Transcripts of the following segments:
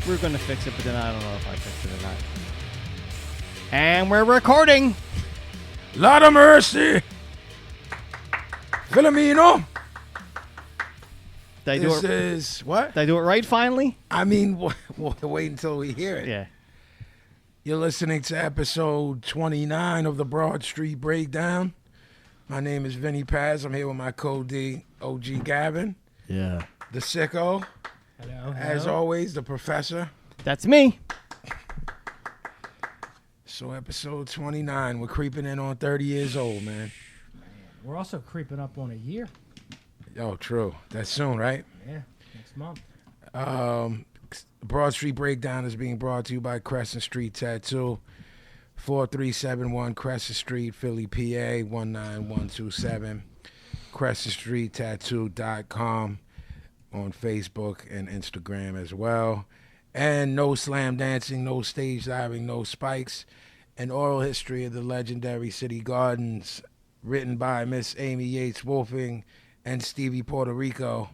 We're going to fix it, but then I don't know if I fixed it or not. And we're recording. Lot of mercy. Filomeno. This is what? Did I do it right finally? I mean, wait until we hear it. Yeah. You're listening to episode 29 of the Broad Street Breakdown. My name is Vinnie Paz. I'm here with my co-D, OG Gavin. Yeah. The sicko. Hello. As always, the professor. That's me. So episode 29, we're creeping in on 30 years old, man. We're also creeping up on a year. Oh, true. That's soon, right? Yeah, next month. Broad Street Breakdown is being brought to you by Crescent Street Tattoo, 4371 Crescent Street, Philly, PA, 19127. CrescentStreetTattoo.com on Facebook and Instagram as well. And No Slam Dancing, No Stage Diving, No Spikes, an oral history of the legendary City Gardens, written by Miss Amy Yates Wolfing and Stevie Puerto Rico.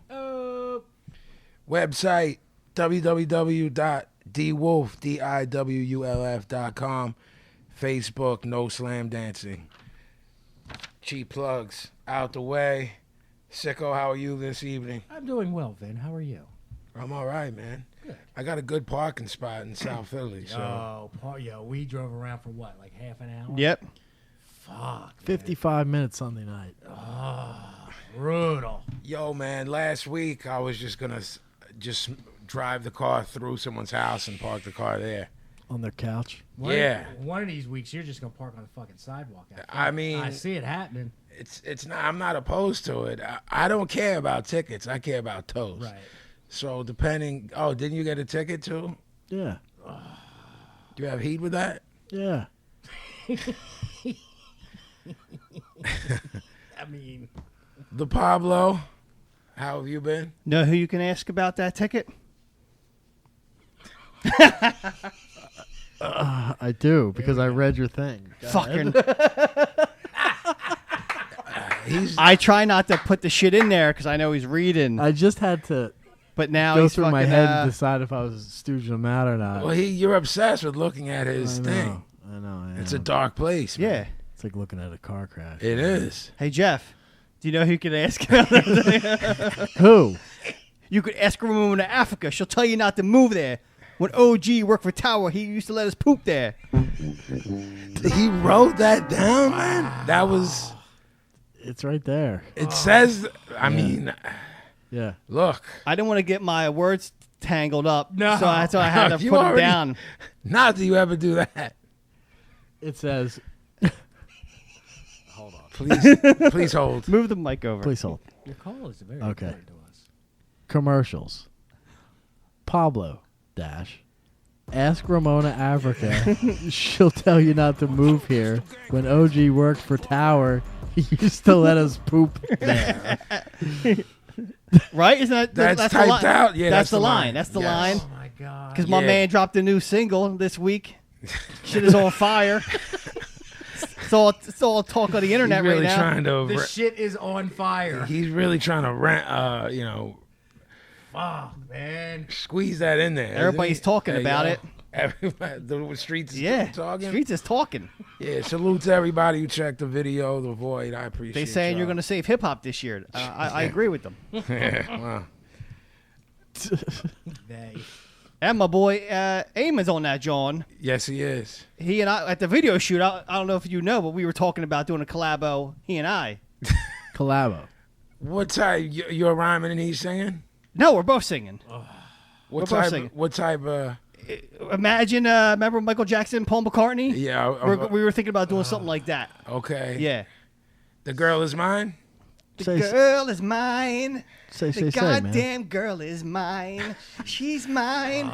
Website www.diwalf.com. Facebook No Slam Dancing. Cheap plugs out the way. Sicko, how are you this evening? I'm doing well, Vin. How are you? I'm all right, man. Good. I got a good parking spot in South Philly. So. We drove around for what, like half an hour? Yep. Fuck. 55 minutes Sunday night. Oh, brutal. Yo, man, last week I was just going to just drive the car through someone's house and park the car there. On their couch. One of these weeks, you're just going to park on the fucking sidewalk. I mean, I see it happening. It's not. I'm not opposed to it. I don't care about tickets. I care about toes. Right. So depending. Oh, didn't you get a ticket too? Yeah. Do you have heat with that? Yeah. I mean, The Pablo. How have you been? Know who you can ask about that ticket? I do, because I read your thing. Fucking. I try not to put the shit in there because I know he's reading. I just had to But now go he's through fucking, my head and decide if I was stooging him out or not. Well, you're obsessed with looking at his thing. I know. It's a dark place. Man. Yeah. It's like looking at a car crash. It is. Hey, Jeff, do you know who you could ask about that? Who? You could ask a woman in Africa. She'll tell you not to move there. When OG worked for Tower, he used to let us poop there. He wrote that down, man. That was. It's right there. It says. I mean. Yeah. Look. I didn't want to get my words tangled up, No. so I had to You put them already- down. Not that you ever do that. It says, Please hold. Move the mic over. please hold. your call is very Okay. important to us. Commercials. Pablo dash. Ask Ramona Africa. She'll tell you not to move here. When OG worked for Tower, he used to let us poop there. Right? Isn't that That's the typed line? out? Yeah, that's that's the line. line. That's the Yes. line. Oh, my God. Because my Yeah. man dropped a new single this week. Shit is on fire. It's all talk on the internet He's really right now. trying to. The shit is on fire. He's really trying to Fuck, man. squeeze that in there. isn't Everybody's he? talking about it. Everybody, the streets is Yeah, talking. Streets is talking. Yeah, salute to everybody who checked the video, The Void. I appreciate They saying y'all. you're going to save hip hop this year. I agree with them. Yeah, wow. They. And my boy Eamon's on that, John. Yes, he is. He and I at the video shoot. I don't know if you know, but we were talking about doing a collabo. He and I. Collabo. What type? You're rhyming and he's singing? No, we're both singing. What We're both type? singing. What type? Imagine, remember Michael Jackson, Paul McCartney? Yeah. We were thinking about doing something like that. Okay. Yeah. The girl is mine. The Say- girl is mine. Say, The man. goddamn girl is mine. She's mine.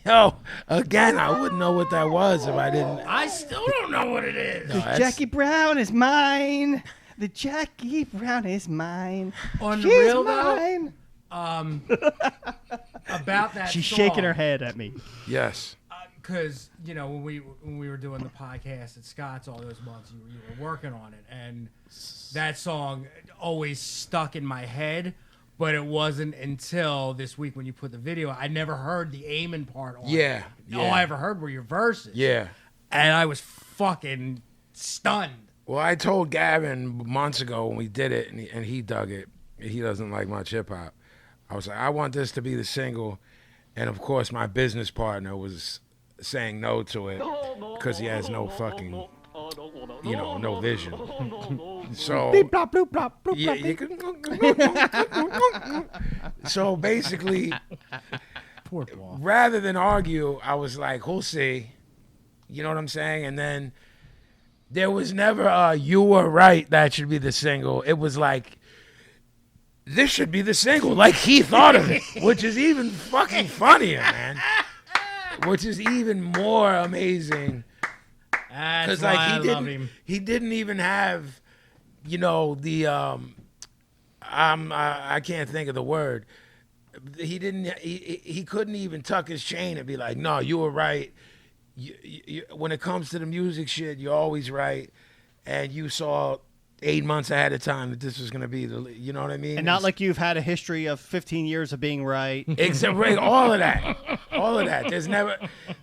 Yo, again, I wouldn't know what that was if I didn't. I still don't know what it is. No, that's- Jackie Brown is mine. The Jackie Brown is mine. On the She's real though, mine. about that She's song, shaking her head at me. Yes. because when we were doing the podcast at Scott's all those months, you were working on it, and that song always stuck in my head. But it wasn't until this week when you put the video, I never heard the aiming part on Yeah, it. All I ever heard were your verses. Yeah. And I was fucking stunned. Well, I told Gavin months ago when we did it, and he dug it. He doesn't like much hip hop. I was like, I want this to be the single, and of course, my business partner was saying no to it because he has no fucking, no vision. So Beep, blop, bloop, blop, bloop, yeah, blop, beep. so basically, Poor Paul. rather than argue, I was like, we'll see. You know what I'm saying? And then there was never a you were right, that should be the single. It was like, this should be the single. Like he thought of it, which is even fucking funnier, man. Which is even more amazing. That's why I love him. He didn't even have, the I can't think of the word. He couldn't even tuck his chain and be like, no, you were right. You, when it comes to the music shit, you're always right, and you saw 8 months ahead of time that this was going to be you know what I mean? And not like you've had a history of 15 years of being right. Except all of that. There's never,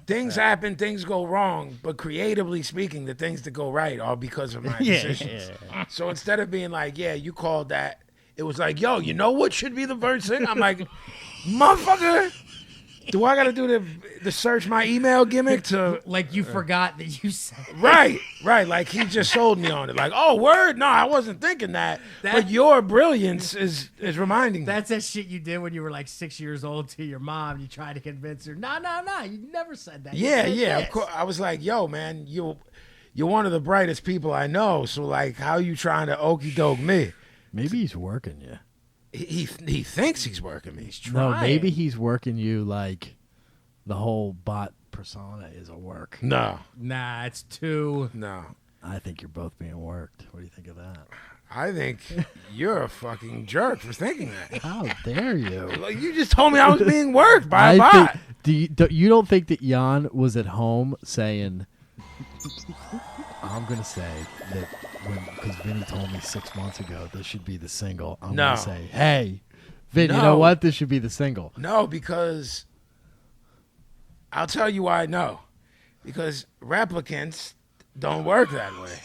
things happen, things go wrong, but creatively speaking, the things that go right are because of my decisions. Yeah. So instead of being like, yeah, you called that, it was like, yo, you know what should be the verse thing? I'm like, motherfucker. Do I got to do the search my email gimmick to... Like you forgot that you said it. Right. Like he just sold me on it. Like, oh, word? No, I wasn't thinking that. But your brilliance is reminding me. That's that shit you did when you were like 6 years old to your mom. You tried to convince her. No, you never said that. You Yeah, said yeah. this. Of course. I was like, yo, man, you're one of the brightest people I know. So, like, how you trying to okey doke me? Maybe he's working you. He thinks he's working me. No, maybe he's working you like the whole bot persona is a work. No. Nah, it's too. No. I think you're both being worked. What do you think of that? I think you're a fucking jerk for thinking that. How dare you? Like, you just told me I was being worked by a bot. You don't think that Jan was at home saying, I'm going to say that because Vinny told me 6 months ago this should be the single. I'm going to say, hey, Vin, you know what? This should be the single. No, because I'll tell you why I know. Because replicants don't work that way.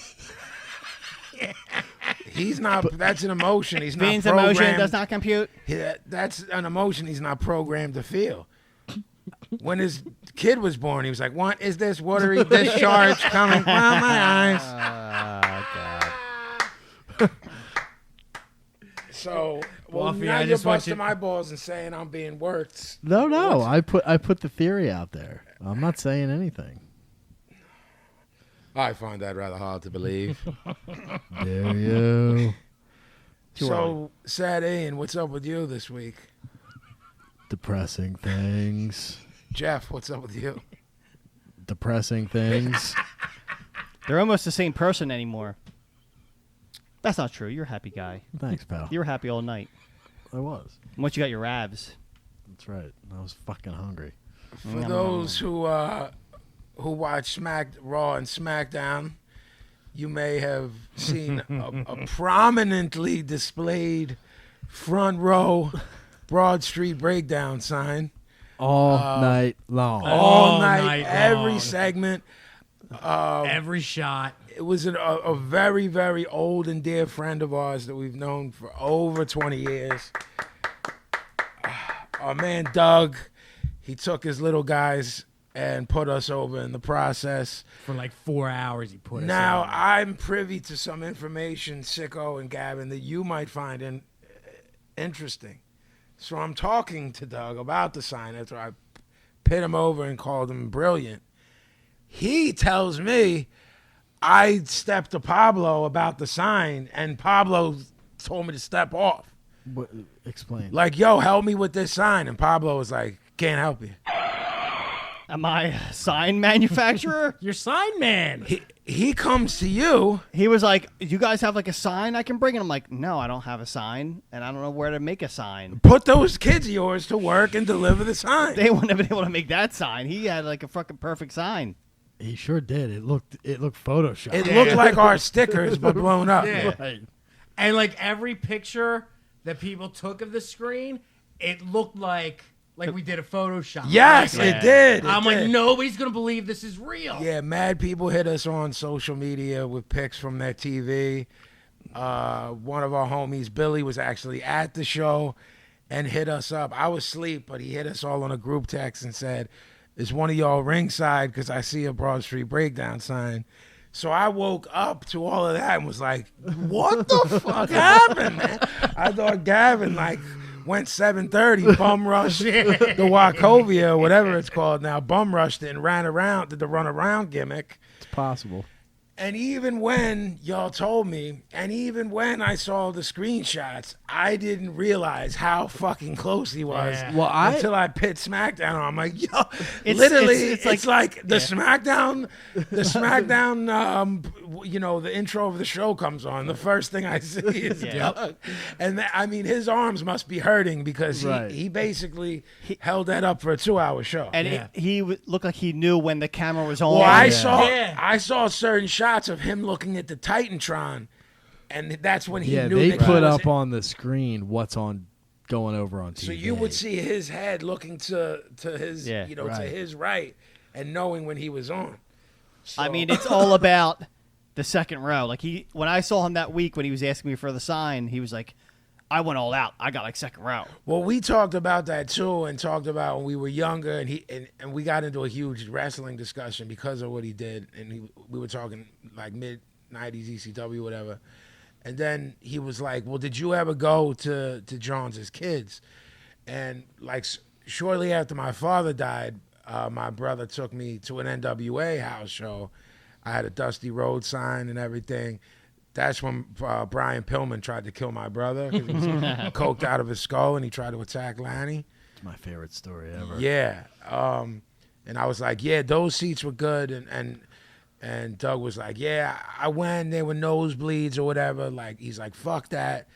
He's not. That's an emotion. He's not Means programmed. emotion does not compute. That's an emotion he's not programmed to feel. When his kid was born, he was like, "What is this watery discharge coming from my eyes?" God. So, Buffy, now I you're just want busting you- my balls and saying I'm being worked. No. I put the theory out there. I'm not saying anything. I find that rather hard to believe. Dare you? So, Sad Ian, what's up with you this week? Depressing things. Jeff, what's up with you? Depressing things. They're almost the same person anymore. That's not true. You're a happy guy. Thanks, pal. You were happy all night. I was. Once you got your abs. That's right. I was fucking hungry. For those who watch Raw and SmackDown, you may have seen a prominently displayed front row Broad Street Breakdown sign. All night long. All night, night every long. segment. Every shot. It was a very, very old and dear friend of ours that we've known for over 20 years. Our man Doug, he took his little guys and put us over in the process. For like 4 hours, he put us Now, in. I'm privy to some information, Sicko and Gavin, that you might find interesting. So I'm talking to Doug about the sign after I pit him over and called him brilliant. He tells me I stepped to Pablo about the sign, and Pablo told me to step off. What, explain. Like, yo, help me with this sign. And Pablo was like, can't help you. Am I a sign manufacturer? Your sign man. He comes to you. He was like, you guys have like a sign I can bring? And I'm like, no, I don't have a sign. And I don't know where to make a sign. Put those kids of yours to work and deliver the sign. They wouldn't have been able to make that sign. He had like a fucking perfect sign. He sure did. It looked photoshopped. It looked like our stickers, but blown up. Yeah. Right. And like every picture that people took of the screen, it looked like we did a Photoshop. Yes, Like, it did. I'm like, nobody's gonna believe this is real. Yeah, mad people hit us on social media with pics from their TV. One of our homies, Billy, was actually at the show and hit us up. I was asleep, but he hit us all on a group text and said, "Is one of y'all ringside? Because I see a Broad Street Breakdown sign." So I woke up to all of that and was like, "What the fuck happened, man?" I thought Gavin went 7:30, bum rushed the Wachovia, or whatever it's called now, bum rushed it and ran around, did the run around gimmick. It's possible. And even when y'all told me, and even when I saw the screenshots, I didn't realize how fucking close he was. Yeah. Well, until I pit SmackDown on. I'm like, yo, It's literally, like- it's like the SmackDown, the intro of the show comes on. The first thing I see is Doug. And I mean, his arms must be hurting because Right. he basically held that up for a 2-hour show. And he looked like he knew when the camera was on. Well, Yeah. I saw certain shots of him looking at the Titantron, and that's when he Yeah, knew they that put he was up on the screen what's going over on TV. So you would see his head looking to his to Right. his right, and knowing when he was on. So, I mean, it's all about the second row. Like when I saw him that week when he was asking me for the sign, he was like, "I went all out. I got like second row." well, we talked about that too, and talked about when we were younger, and we got into a huge wrestling discussion because of what he did, and we were talking like mid-90s ECW, whatever. And then he was like, "Well, did you ever go to Jones's kids?" And like shortly after my father died, my brother took me to an NWA house show. I had a Dusty Road sign and everything. That's when Brian Pillman tried to kill my brother because he was coked out of his skull and he tried to attack Lanny. It's my favorite story ever. Yeah. And I was like, yeah, those seats were good. And Doug was like, yeah, I went. They were nosebleeds or whatever. Like, he's like, fuck that.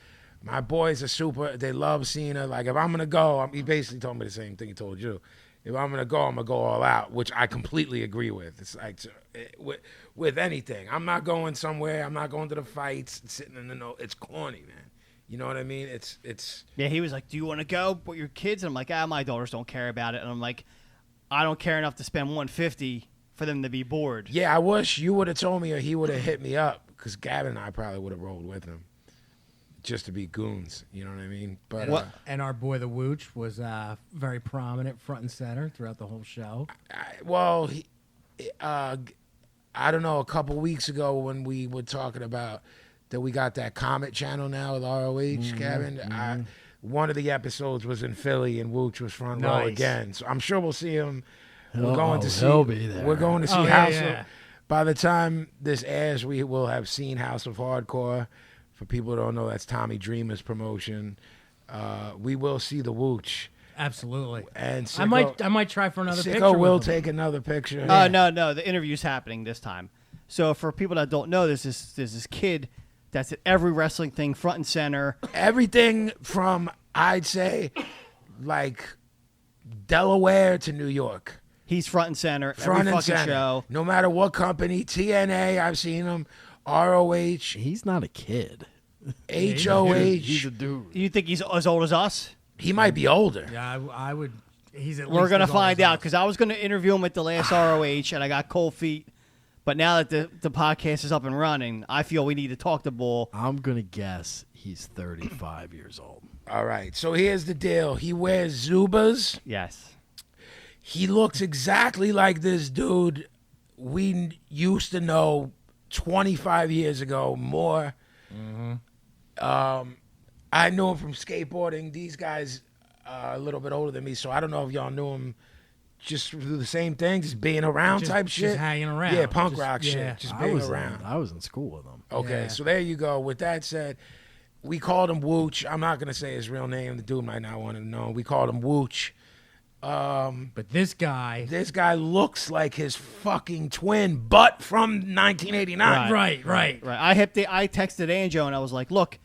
My boys are super. They love Cena. Like, if I'm going to go, he basically told me the same thing he told you. If I'm going to go all out, which I completely agree with. It's like, with anything. I'm not going somewhere. I'm not going to the fights, sitting in the no. It's corny, man. You know what I mean? It's. Yeah, he was like, "Do you want to go with your kids?" And I'm like, my daughters don't care about it." And I'm like, "I don't care enough to spend $150 for them to be bored." Yeah, I wish you would have told me or he would have hit me up because Gavin and I probably would have rolled with him just to be goons. You know what I mean? But And our boy the Wooch was very prominent front and center throughout the whole show. I don't know, a couple weeks ago when we were talking about that we got that Comet channel now with ROH, Gavin. One of the episodes was in Philly and Wooch was front row Nice. again. So I'm sure we'll see him. He'll be there. We're going to see Oh, yeah, House yeah. of. By the time this airs, we will have seen House of Hardcore. For people who don't know, that's Tommy Dreamer's promotion. We will see the Wooch. Absolutely. And I might try for another picture. Sicko will with him. take another picture. No, the interview's happening this time. So for people that don't know, there's this kid that's at every wrestling thing, front and center. Everything from, I'd say, like Delaware to New York. He's front and center Front every and fucking center. show. No matter what company, TNA, I've seen him, ROH, He's not a kid. HOH. He's a dude. You think he's as old as us? He might be older. Yeah, I would. He's at We're least gonna as old find as out us. because I was gonna interview him at the last ROH and I got cold feet. But now that the podcast is up and running, I feel we need to talk to Bull. I'm going to guess he's 35 years old. All right, so here's the deal. He wears Zubas. Yes. He looks exactly like this dude we used to know 25 years ago, more. I knew him from skateboarding. These guys are a little bit older than me, so I don't know if y'all knew him just through the same thing, just being around type shit. Just hanging around. Yeah, punk Just- rock yeah. shit, just I being was around. I was in school with him. Okay, Yeah. so there you go. With that said, we called him Wooch. I'm not going to say his real name. The dude might not want to know. We called him Wooch. But this guy. This guy looks like his fucking twin, but from 1989. Right. Right. I texted Anjo and I was like, "Look,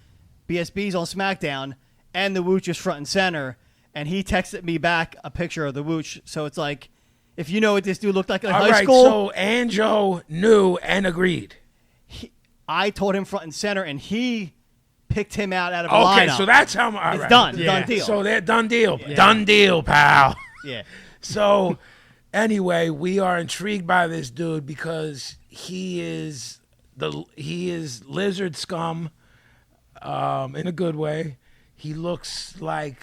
BSB's on SmackDown and the Wooch is front and center." And he texted me back a picture of the Wooch. So it's like, if you know what this dude looked like in All high right, school, so Anjo knew and agreed. I told him front and center, and he picked him out of a Okay, lineup. so that's how all It's right. done. Yeah. Done deal. So they're done deal. Done deal, pal. yeah. So anyway, we are intrigued by this dude because he is lizard scum, in a good way. He looks like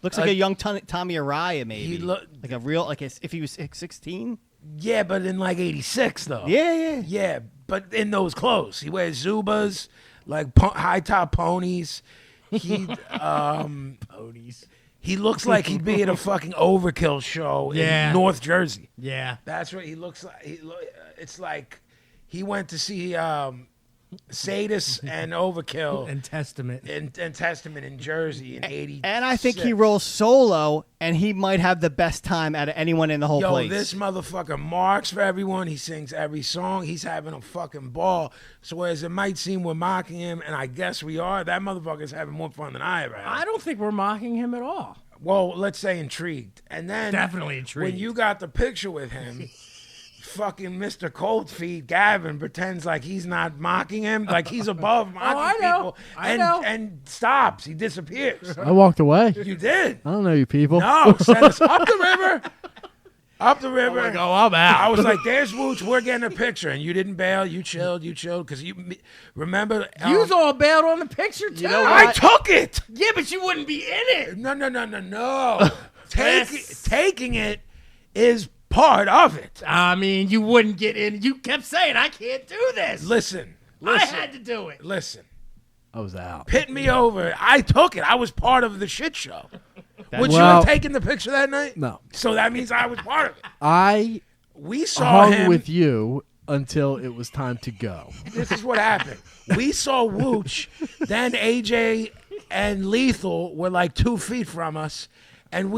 Looks like a young Tommy Araya, maybe. He look like a real, like if he was 16. yeah, but in like '86 though. Yeah. Yeah, but in those clothes, he wears Zubas, like high top ponies. He Ponies. he looks like he'd be at a fucking Overkill show Yeah. in North Jersey. Yeah. That's what he looks like. It's like he went to see Sadist and Overkill And Testament. and Testament in Jersey in '80. And I think he rolls solo, and he might have the best time out of anyone in the whole place. This motherfucker marks for everyone. He sings every song. He's having a fucking ball. So whereas it might seem we're mocking him, and I guess we are, that motherfucker's having more fun than I ever had. I don't think we're mocking him at all. Well, let's say intrigued. And then Definitely intrigued. when you got the picture with him, fucking Mr. Cold Feet Gavin pretends like he's not mocking him, like he's above mocking I know. people, I know. and stops. He disappears. I walked away. You did. I don't know you people. No, send us up the river. Up the river. I'm out. I was like, "There's Wooch. We're getting a picture," and you didn't bail. You chilled. because you remember. You was all bailed on the picture, too. know what? I took it. Yeah, but you wouldn't be in it. No. Yes. Taking it is part of it. I mean, you wouldn't get in. You kept saying, I can't do this. Listen. I had to do it. Listen. I was out. Hit me over. I took it. I was part of the shit show. Would you Well- have taken the picture that night? No. So that means I was part of it. I We saw hung him. with you until it was time to go. This is what happened. We saw Wooch, then AJ and Lethal were like 2 feet from us, and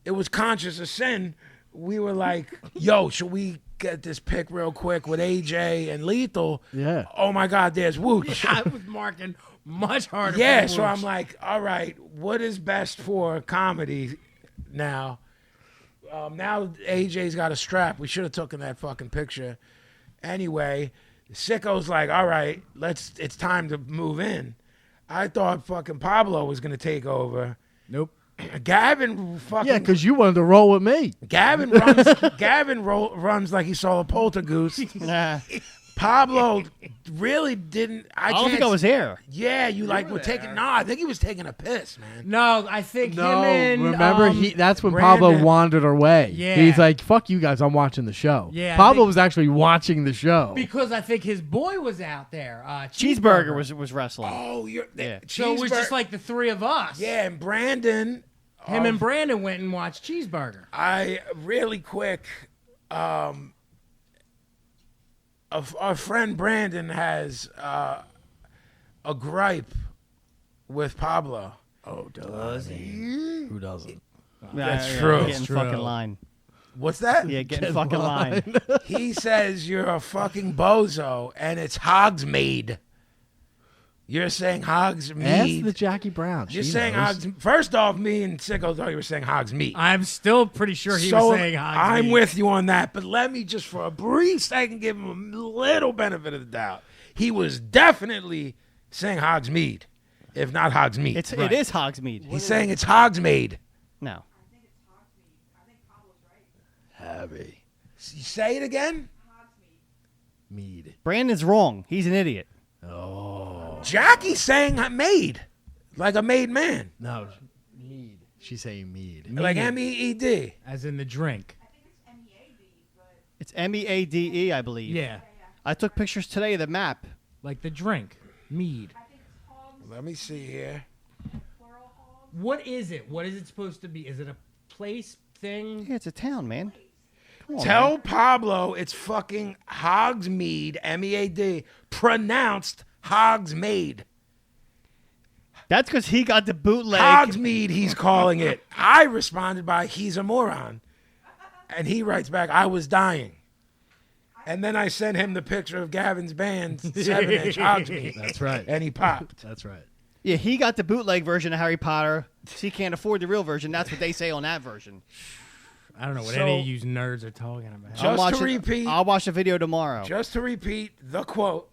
it was conscious of sin. We were like, yo, should we get this pic real quick with AJ and Lethal? Yeah. Oh my God, there's Wooch. I was marking much harder. Yeah, for so Wooch. I'm like, all right, what is best for comedy now? Now AJ's got a strap. We should have taken that fucking picture. Anyway, Sicko's like, all right, it's time to move in. I thought fucking Pablo was gonna take over. Nope. Gavin fucking Yeah, because you wanted to roll with me. Gavin runs like he saw a poltergeist. Nah. Pablo really didn't. I don't think I was here. Yeah, you like were taking. No, I think he was taking a piss, man. No, I think No, him and remember that's when Pablo Brandon- wandered away. Yeah. He's like, "Fuck you guys, I'm watching the show." Yeah, I Pablo think- was actually watching the show. because I think his boy was out there. Cheeseburger was wrestling. Oh, Yeah. So it was just like the three of us. yeah, and Brandon. Him and Brandon went and watched Cheeseburger. I really quick. Our friend Brandon has a gripe with Pablo. Oh, does he? Who doesn't? That's true. Get in True. fucking line. What's that? Yeah, get in fucking line. He says you're a fucking bozo, and it's Hogsmeade. You're saying Ask the Hogsmeade. Jackie Brown. You're She saying knows. Hogs. First off, me and Sicko thought you were saying Hogsmeade. I'm still pretty sure he was saying Hogsmeade. I'm with you on that, but let me just for a brief second give him a little benefit of the doubt. He was definitely saying Hogsmeade, if not Hogsmeade. It is Hogsmeade. He's saying it's Hogsmeade. No. Heavy You say it again? mead. Brandon's wrong. He's an idiot. Oh Jackie's saying made, like a made man, no, mead. She's saying mead. like MEED. As in the drink. It's MEADE, I believe. Yeah. I took pictures today of the map. Like the drink. Mead. Let me see here. What is it? What is it supposed to be? Is it a place thing? Yeah, it's a town, man. Come on, Tell man. Pablo it's fucking Hogsmeade, MEAD, pronounced Hogsmeade. That's because he got the bootleg. Hogsmeade, he's calling it. I responded by, he's a moron. And he writes back, I was dying. And then I sent him the picture of Gavin's band, 7-inch Hogsmeade. That's right. And he popped. That's right. Yeah, he got the bootleg version of Harry Potter. So he can't afford the real version. That's what they say on that version. I don't know what So- any of you nerds are talking about. Just I'll watch to it- repeat. I'll watch the video tomorrow. Just to repeat the quote,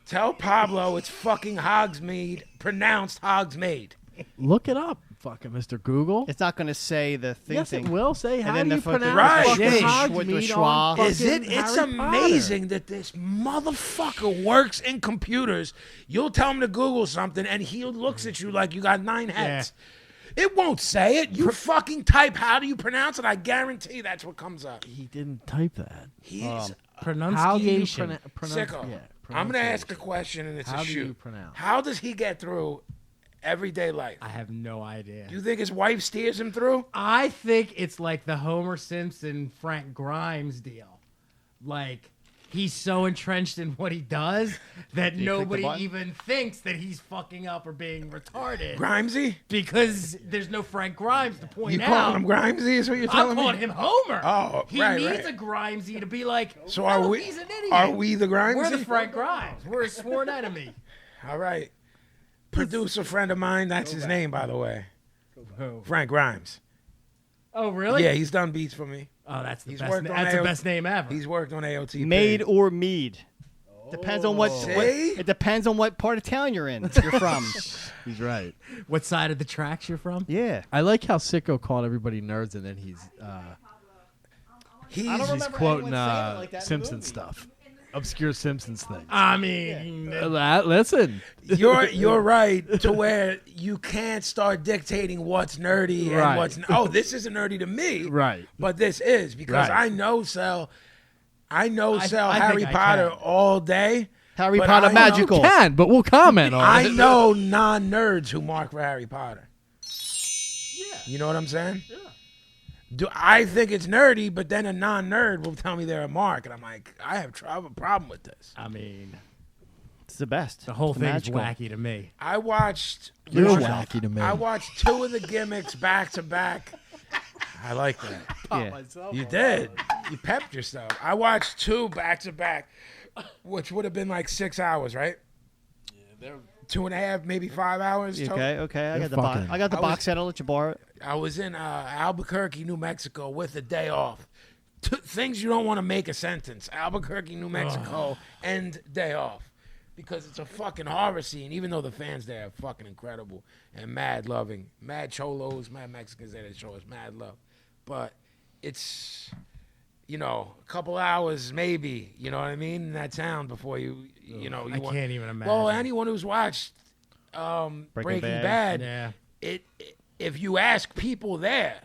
Tell Pablo it's fucking Hogsmeade, pronounced Hogsmeade. Look it up, fucking Mr. Google. It's not going to say the thing. Yes, it will say. How then do the you fucking- pronounce Right. fucking Yeah. With the Hogsmeade schwa. on Is it? fucking It's Harry amazing Potter? that this motherfucker works in computers. You'll tell him to Google something, and he looks at you like you got 9 heads. It won't say it. You fucking type, how do you pronounce it? I guarantee that's what comes up. He didn't type that. He's How do you Pronunciation. pronounce? sicko. Yeah, I'm going to ask a pronunciation. question, and it's How a do shoot. you pronounce? How does he get through everyday life? I have no idea. Do you think his wife steers him through? I think it's like the Homer Simpson Frank Grimes deal. Like he's so entrenched in what he does that click the nobody button? even thinks that he's fucking up or being retarded Grimesy? because there's no Frank Grimes to point You out. calling him Grimesy is what you're telling I'm me? calling him Homer. Oh, he right, needs right. a Grimesy to be like, So no, are we? he's an idiot. Are we the Grimesy? We're the Frank Grimes. We're a sworn enemy. All right. Producer friend of mine, that's his name, by the way. Frank Grimes. Oh, really? Yeah, he's done beats for me. Oh, that's the He's best. worked on That's the AO best name ever. He's worked on AOT. Made or mead. Depends on what, See? it depends on what part of town you're in. You're from. He's right. What side of the tracks you're from? Yeah. I like how Sicko called everybody nerds, and then he's He's, I don't he's remember quoting anyone saying it like that in the Simpsons movie. stuff, obscure Simpsons things. I mean, Listen, you're right to where you can't start dictating what's nerdy and Right. what's this isn't nerdy to me. Right. But this is because Right. I know Sal I Harry think I Potter can. all day. Harry But Potter I know- magical. can, but we'll comment on I it. know non-nerds who mark for Harry Potter. Yeah. You know what I'm saying? Yeah. Do I think it's nerdy, but then a non-nerd will tell me they're a mark, and I'm like, I have a problem with this. I mean, It's the best. the whole It's thing's magical. wacky to me. I watched. You're one- wacky to me. I watched 2 of the gimmicks back to back. I like that. Yeah. You did. You pepped yourself. I watched 2 back to back, which would have been like 6 hours, right? Yeah, 2.5, maybe 5 hours. You total. okay. I They're got the box. fucking- I got the I box was- set. I'll let you borrow it. I was in Albuquerque, New Mexico, with a day off. Things you don't want to make a sentence. Albuquerque, New Mexico, and day off. Because it's a fucking horror scene, even though the fans there are fucking incredible and mad loving. Mad cholos, mad Mexicans there that show us mad love. But it's, a couple hours maybe, you know what I mean, in that town before you know. I can't even imagine. Well, anyone who's watched Breaking Bad, Yeah. if you ask people there,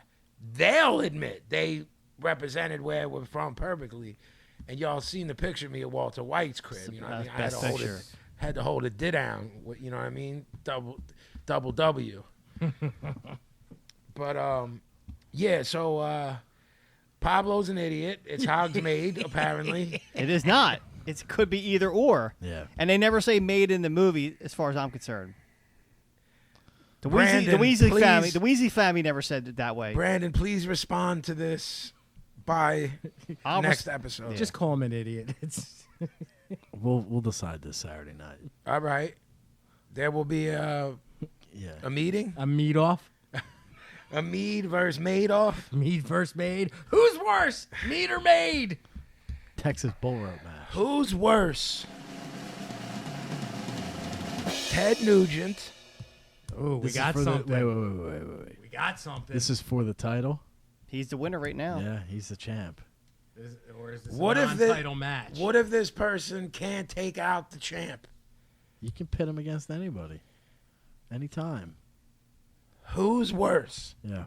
they'll admit they represented where we're from perfectly. And y'all seen the picture of me at Walter White's crib. You know what I mean? I had to Best hold picture. it, had to hold it down. You know what I mean? Double W. But yeah. So Pablo's an idiot. It's Hogsmeade apparently. It is not. It could be either or. Yeah. And they never say made in the movie, as far as I'm concerned. The Brandon, Weasley please. family. The Weasley family never said it that way. Brandon, please respond to this by I'll next res- episode. Just call him an idiot. It's We'll decide this Saturday night. All right. There will be a Yeah. meeting. a meat off. A Mead versus Madoff. Mead versus Maid. Who's worse, Mead or Maid? Texas Bull Rope match. Who's worse? Ted Nugent. Oh, we This is got for the- something. Wait. We got something. This is for the title. He's the winner right now. Yeah, he's the champ. Or is this What a if the- non-title match? What if this person can't take out the champ? You can pit him against anybody, anytime. Who's worse? Yeah.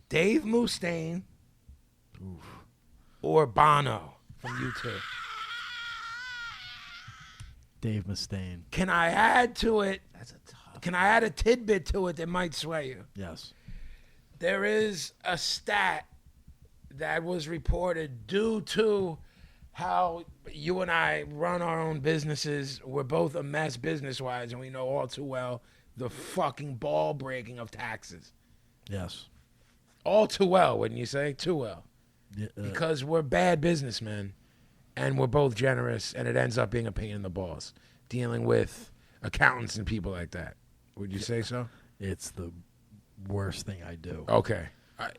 Dave Mustaine or Bono from U2? Dave Mustaine. Can I add to it? That's a tough. Can I add a tidbit to it that might sway you? Yes. There is a stat that was reported due to how you and I run our own businesses. We're both a mess business-wise, and we know all too well the fucking ball breaking of taxes. Yes. All too well, wouldn't you say? Too well. Yeah, Because we're bad businessmen, and we're both generous, and it ends up being a pain in the balls dealing with accountants and people like that. Would you say so? it's the worst thing I do. Okay.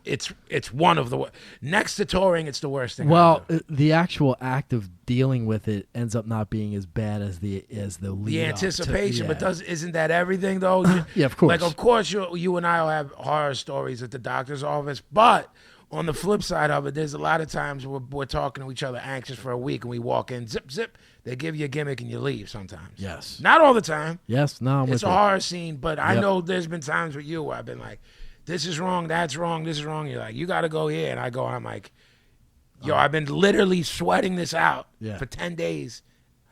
It's one of the next to touring. It's the worst thing. Well, I do. the actual act of dealing with it ends up not being as bad as the lead The up anticipation, to, but isn't that everything though? Yeah, of course. Like, of course, you and I will have horror stories at the doctor's office, but on the flip side of it, there's a lot of times we're talking to each other anxious for a week, and we walk in, zip, zip. They give you a gimmick and you leave sometimes. Yes. Not all the time. Yes. No, I'm It's with a you. horror scene, but I Yep. know there's been times with you where I've been like, this is wrong, that's wrong, this is wrong. You're like, you got to go here. And I go, I'm like, yo, I've been literally sweating this out Yeah. for 10 days.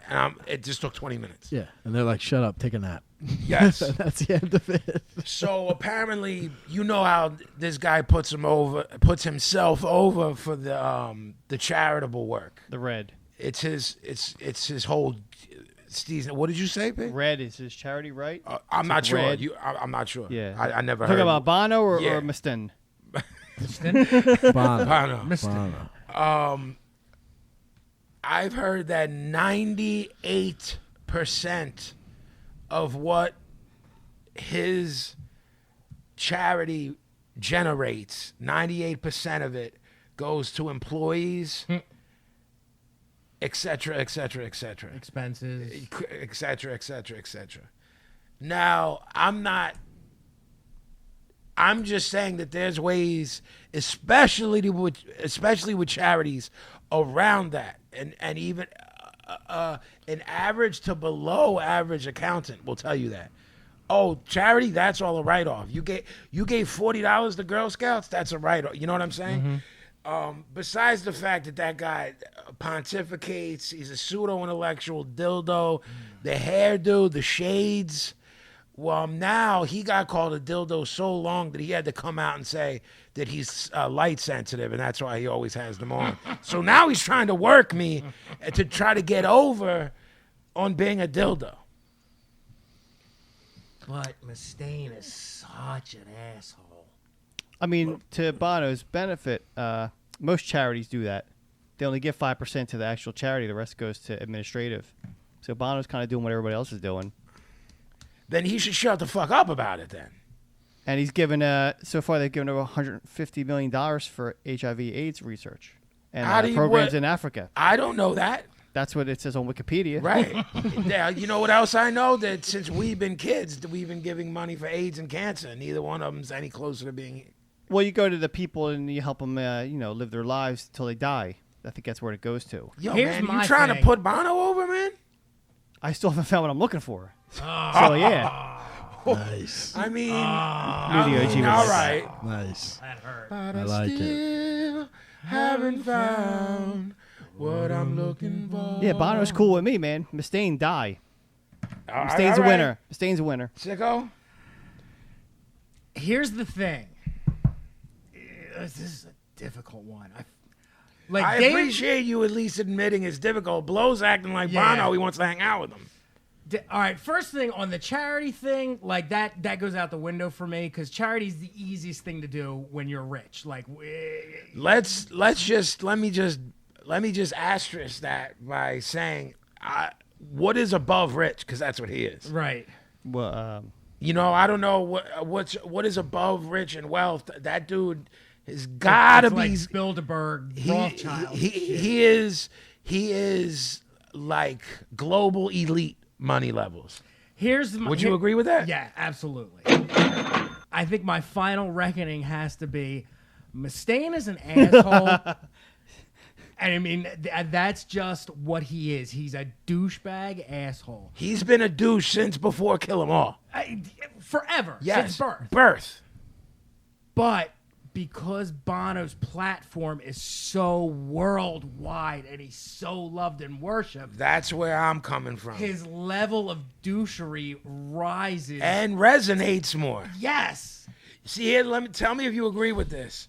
And it just took 20 minutes. Yeah, and they're like, "Shut up, take a nap." Yes. That's the end of it. So apparently, you know how this guy puts himself over for the charitable work. The red. It's his whole season. What did you say, Pig? Red is his charity, right? I'm not sure. red. I'm not sure. Yeah. I never Talking heard. about Bono or Yeah. Mustaine? Bono. Bono. Bono. I've heard that 98% of what his charity generates, 98% of it goes to employees, et cetera, et cetera, et cetera. Expenses. Et cetera, et cetera, et cetera. Now, I'm just saying that there's ways, especially with charities, around that, and even an average to below average accountant will tell you that. Oh, charity, that's all a write-off. You gave $40 to Girl Scouts, that's a write-off. You know what I'm saying? Besides the fact that guy pontificates, he's a pseudo-intellectual dildo, the hairdo, the shades. Well, now he got called a dildo so long that he had to come out and say that he's light sensitive, and that's why he always has them on. So now he's trying to work me to try to get over on being a dildo. But Mustaine is such an asshole. I mean, to Bono's benefit, most charities do that. They only give 5% to the actual charity. The rest goes to administrative. So Bono's kind of doing what everybody else is doing. Then he should shut the fuck up about it then. And he's given, so far they've given over $150 million for HIV/AIDS research and programs in Africa. I don't know that. That's what it says on Wikipedia. Right. Yeah, you know what else I know? That since we've been kids, we've been giving money for AIDS and cancer. And neither one of them's any closer to being... Well, you go to the people and you help them, live their lives until they die. I think that's where it goes to. Yo, Here's man, my you trying to thing. put Bono over, man? I still haven't found what I'm looking for. So, yeah. Nice. I mean, Genius. all right. Nice. That hurt. But I like it. still haven't found what I'm looking for. Yeah, Bono's cool with me, man. Mustaine, die. All Mustaine's right. a winner. Mustaine's a winner. Sicko? Here's the thing. This is a difficult one. I appreciate you at least admitting it's difficult. Blow's acting like Yeah. Bono. He wants to hang out with him. All right, first thing on the charity thing, like that goes out the window for me because charity is the easiest thing to do when you're rich. Like, Let me just asterisk that by saying what is above rich, because that's what he is. right. Well, You know, I don't know what is above rich and wealth. That dude has gotta It's be. like Bilderberg, Rothschild. He is like global elite money levels. Would you agree with that? Yeah, absolutely. I think my final reckoning has to be Mustaine is an asshole. And I mean, that's just what he is. He's a douchebag asshole. He's been a douche since before Kill 'Em All. Forever. Yes, Since birth. birth. But because Bono's platform is so worldwide and he's so loved and worshipped, That's where I'm coming from. his level of douchery rises. And resonates more. yes. See here, tell me if you agree with this.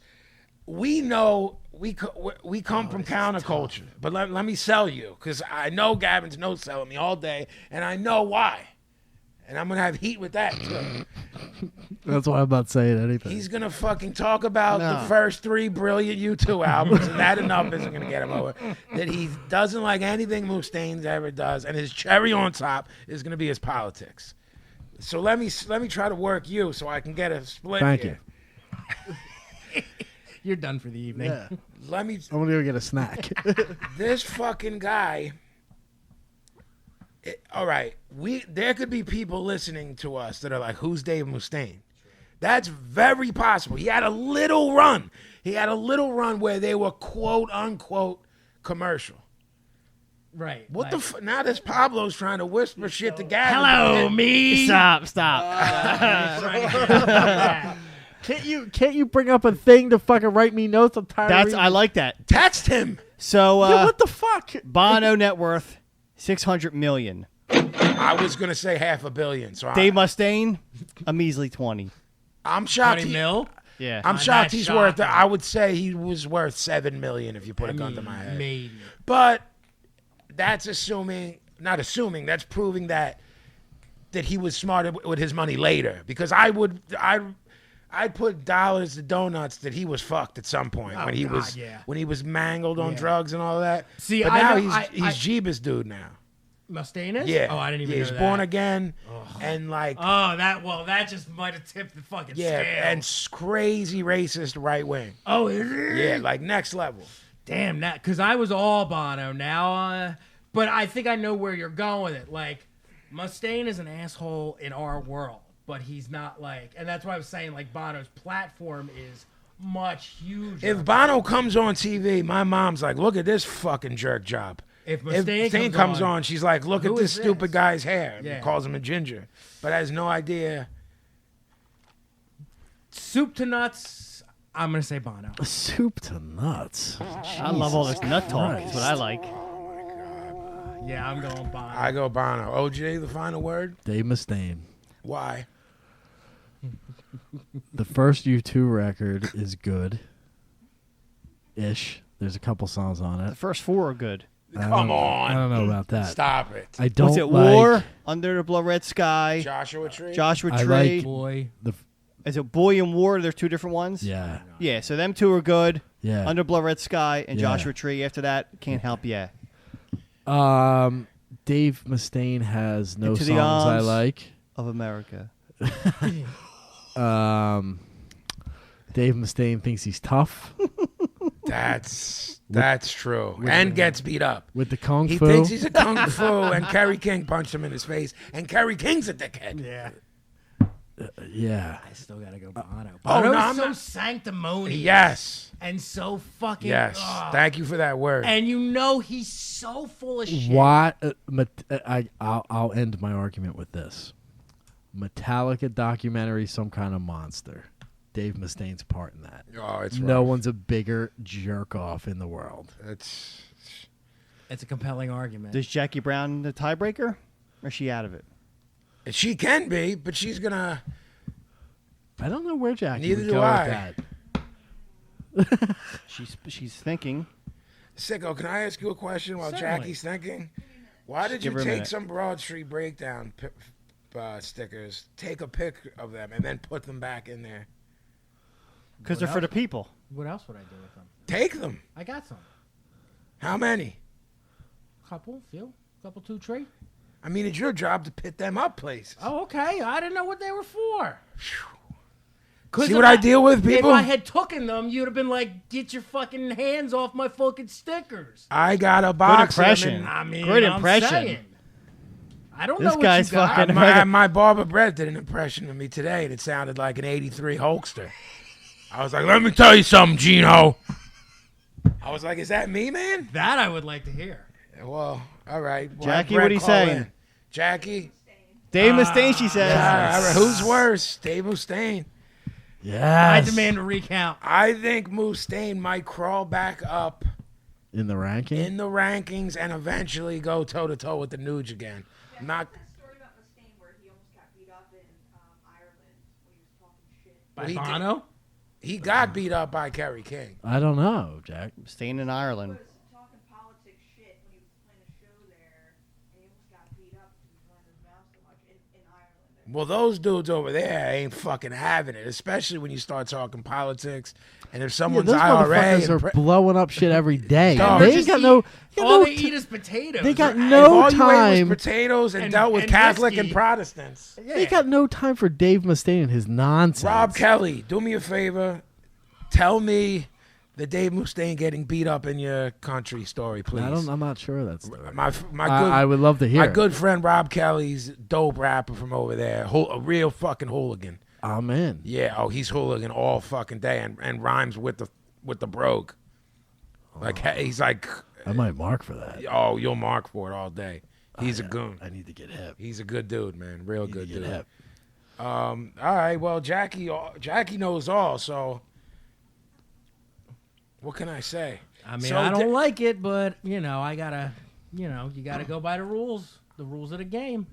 We know we come from counterculture, but let me sell you, because I know Gavin's no selling me all day, and I know why. And I'm gonna have heat with that too. That's why I'm not saying anything. He's gonna fucking talk about No. the first 3 brilliant U2 albums, and that enough isn't gonna get him over. That he doesn't like anything Mustaine's ever does, and his cherry on top is gonna be his politics. So let me try to work you so I can get a split Thank here. You're done for the evening. Yeah. Let me. I'm gonna go get a snack. This fucking guy. All right, there could be people listening to us that are like, "Who's Dave Mustaine?" That's very possible. He had a little run. Where they were quote unquote commercial. Right. What like, the now this Pablo's trying to whisper shit to Gavin. Hello, me. Stop. Can't you bring up a thing to fucking write me notes? I'm tired. of reading. I like that. Text him. So Yeah, what the fuck? Bono net worth $600 million. I was gonna say $500 million. So Dave Mustaine, a measly 20. I'm shocked. 20 mil. Yeah. I'm That's shocked he's worth. shocking. I would say he was worth $7 million if you put a gun to my head. Maybe. But that's that's proving that he was smarter with his money later. Because I'd put dollars to donuts that he was fucked at some point Oh, God, yeah. when he was mangled on Yeah. drugs and all that. See, but I now know- he's Jeebus dude now. Mustaine is? Yeah. Oh, I didn't even know he's that. born again and like Oh, that just might have tipped the fucking yeah, scale. and crazy racist right wing. Oh, is it? Yeah, like next level. Damn that, because I was all Bono now, but I think I know where you're going with it. Like, Mustaine is an asshole in our world, but he's not like, and that's why I was saying like Bono's platform is much huger. If Bono comes on TV, my mom's like, look at this fucking jerk job. If If Mustaine Mustaine comes on, she's like, look Who at this is stupid this? guy's hair. Yeah. And calls him a ginger. But has no idea. soup to nuts, I'm gonna say Bono. Soup to nuts. I love all this nut talk. That's what I like. Yeah, I'm going Bono. I go Bono. OJ, the final word? Dave Mustaine. Why? The first U2 record is good. Ish. There's a couple songs on The it. first four are good. Come on. I don't know about that. Stop it. I don't What's it? like War, Under the Blood Red Sky, Joshua Tree? Joshua I Tree. like- Boy. the. Is it Boy and War? There's two different ones. Yeah. Yeah. So them two are good. Yeah. Under Blood Red Sky and Yeah. Joshua Tree. After that, can't help ya. Dave Mustaine has no Into songs the I Arms. like. Of America. Dave Mustaine thinks he's tough That's true. And gets beat up. with the kung He fu. thinks he's a kung fu, and Kerry King punched him in his face, and Kerry King's a dickhead. Yeah. Yeah. I still gotta go Bono. Oh, no, Bono's I'm so not- sanctimonious. Yes. And so fucking. Yes. ugh. Thank you for that word. And you know he's so full of shit. Why? I'll end my argument with this. Metallica documentary, some kind of monster. Dave Mustaine's part in that. Oh, it's No rough. one's a bigger jerk off in the world. It's It's a compelling argument. Is Jackie Brown the tiebreaker? Or is she out of it? she can be, but she's gonna. I don't know where Jackie Neither would do go I. with that. She's thinking. Sicko, can I ask you a question while Certainly. Jackie's thinking? Why did Give you her a take minute. some Broad Street Breakdown stickers, take a pic of them, and then put them back in there? Because they're for the people. What else would I do with them? Take them. I got some. How many? Couple, two, three. I mean, it's your job to pit them up places. Oh, okay. I didn't know what they were for. 'Cause See if what I deal with, people? If I had taken them, you'd have been like, "Get your fucking hands off my fucking stickers." I got a box. impression. Of them I mean, Great I'm impression. saying. I don't This know what guy's you got. fucking- my barber Brett did an impression of me today, and it sounded like an '83 Hulkster. I was like, "Let me tell you something, Gino." I was like, "Is that me, man?" That I would like to hear. Well, all right. Well, Jackie, Brett what are you call saying? in. Jackie. Dave Mustaine, she says. All right, who's worse, Dave Mustaine? I Yes. demand a recount. I think Mustaine might crawl back up In the ranking? in the rankings and eventually go toe to toe with the Nuge again. Not. That story about Mustaine where he almost got beat up in Ireland when he was talking shit. By He did. Bono? He got beat up by Kerry King. I don't know, Jack. Staying in Ireland. He was talking politics shit when he was playing a show there, and he almost got beat up because he was running his mouth so much in Ireland. Well, those dudes over there ain't fucking having it, especially when you start talking politics. And if Yeah, someone's those IRA, motherfuckers are blowing up shit every day. Dog. They Or ain't just got eat- no. They got all no they t- eat is potatoes. they got or- if no all you ate time. was potatoes and And- dealt with and Catholic whiskey. and Protestants. They got no time for Dave Mustaine and his nonsense. Rob Kelly, do me a favor. Tell me the Dave Mustaine getting beat up in your country story, please. I'm not sure that's the My good, I would love to hear. my it. good friend Rob Kelly's dope rapper from over there, a real fucking hooligan. I'm in. Yeah, he's hooligan all fucking day and rhymes with the brogue. Like he's like, I might mark for that. oh, you'll mark for it all day. He's a goon. I need to get hip. He's a good dude, man. Real good Get dude. hip. All right, well, Jackie knows all, so what can I say? I mean, So I don't like it, but I gotta, you gotta go by the rules of the game.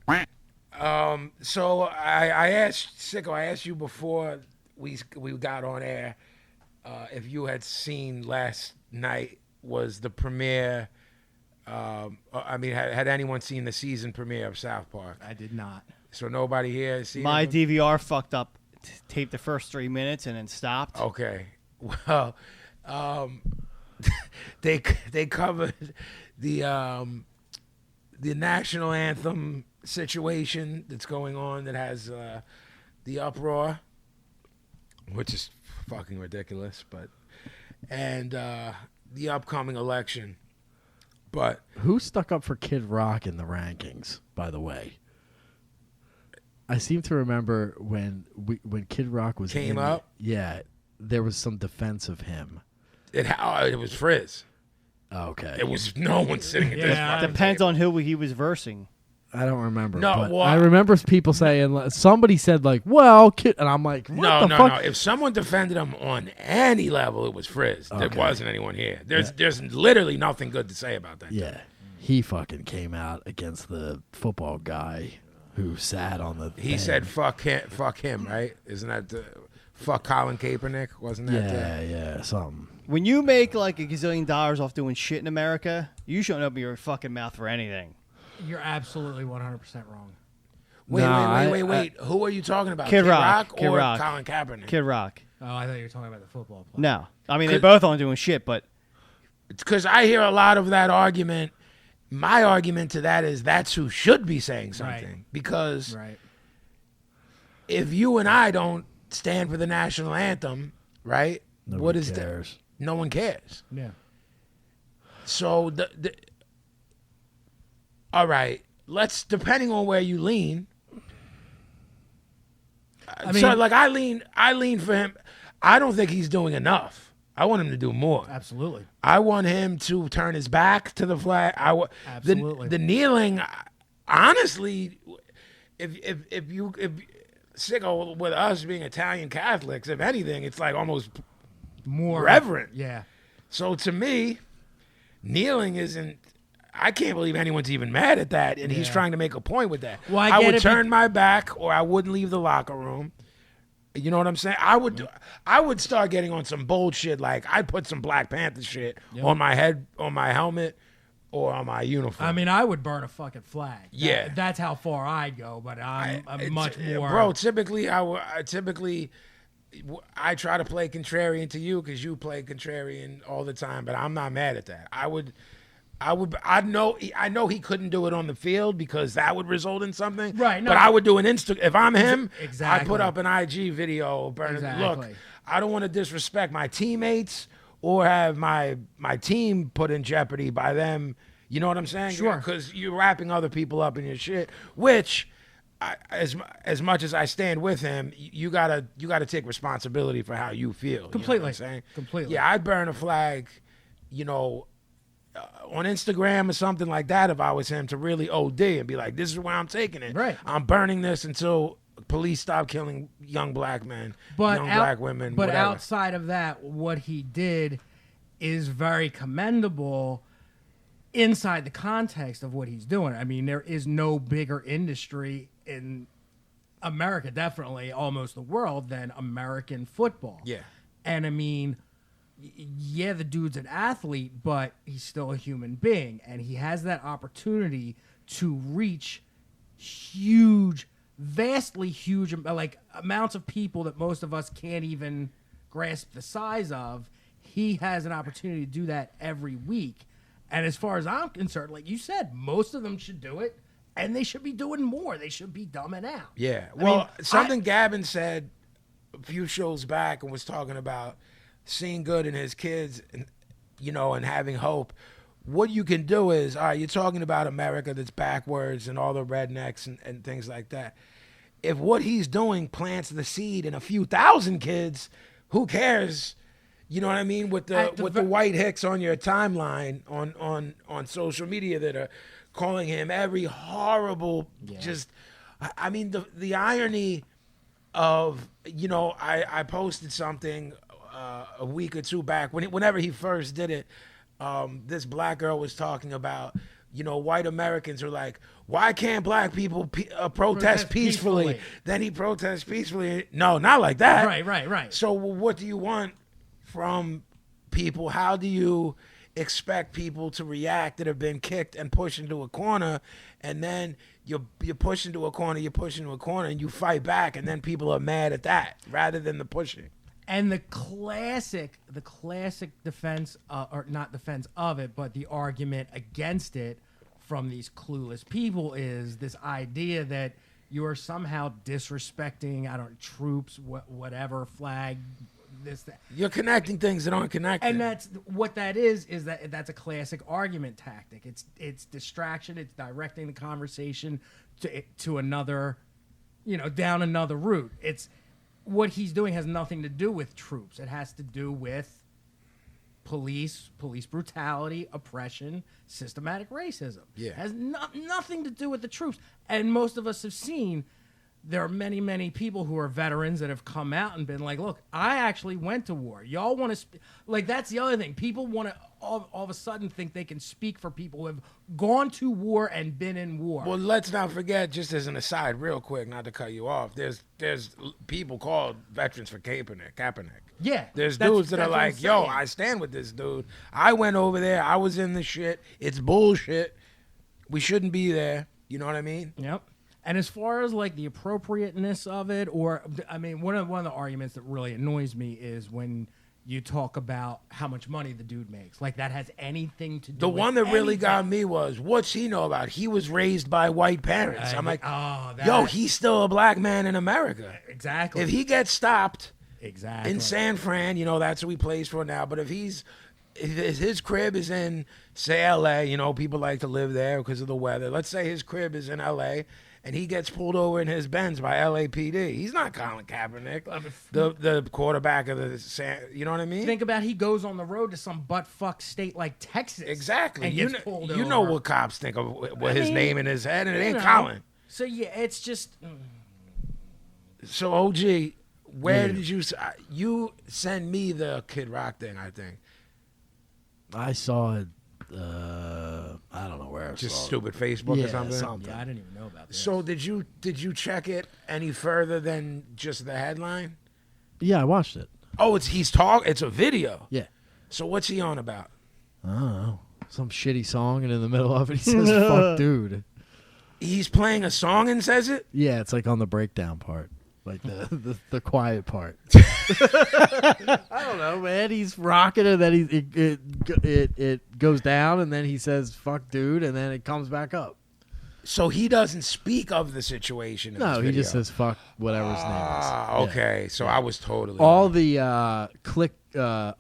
So I asked Sicko, I asked you before we got on air if you had seen last night was the premiere. I mean, had anyone seen the season premiere of South Park? I did not. So nobody here has seen My it? DVR fucked up, taped the first 3 minutes and then stopped. Okay. Well, they covered the national anthem situation that's going on that has the uproar, which is fucking ridiculous, and the upcoming election. But Who stuck up for Kid Rock in the rankings, by the way? I seem to remember when Kid Rock was Came in the- up? yeah, there was some defense of him. it was Frizz. Okay. It was no one sitting at this Yeah. fucking Depends table. on who he was versing. I don't remember. No, but well, I remember people saying, somebody said like, well, Kid, and I'm like, what No. the fuck? If someone defended him on any level, it was Frizz. There Okay. wasn't anyone here. There's literally nothing good to say about that. Yeah. He fucking came out against the football guy who sat on the He thing. said, fuck him, right? Isn't that the fuck Colin Kaepernick? Wasn't that yeah, something. When you make like $1 gazillion off doing shit in America, you shouldn't open your fucking mouth for anything. You're absolutely 100% wrong. Wait. Who are you talking about? Kid Rock. or Kid Rock. Colin Kaepernick? Kid Rock. Oh, I thought you were talking about the football player. No. I mean, they Could- both aren't doing shit, but Because I hear a lot of that argument. My argument to that is that's who should be saying something. Right. Because Right. if you and I don't stand for the national anthem, right? Nobody what is cares. No one cares. Yeah. So all right, depending on where you lean. I mean- I lean for him. I don't think he's doing enough. I want him to do more. Absolutely. I want him to turn his back to the flag. Absolutely. The kneeling, honestly, if Sicko, with us being Italian Catholics, if anything, it's like almost More reverent. Yeah. So to me, kneeling isn't. I can't believe anyone's even mad at that, and he's Yeah. trying to make a point with that. Well, I I get would it, turn my back, or I wouldn't leave the locker room. You know what I'm saying? I would start getting on some bold shit, like I'd put some Black Panther shit on my head, on my helmet, or on my uniform. I mean, I would burn a fucking flag. Yeah. That's how far I'd go, but I'm much more. Bro, typically I try to play contrarian to you because you play contrarian all the time, but I'm not mad at that. I know he couldn't do it on the field because that would result in something. Right, no. But I would do an if I'm him, I'd Exactly. put up an IG video burning. Look, Exactly. I don't want to disrespect my teammates or have my team put in jeopardy by them. You know what I'm saying? Sure. Because you're wrapping other people up in your shit, which as much as I stand with him, you gotta take responsibility for how you feel. You know what Completely. I'm saying? Completely. Yeah, I'd burn a flag, on Instagram or something like that if I was him, to really OD and be like, this is where I'm taking it. Right. I'm burning this until police stop killing young black men, But young black women. But whatever. outside of that, what he did is very commendable inside the context of what he's doing. I mean, there is no bigger industry in America, definitely almost the world, than American football. Yeah. And I mean, yeah, the dude's an athlete, but he's still a human being, and he has that opportunity to reach huge, vastly huge, like amounts of people that most of us can't even grasp the size of. He has an opportunity to do that every week. And as far as I'm concerned, like you said, most of them should do it, and they should be doing more. They should be dumbing out. Yeah. I Well, mean, something Gavin said a few shows back and was talking about seeing good in his kids, and and having hope. What you can do is, all right, you're talking about America that's backwards and all the rednecks and things like that. If what he's doing plants the seed in a few thousand kids, who cares? You know what I mean? With the white hicks on your timeline on social media that are calling him every horrible, just, I mean, the irony of, I posted something a week or two back whenever he first did it. This black girl was talking about, white Americans are like, why can't black people protest peacefully? Then he protests peacefully. No, not like that. Right. So what do you want from people? How do you expect people to react that have been kicked and pushed into a corner, and then you push into a corner, and you fight back, and then people are mad at that rather than the pushing? And the classic defense, or not defense of it, but the argument against it from these clueless people is this idea that you are somehow disrespecting, troops, whatever, flag, this, that. You're connecting things that aren't connected. And that's what that is that's a classic argument tactic. It's distraction. It's directing the conversation to another, down another route. It's what he's doing has nothing to do with troops. It has to do with police brutality, oppression, systematic racism. Yeah. It has nothing to do with the troops. And most of us have seen there are many, many people who are veterans that have come out and been like, look, I actually went to war. Y'all want to like, that's the other thing. People want to all of a sudden think they can speak for people who have gone to war and been in war. Well, let's not forget, just as an aside, real quick, not to cut you off, there's people called veterans for Kaepernick. Yeah. There's dudes that are like, yo, I stand with this dude. I went over there. I was in the shit. It's bullshit. We shouldn't be there. You know what I mean? Yep. And as far as like the appropriateness of it, or I mean, one of the arguments that really annoys me is when you talk about how much money the dude makes. Like that has anything to do The with one that really anything. got me was, what's he know about? He was raised by white parents. I'm like, oh, yo, he's still a black man in America. Exactly. If he gets stopped exactly in San Fran, that's who he plays for now. But if his crib is in, say, L.A., people like to live there because of the weather. Let's say his crib is in L.A., and he gets pulled over in his Benz by LAPD. He's not Colin Kaepernick, the quarterback of you know what I mean? Think about he goes on the road to some butt-fuck state like Texas. Exactly. And gets pulled over. You know what cops think of what his name in his head, and it ain't know. Colin. So, yeah, it's just... So, OG, where did you send me the Kid Rock thing, I think. I saw it. I don't know where. I Just saw stupid Facebook or something? Yeah, I didn't even know about this. So did you check it any further than just the headline? Yeah, I watched it. Oh, it's a video. Yeah. So what's he on about? I don't know. Some shitty song, and in the middle of it, he says, fuck, dude. He's playing a song and says it? Yeah, it's like on the breakdown part. Like the quiet part. I don't know, man. He's rocking and then it goes down and then he says "fuck, dude," and then it comes back up. So he doesn't speak of the situation. No, he just says "fuck," whatever his name is. Ah, okay. So I was totally all wrong. the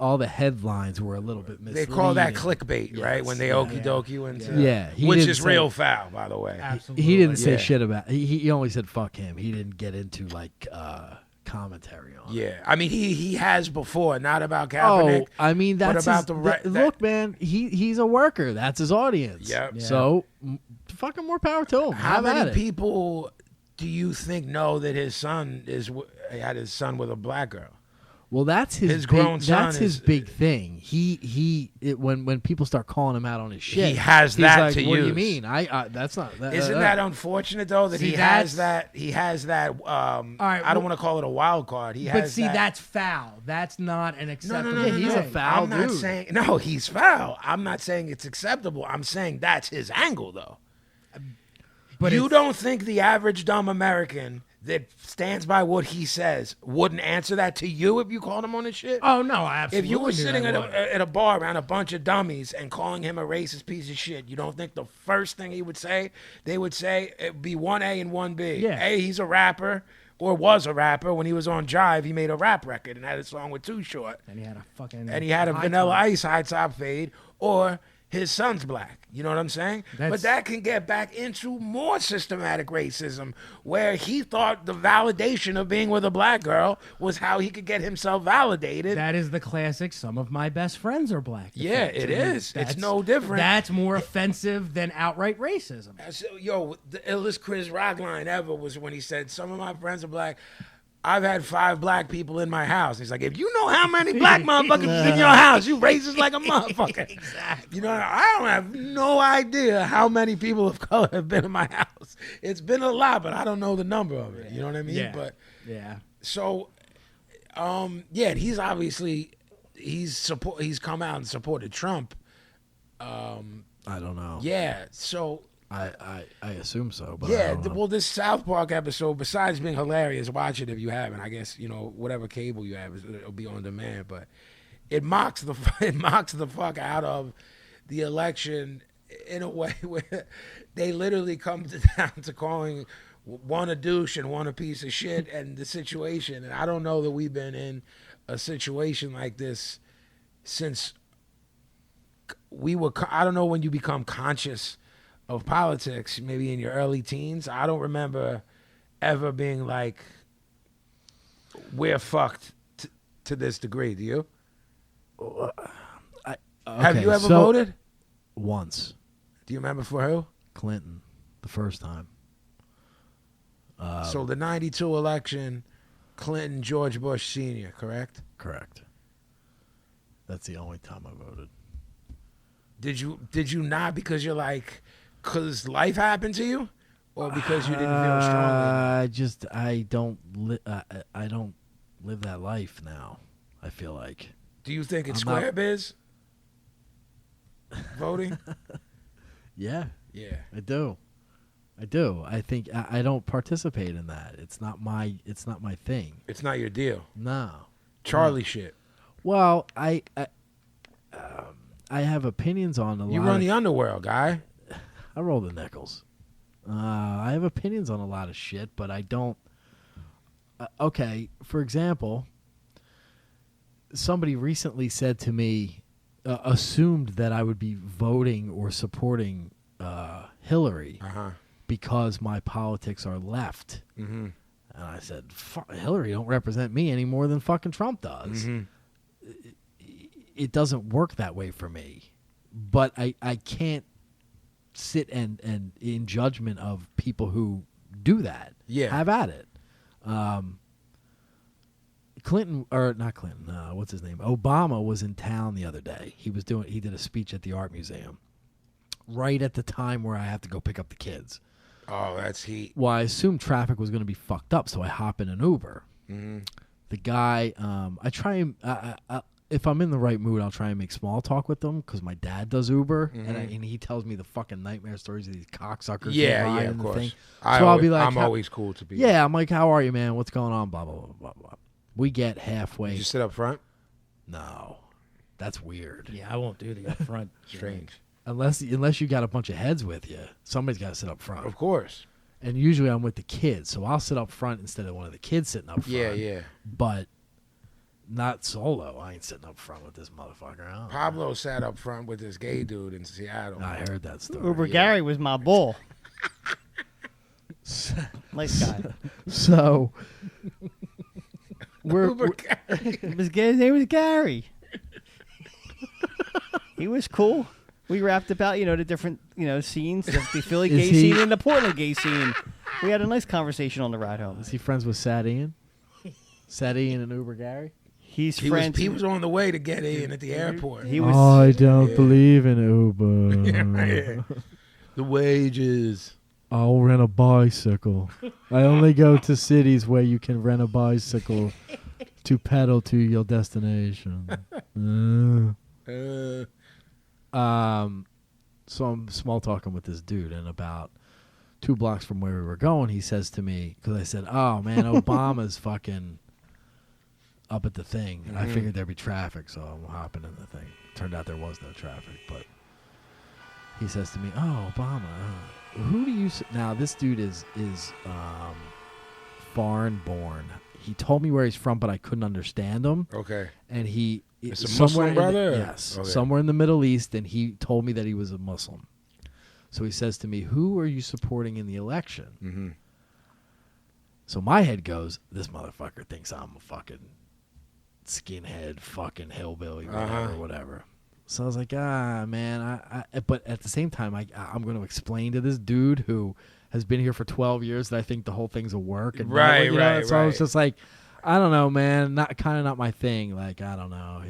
all the headlines were a little bit misleading. They call that clickbait, right? Yes, When they okie dokie you into he which didn't is say- real foul, by the way. Absolutely. He didn't say Yeah. shit about. He only said "fuck him." He didn't get into like commentary on it. Yeah, I mean he has before, not about Kaepernick. Oh, I mean that's about his, the right- look, man. He's a worker. That's his audience. Yep. Yeah. So fucking more power to him. How Have at many it. people do you think know that his son had his son with a black girl? Well, that's His grown big, son That's his is- big thing. When people start calling him out on his shit, He has he's that like, to What do you use. mean? That's not. Isn't that unfortunate though that See, he has that? He has that. right, I don't want to call it a wild card. He But has. see, that. that's foul. That's not an acceptable no, he's a thing. foul I'm not dude. saying no. He's foul. I'm not saying it's acceptable. I'm saying that's his angle though. But you it's- don't think the average dumb American that stands by what he says wouldn't answer that to you if you called him on his shit? Oh, no, I absolutely If you were knew sitting that at would. a bar around a bunch of dummies and calling him a racist piece of shit, you don't think the first thing he would say, they would say, it'd be 1A and 1B. Yeah. A, he's a rapper, or was a rapper. When he was on Jive, he made a rap record and had a song with Too Short. And he had a fucking. And he had a high Vanilla top. Ice high top fade, or his son's black. You know what I'm saying? But that can get back into more systematic racism, where he thought the validation of being with a black girl was how he could get himself validated. That is the classic. Some of my best friends are black. Yeah, defense. it I mean, is. It's that's- no different. That's more offensive than outright racism. Yo, the illest Chris Rock line ever was when he said, "Some of my friends are black. I've had 5 black people in my house." He's like, if you know how many black motherfuckers is in your house, you racist like a motherfucker. Exactly. You know, I don't have no idea how many people of color have been in my house. It's been a lot, but I don't know the number of it. You know what I mean? Yeah. But Yeah. so, yeah, he's obviously he's come out and supported Trump. I don't know. Yeah, so. I assume so, but I Yeah, don't know. well, this South Park episode, besides being hilarious, watch it if you haven't. I guess whatever cable you have, it'll be on demand. But it mocks the fuck out of the election in a way where they literally come down to calling one a douche and one a piece of shit, and the situation. And I don't know that we've been in a situation like this since we were. I don't know when you become conscious of politics, maybe in your early teens. I don't remember ever being like, we're fucked to this degree. Do you? Have you ever voted? Once. Do you remember for who? Clinton, the first time. So the 92 election, Clinton, George Bush Sr., correct? Correct. That's the only time I voted. Did you not because you're like, because life happened to you? Or because you didn't feel strongly? I don't live that life now, I feel like. Do you think it's I'm not- square biz? Voting? Yeah, Yeah. I do. I think I don't participate in that. It's not my thing. It's not your deal. No. Charlie shit. Well, I have opinions on a lot. You run the underworld, guy. I roll the nickels. I have opinions on a lot of shit, but I don't. Okay, for example, somebody recently said to me, assumed that I would be voting or supporting Hillary because my politics are left. Mm-hmm. And I said, Hillary don't represent me any more than fucking Trump does. Mm-hmm. It doesn't work that way for me. But I can't sit and in judgment of people who do that. Yeah. Have at it. Clinton, or not Clinton, what's his name? Obama was in town the other day. He did a speech at the art museum right at the time where I have to go pick up the kids. Oh, that's heat. Well, I assumed traffic was going to be fucked up, so I hop in an Uber. Mm-hmm. The guy, I try and if I'm in the right mood, I'll try and make small talk with them because my dad does Uber, and he tells me the fucking nightmare stories of these cocksuckers. Yeah, who ride yeah, in of the course. thing. I So I'll be always- like, I'm always cool to be. Yeah, I'm like, how are you, man? What's going on? Blah blah blah blah blah. We get halfway. Did you sit up front? No, that's weird. Yeah, I won't do the upfront. Strange. Unless you got a bunch of heads with you, somebody's got to sit up front. Of course. And usually I'm with the kids, so I'll sit up front instead of one of the kids sitting up front. Yeah, yeah. But not solo. I ain't sitting up front with this motherfucker. I don't know. Pablo sat up front with this gay dude in Seattle. I heard that story. Uber yeah. Gary was my bull. Nice guy. So Uber His name was Gary. He was cool. We rapped about the different scenes, the Philly Is gay he- scene and the Portland gay scene. We had a nice conversation on the ride home. Is he friends with Sad Ian? Sad Ian and Uber Gary? He's he friends. was on the way to get in at the airport. He was. I don't believe in Uber. The wages. I'll rent a bicycle. I only go to cities where you can rent a bicycle to pedal to your destination. So I'm small talking with this dude, and about 2 blocks from where we were going, he says to me, because I said, "Oh man, Obama's fucking up at the thing." And I figured there'd be traffic, so I'm hopping in the thing. Turned out there was no traffic, but he says to me, "Oh, Obama, who do you?" Now this dude is foreign born. He told me where he's from, but I couldn't understand him. Okay. And he It's a somewhere Muslim brother? yes, Okay. somewhere in the Middle East, and he told me that he was a Muslim. So he says to me, "Who are you supporting in the election?" Mm-hmm. So my head goes, "This motherfucker thinks I'm a fucking skinhead, fucking hillbilly, whatever." So I was like, man, I but at the same time, I'm going to explain to this dude who has been here for 12 years that I think the whole thing's a work. And Right, you know, right, So I was right. just like, I don't know, man, not my thing. Like, I don't know.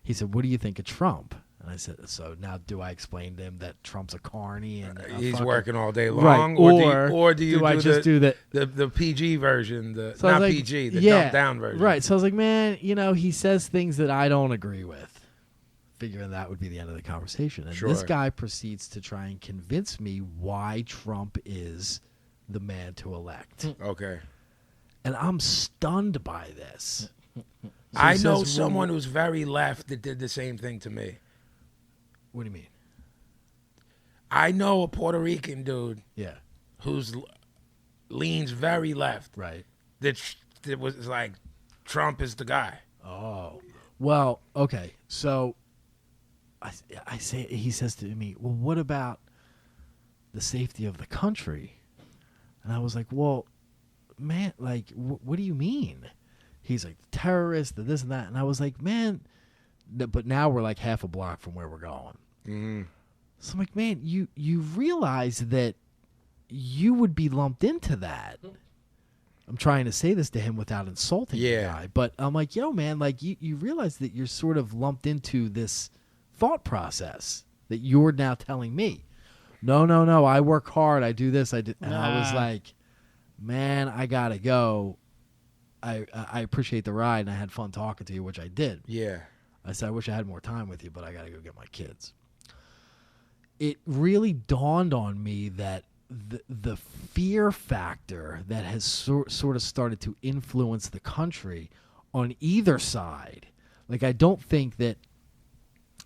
He said, "What do you think of Trump?" And I said, "So now do I explain to him that Trump's a carny and He's fucking-" working all day Right, long, or do you do I just do that? the PG version, So I was not like, PG, the yeah, dumbed down version? Right. So I was like, man, he says things that I don't agree with. Figuring that would be the end of the conversation. And this Sure. guy proceeds to try and convince me why Trump is the man to elect. Okay. And I'm stunned by this. So he I says, know "Well, someone who's very left that did the same thing to me. What do you mean? I know a Puerto Rican dude Yeah. who's leans very left. Right. That was like, Trump is the guy. Oh. Well, okay. So I say, he says to me, "Well, what about the safety of the country?" And I was like, "Well, man, like, what do you mean?" He's like, "Terrorists, the this and that." And I was like, "Man," but now we're like half a block from where we're going. Mm-hmm. So I'm like, "Man, you realize that you would be lumped into that." I'm trying to say this to him without insulting the guy, but I'm like, "Yo, man, like you realize that you're sort of lumped into this thought process that you're now telling me." No, I work hard, I do this, I do. And I was like, "Man, I gotta go. I appreciate the ride, and I had fun talking to you," which I did. Yeah. I said, "I wish I had more time with you, but I gotta go get my kids." It really dawned on me that the fear factor that has sort of started to influence the country on either side. Like, I don't think that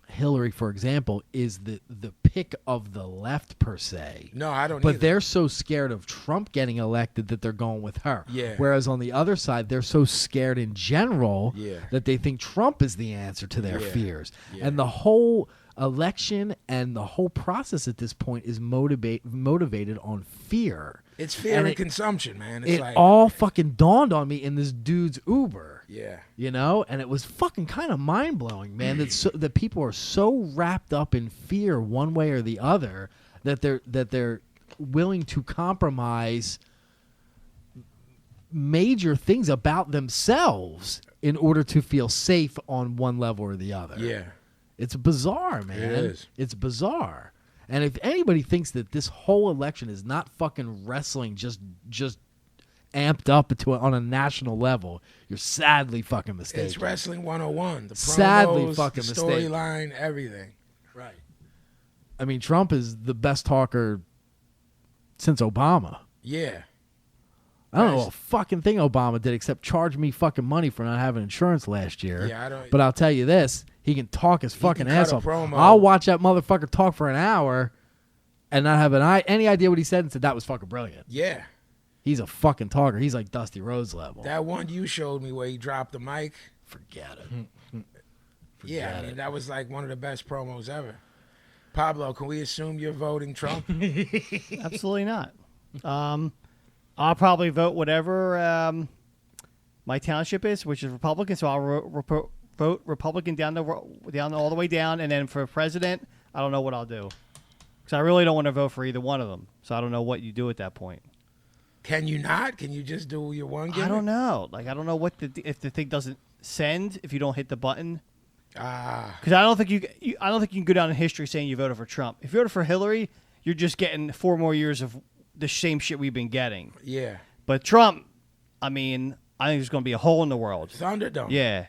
Hillary, for example, is the pick of the left per se. No, I don't But either. they're so scared of Trump getting elected that they're going with her. Yeah. Whereas on the other side, they're so scared in general Yeah. that they think Trump is the answer to their Yeah. fears. Yeah. And the whole election and the whole process at this point is motivated on fear. It's fear And and it- consumption, man. It's It like, all fucking dawned on me in this dude's Uber. yeah. And it was fucking kind of mind-blowing, man, that people are so wrapped up in fear one way or the other that they're willing to compromise major things about themselves in order to feel safe on one level or the other. Yeah. It's bizarre, man. It is. It's bizarre. And if anybody thinks that this whole election is not fucking wrestling just amped up on a national level, you're sadly fucking mistaken. It's wrestling 101. The promos, Sadly fucking the mistaken. storyline, everything. Right. I mean, Trump is the best talker since Obama. Yeah. I don't know a fucking thing Obama did except charge me fucking money for not having insurance last year. Yeah, I don't. But I'll tell you this, he can talk his fucking can cut ass a off. promo. I'll watch that motherfucker talk for an hour and not have any idea what he said and said that was fucking brilliant. Yeah. He's a fucking talker. He's like Dusty Rhodes level. That one you showed me where he dropped the mic. Forget it. Yeah, I Forget mean, it. that was like one of the best promos ever. Pablo, can we assume you're voting Trump? Absolutely not. I'll probably vote whatever my township is, which is Republican. So I'll vote Republican down all the way down, and then for president, I don't know what I'll do because I really don't want to vote for either one of them. So I don't know what you do at that point. Can you not? Can you just do your one gimmick? I don't know. Like I don't know what if the thing doesn't send if you don't hit the button. Because I don't think you can go down in history saying you voted for Trump. If you voted for Hillary, you're just getting 4 more years of the same shit we've been getting. Yeah. But Trump, I mean, I think there's going to be a hole in the world. Thunderdome. Yeah.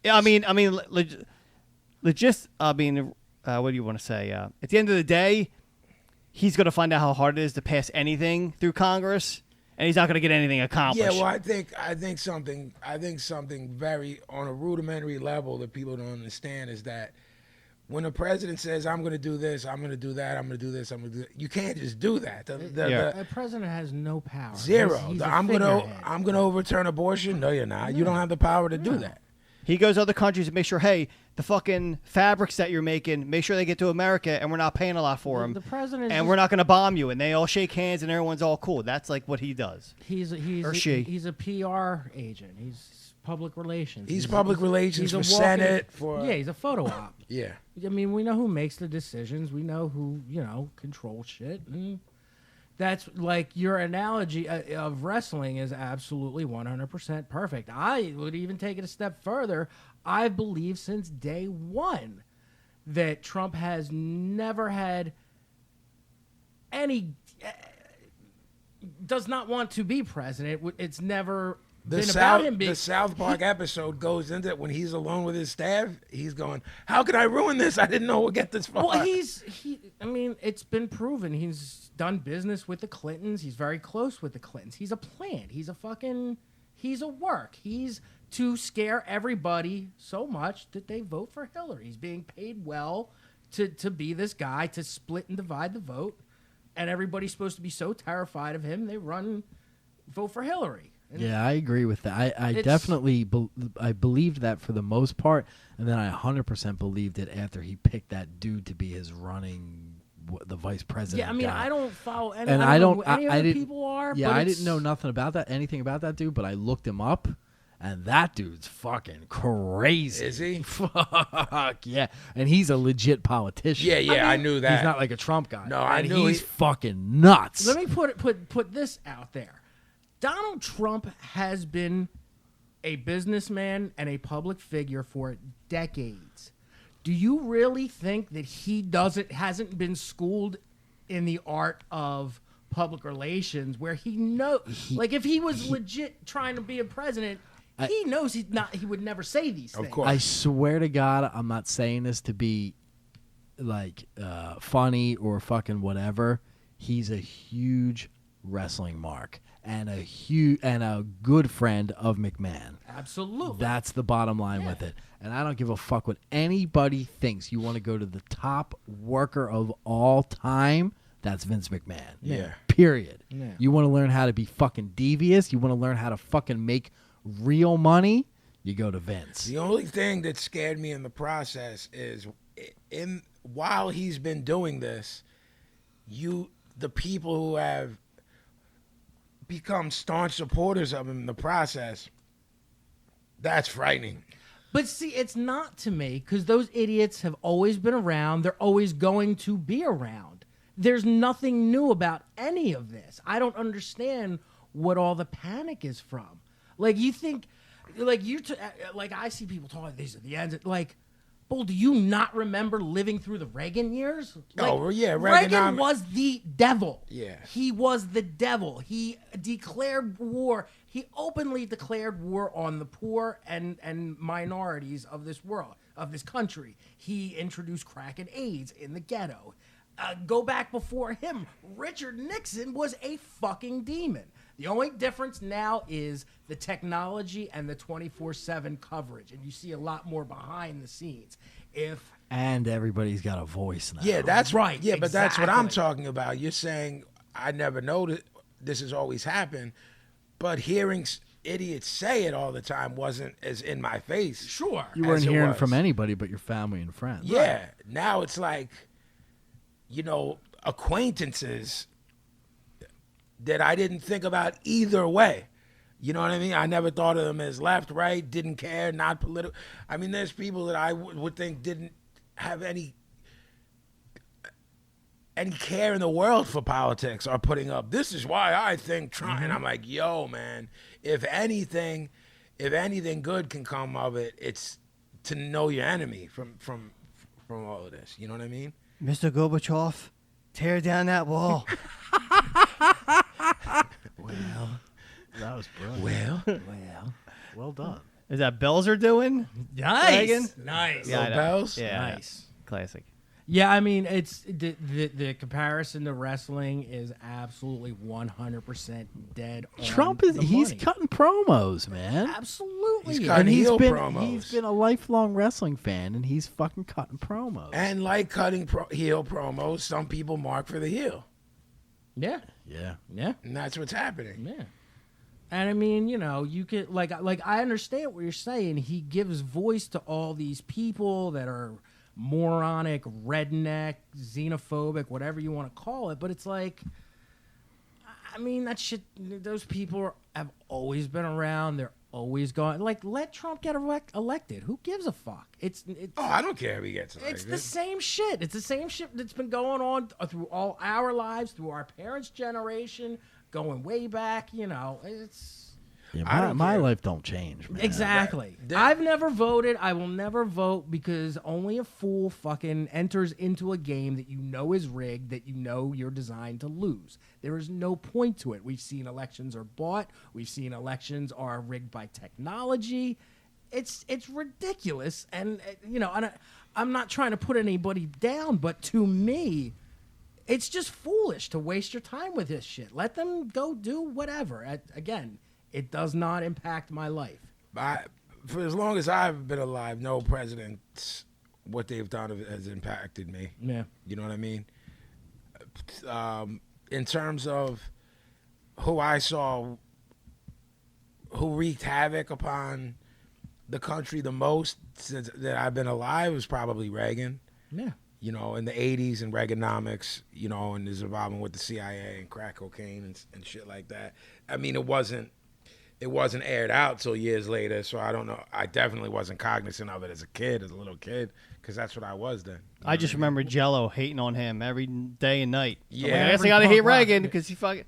I mean, what do you want to say? At the end of the day, he's going to find out how hard it is to pass anything through Congress, and he's not going to get anything accomplished. Yeah, well, I think something very on a rudimentary level that people don't understand is that when the president says, I'm going to do this, I'm going to do that, I'm going to do this, I'm going to do that, you can't just do that. Yeah. A president has no power. Zero. He's a I'm going figurehead. to overturn abortion. No, you're not. You don't have the power to do that. He goes to other countries to make sure, hey, the fucking fabrics that you're making, make sure they get to America, and we're not paying a lot for them. The president, and we're not going to bomb you, and they all shake hands, and everyone's all cool. That's like what he does. He's Or she. He's a PR agent. He's public relations. He's public relations he's for a walking- Senate, for... Yeah, he's a photo op. Yeah. I mean, we know who makes the decisions. We know who, controls shit. And that's like your analogy of wrestling is absolutely 100% perfect. I would even take it a step further. I believe since day one that Trump has never had any, does not want to be president. It's never been about him being. The South Park episode goes into it when he's alone with his staff. He's going, how could I ruin this? I didn't know we'd get this far. Well, I mean, it's been proven. He's done business with the Clintons. He's very close with the Clintons. He's a plant. He's a work. He's to scare everybody so much that they vote for Hillary. He's being paid well to be this guy, to split and divide the vote. And everybody's supposed to be so terrified of him, they vote for Hillary. And Yeah, I agree with that. I definitely I believed that for the most part, and then I 100% believed it after he picked that dude to be his the vice president. Yeah, I mean, guy. I don't follow any. And I don't know who I any other didn't, people are. Yeah, but I it's- didn't know nothing about anything about that dude, but I looked him up, and that dude's fucking crazy. Is he? Fuck yeah, and he's a legit politician. Yeah, I knew that. He's not like a Trump guy. No, I and knew he's fucking nuts. Let me put this out there. Donald Trump has been a businessman and a public figure for decades. Do you really think that he hasn't been schooled in the art of public relations, where he like if he was legit trying to be a president, he knows he would never say these things. Of course. I swear to God, I'm not saying this to be like funny or fucking whatever. He's a huge wrestling mark and a good friend of McMahon. Absolutely. That's the bottom line with it. And I don't give a fuck what anybody thinks. You want to go to the top worker of all time? That's Vince McMahon. Yeah. Period. Yeah. You want to learn how to be fucking devious? You want to learn how to fucking make real money? You go to Vince. The only thing that scared me in the process is while he's been doing this, the people who have become staunch supporters of him in the process, that's frightening. But see, it's not to me, because those idiots have always been around. They're always going to be around. There's nothing new about any of this. I don't understand what all the panic is from. Like, you think, like, like I see people talking, these are the ends. Like, Bull, do you not remember living through the Reagan years? Like, Oh, yeah, Reagan was the devil. Yeah. He was the devil. He declared war. He openly declared war on the poor and minorities of this world, of this country. He introduced crack and AIDS in the ghetto. Go back before him, Richard Nixon was a fucking demon. The only difference now is the technology and the 24/7 coverage, and you see a lot more behind the scenes. And everybody's got a voice now. Yeah, that's Right, Yeah, but that's what I'm exactly. talking about. You're saying I never noticed this has always happened, but hearing idiots say it all the time wasn't as in my face. Sure. You weren't as it hearing was. from anybody but your family and friends. Yeah, now it's like, acquaintances that I didn't think about either way. You know what I mean? I never thought of them as left, right, didn't care, not political. I mean, there's people that I would think didn't have any care in the world for politics are putting up, this is why I think Trump. And I'm like, yo, man, if anything good can come of it, it's to know your enemy from all of this. You know what I mean? Mr. Gorbachev, tear down that wall. Well, that was brilliant. Well, Well done. Is that Belzer doing? Nice. Reagan? Nice. Yeah, I know. bells? Yeah, I know. Nice. Classic. Yeah, I mean, it's the comparison to wrestling is absolutely 100% dead on Trump is the he's money. cutting promos, man. Absolutely. He's is. cutting And heel promos. he's been a lifelong wrestling fan, and he's fucking cutting promos. And like cutting heel promos, some people mark for the heel. Yeah, yeah, yeah, And that's what's happening. yeah. And I mean, you know, you could like I understand what you're saying. He gives voice to all these people that are moronic, redneck, xenophobic, whatever you want to call it. But it's like, I mean, that shit. Those people have always been around. They're always gone. Like, let Trump get elected. Who gives a fuck? It's Oh, I don't care if he gets elected. it's the same shit. It's the same shit that's been going on through all our lives, through our parents' generation, going way back. You know, it's. yeah. I don't My care. life don't change, man. Exactly. I've never voted. I will never vote because only a fool fucking enters into a game that you know is rigged, that you know you're designed to lose. There is no point to it. We've seen elections are bought. We've seen elections are rigged by technology. It's ridiculous. And, you know, I'm not trying to put anybody down, but to me, it's just foolish to waste your time with this shit. Let them go do whatever. Again, it does not impact my life. For as long as I've been alive, no presidents, what they've done has impacted me. Yeah. You know what I mean? In terms of who I saw, who wreaked havoc upon the country the most since that I've been alive was probably Reagan. Yeah. You know, in the 80s and Reaganomics, you know, and his involvement with the CIA and crack cocaine and shit like that. I mean, it wasn't aired out till years later, so I don't know. I definitely wasn't cognizant of it as a little kid, because that's what I was then. I just remember Jello hating on him every day and night. I'm like, Yeah. I guess I Every gotta punk hate rock- Reagan because he fucking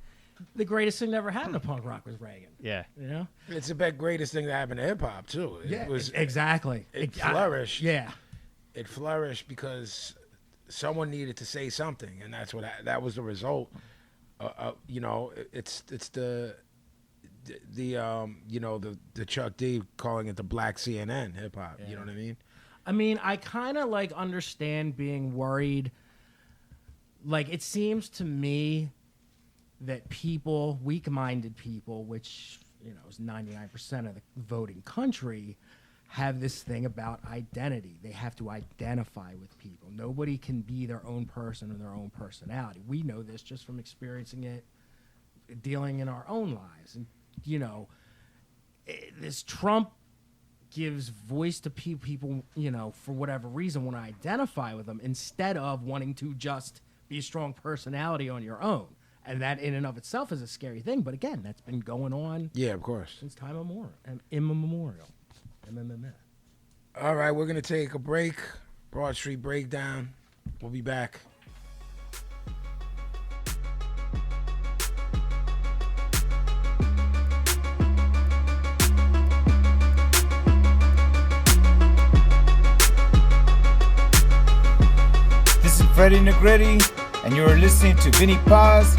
The greatest thing that ever happened to punk rock was Reagan. yeah. You know? It's the greatest thing that happened to hip hop too. It was exactly. it flourished. Yeah. It flourished because someone needed to say something, and that was the result. You know, it's the you know, the Chuck D calling it the black CNN hip hop. You know what I mean? I mean, I kind of like understand being worried. Like, it seems to me that people, weak-minded people, which, you know, is 99% of the voting country, have this thing about identity. They have to identify with people. Nobody can be their own person or their own personality. We know this just from experiencing it, dealing in our own lives. And, you know, this Trump gives voice to people, you know, for whatever reason, want to identify with them instead of wanting to just be a strong personality on your own. And that in and of itself is a scary thing. But again, that's been going on Yeah, of course. since time immemorial. MMM. All right, we're gonna take a break. Broad Street Breakdown. We'll be back. This is Freddie Negretti, and you're listening to Vinnie Paz,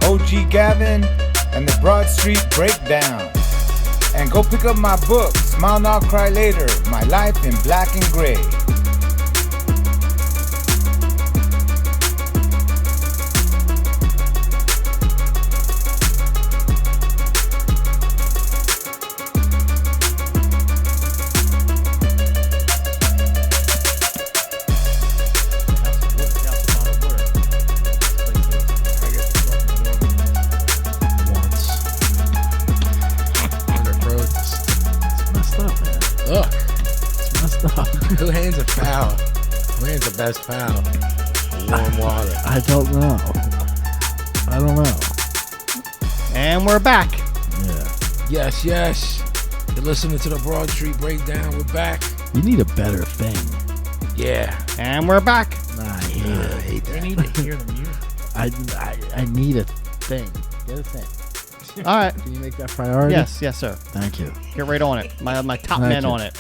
OG Gavin, and the Broad Street Breakdown. And go pick up my book, Smile Now, Cry Later, My Life in Black and Gray. Once. It's messed up, man. Ugh, It's messed up. who hands a foul? Who hands the best foul? Warm water. I don't know. And we're back. Yeah. Yes. You're listening to the Broad Street Breakdown. We're back. You need a better thing. Yeah. And we're back. Nah, I I hate it. hate They that. need to hear the music. I need a thing. Get a thing. All right. Can you make that priority? Yes, yes, sir. Thank you. Get right on it. My top Thank men you. on it.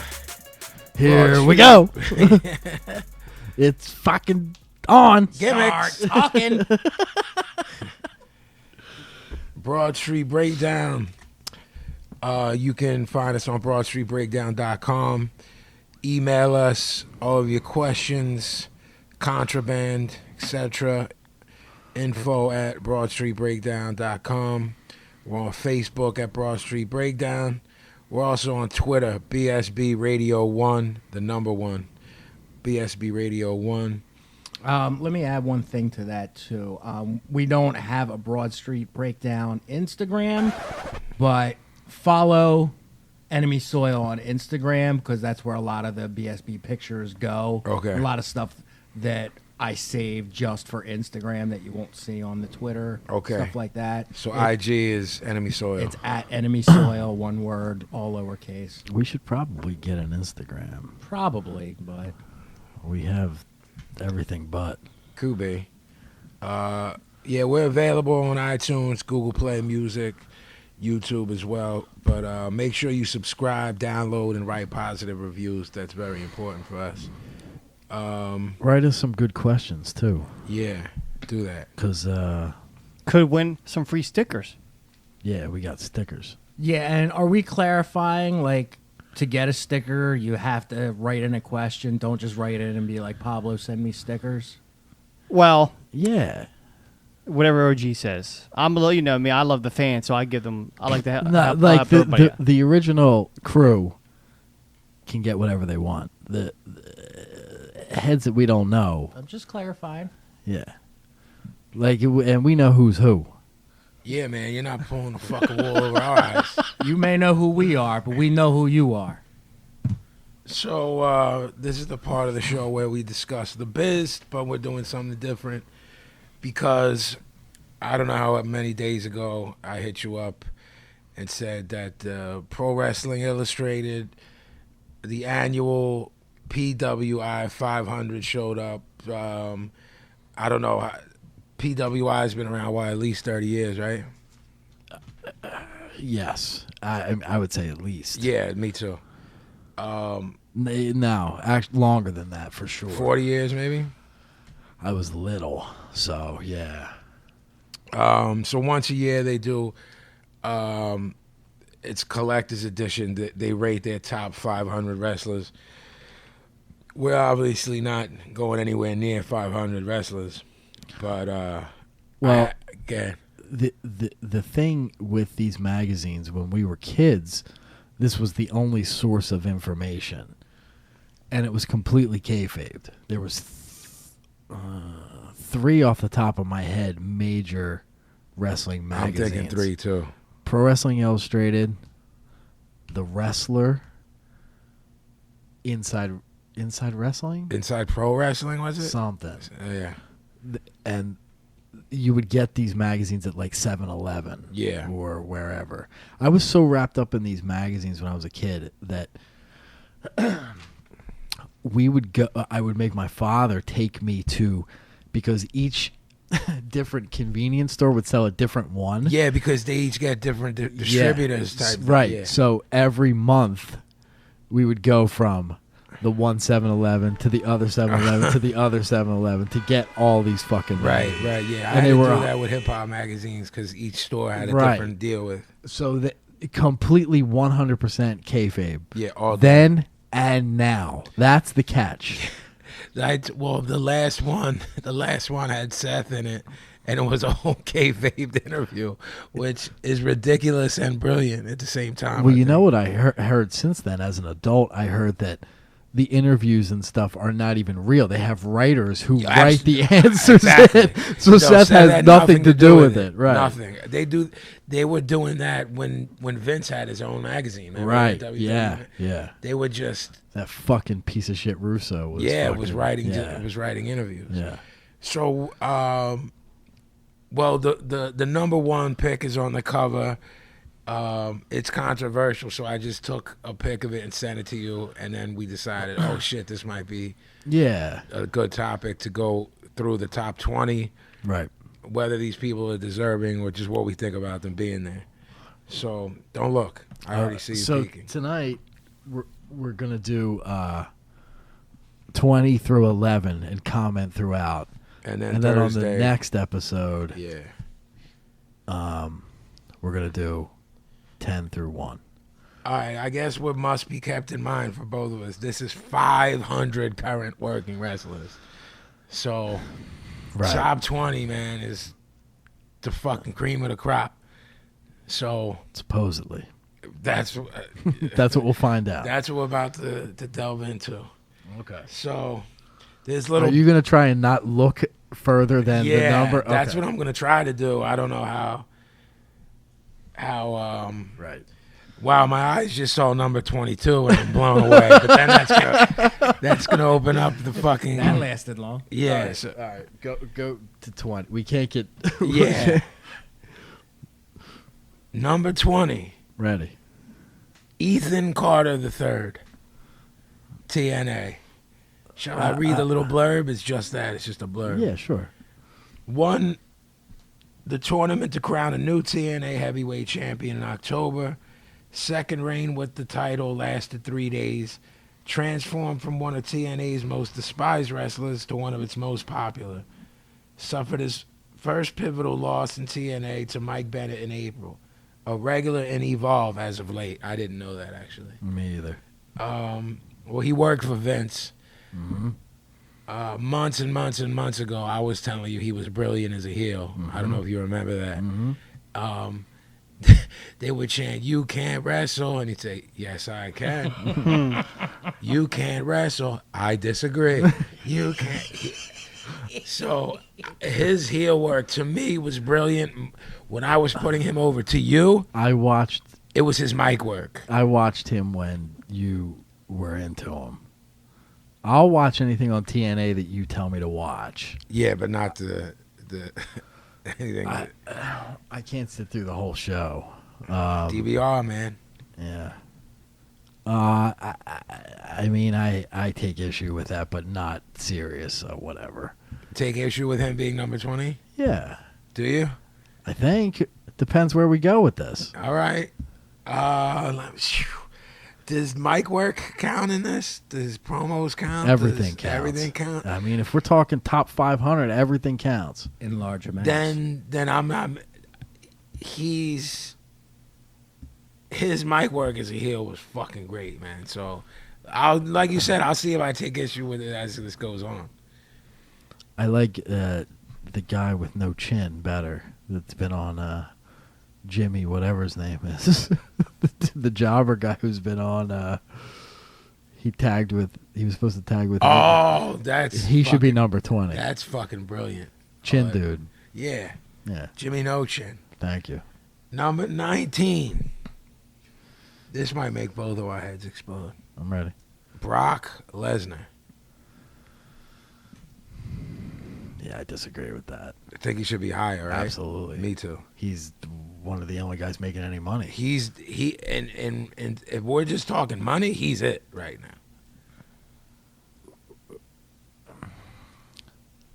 Here Broad we Street. go. It's fucking on. Gimmicks. Start talking. Broad Street Breakdown. You can find us on broadstreetbreakdown.com. Email us all of your questions, contraband, etc. Info at BroadStreetBreakdown.com. We're on Facebook at Broad Street Breakdown. We're also on Twitter, BSB Radio 1, the number 1. BSB Radio 1. Let me add one thing to that, too. We don't have a Broad Street Breakdown Instagram, but follow Enemy Soil on Instagram because that's where a lot of the BSB pictures go. Okay. A lot of stuff that I save just for Instagram that you won't see on the Twitter. Okay. Stuff like that. So IG is Enemy Soil. It's at Enemy Soil, one word, all lowercase. We should probably get an Instagram. Probably, but We have everything but. Could be. Yeah, we're available on iTunes, Google Play Music, YouTube as well. But make sure you subscribe, download, and write positive reviews. That's very important for us. Write us some good questions, too. Yeah, do that. Because, Could win some free stickers. yeah, we got stickers. yeah. And are we clarifying, like, to get a sticker, you have to write in a question? Don't just write in and be like, Pablo, send me stickers. Well, Yeah. whatever OG says. I'm a little, you know me. I love the fans, so I give them. I like to help, No, help like everybody out. the original crew can get whatever they want. The heads that we don't know, I'm just clarifying. yeah. Like, and we know who's who. Yeah, man, you're not pulling the fucking wool over our eyes. You may know who we are, but we know who you are. So this is the part of the show where we discuss the biz, but we're doing something different because I don't know how many days ago I hit you up and said that Pro Wrestling Illustrated, the annual PWI 500 showed up. I don't know. PWI has been around, at least 30 years, right? Yes, I would say at least. Yeah, me too. No, actually longer than that for sure. 40 years, maybe? I was little, so yeah. So once a year they do, it's collector's edition. They rate their top 500 wrestlers. We're obviously not going anywhere near 500 wrestlers, but Well, again, the thing with these magazines when we were kids, this was the only source of information, and it was completely kayfabed. There was three off the top of my head major wrestling I'm magazines. thinking 3 too. Pro Wrestling Illustrated, The Wrestler, Inside Wrestling, Inside Pro Wrestling, was it? something. Yeah. And you would get these magazines at like 7-Eleven, Yeah. or wherever. I was so wrapped up in these magazines when I was a kid that we would go. I would make my father take me to, because each different convenience store would sell a different one. Yeah, because they each get different distributors. Yeah. Type. Right. Yeah. So every month we would go from the one 7-Eleven to the other 7-Eleven to the other 7-Eleven to get all these fucking Right, magazines. right, yeah. I And had they to were do that with hip hop magazines because each store had a Right. different deal with. So the completely 100% kayfabe. Yeah, all day. Then and now. That's the catch. Well, the last one had Seth in it, and it was a whole kayfabe interview, which is ridiculous and brilliant at the same time. Well, I you think. know what I heard since then as an adult? I heard that the interviews and stuff are not even real. They have writers who Yeah, write the answers. Exactly. So No, Seth had has nothing to do with it. Right. Nothing. They were doing that when Vince had his own magazine. Remember Right. that WWE? Yeah. Yeah. They were just That fucking piece of shit Russo was was fucking- writing yeah. it was writing interviews. Yeah. So well the number one pick is on the cover. It's controversial, so I just took a pic of it and sent it to you, and then we decided, oh shit, this might be Yeah. a good topic to go through the top 20, Right. whether these people are deserving or just what we think about them being there. So don't look. I already see you So peeking. tonight we're gonna do 20 through 11 and comment throughout, And then and then on Thursday, the next episode, yeah. we're gonna do 10 through 1. All right, I guess what must be kept in mind for both of us, this is 500 current working wrestlers. So Right. top 20, man, is the fucking cream of the crop. So Supposedly. that's That's what we'll find out. that's what we're about to delve into. Okay. So there's Are little you going to try and not look further than the number? That's Okay. what I'm gonna try to do. I don't know how Right. wow, my eyes just saw number 22 and I'm blown away. But then that's gonna open up the fucking That lasted long. yeah. So, All right. Go to 20. We can't get. yeah. Number 20, Ready. Ethan Carter III, TNA. Shall I read the little blurb? It's just that. It's just a blurb. Yeah, sure. Won the tournament to crown a new TNA heavyweight champion in October. Second reign with the title lasted 3 days. Transformed from one of TNA's most despised wrestlers to one of its most popular. Suffered his first pivotal loss in TNA to Mike Bennett in April. A regular in Evolve as of late. I didn't know that, actually. Me either. Well, he worked for Vince. Months and months and months ago, I was telling you he was brilliant as a heel. I don't know if you remember that. They would chant, "You can't wrestle," and he'd say, "Yes, I can." "You can't wrestle." "I disagree." "You can't." So his heel work to me was brilliant. When I was putting him over to you, I watched it was his mic work. him when you were into him. I'll watch anything on TNA that you tell me to watch. Yeah, but not the anything. I can't sit through the whole show. DVR, man. Yeah. I mean, I take issue with that, but not serious, so whatever. Take issue with him being number 20? Yeah. Do you? I think it depends where we go with this. All right. Does mic work count in this? Does promos count? Everything Does counts. Everything count? I mean, if we're talking top 500, everything counts. In large amounts. Then I'm not. His mic work as a heel was fucking great, man. So, like you said, I'll see if I take issue with it as this goes on. I like the guy with no chin better. That's been on Jimmy, whatever his name is, the jobber guy who's been on. He was supposed to tag with. Oh, that's he should be number 20. That's fucking brilliant. Chin Oh, dude. Yeah, Yeah. Jimmy No Chin. Thank you. Number 19. This might make both of our heads explode. I'm ready. Brock Lesnar. Yeah, I disagree with that. I think he should be higher, right? Absolutely. Me too. He's one of the only guys making any money. And if we're just talking money, he's it right now.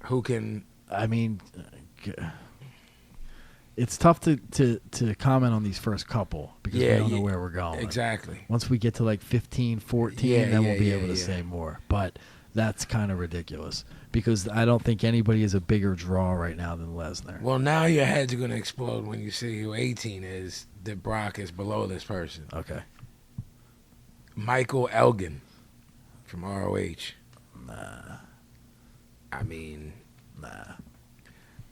Who can? I mean, it's tough to comment on these first couple because we don't know where we're going. Exactly. Once we get to like 15, 14, Yeah, then we'll be yeah, able to yeah. say more. But that's kind of ridiculous because I don't think anybody is a bigger draw right now than Lesnar. Well, now your heads are gonna explode when you see who 18 is. That Brock is below this person. Okay. Michael Elgin from ROH. Nah. I mean, Nah.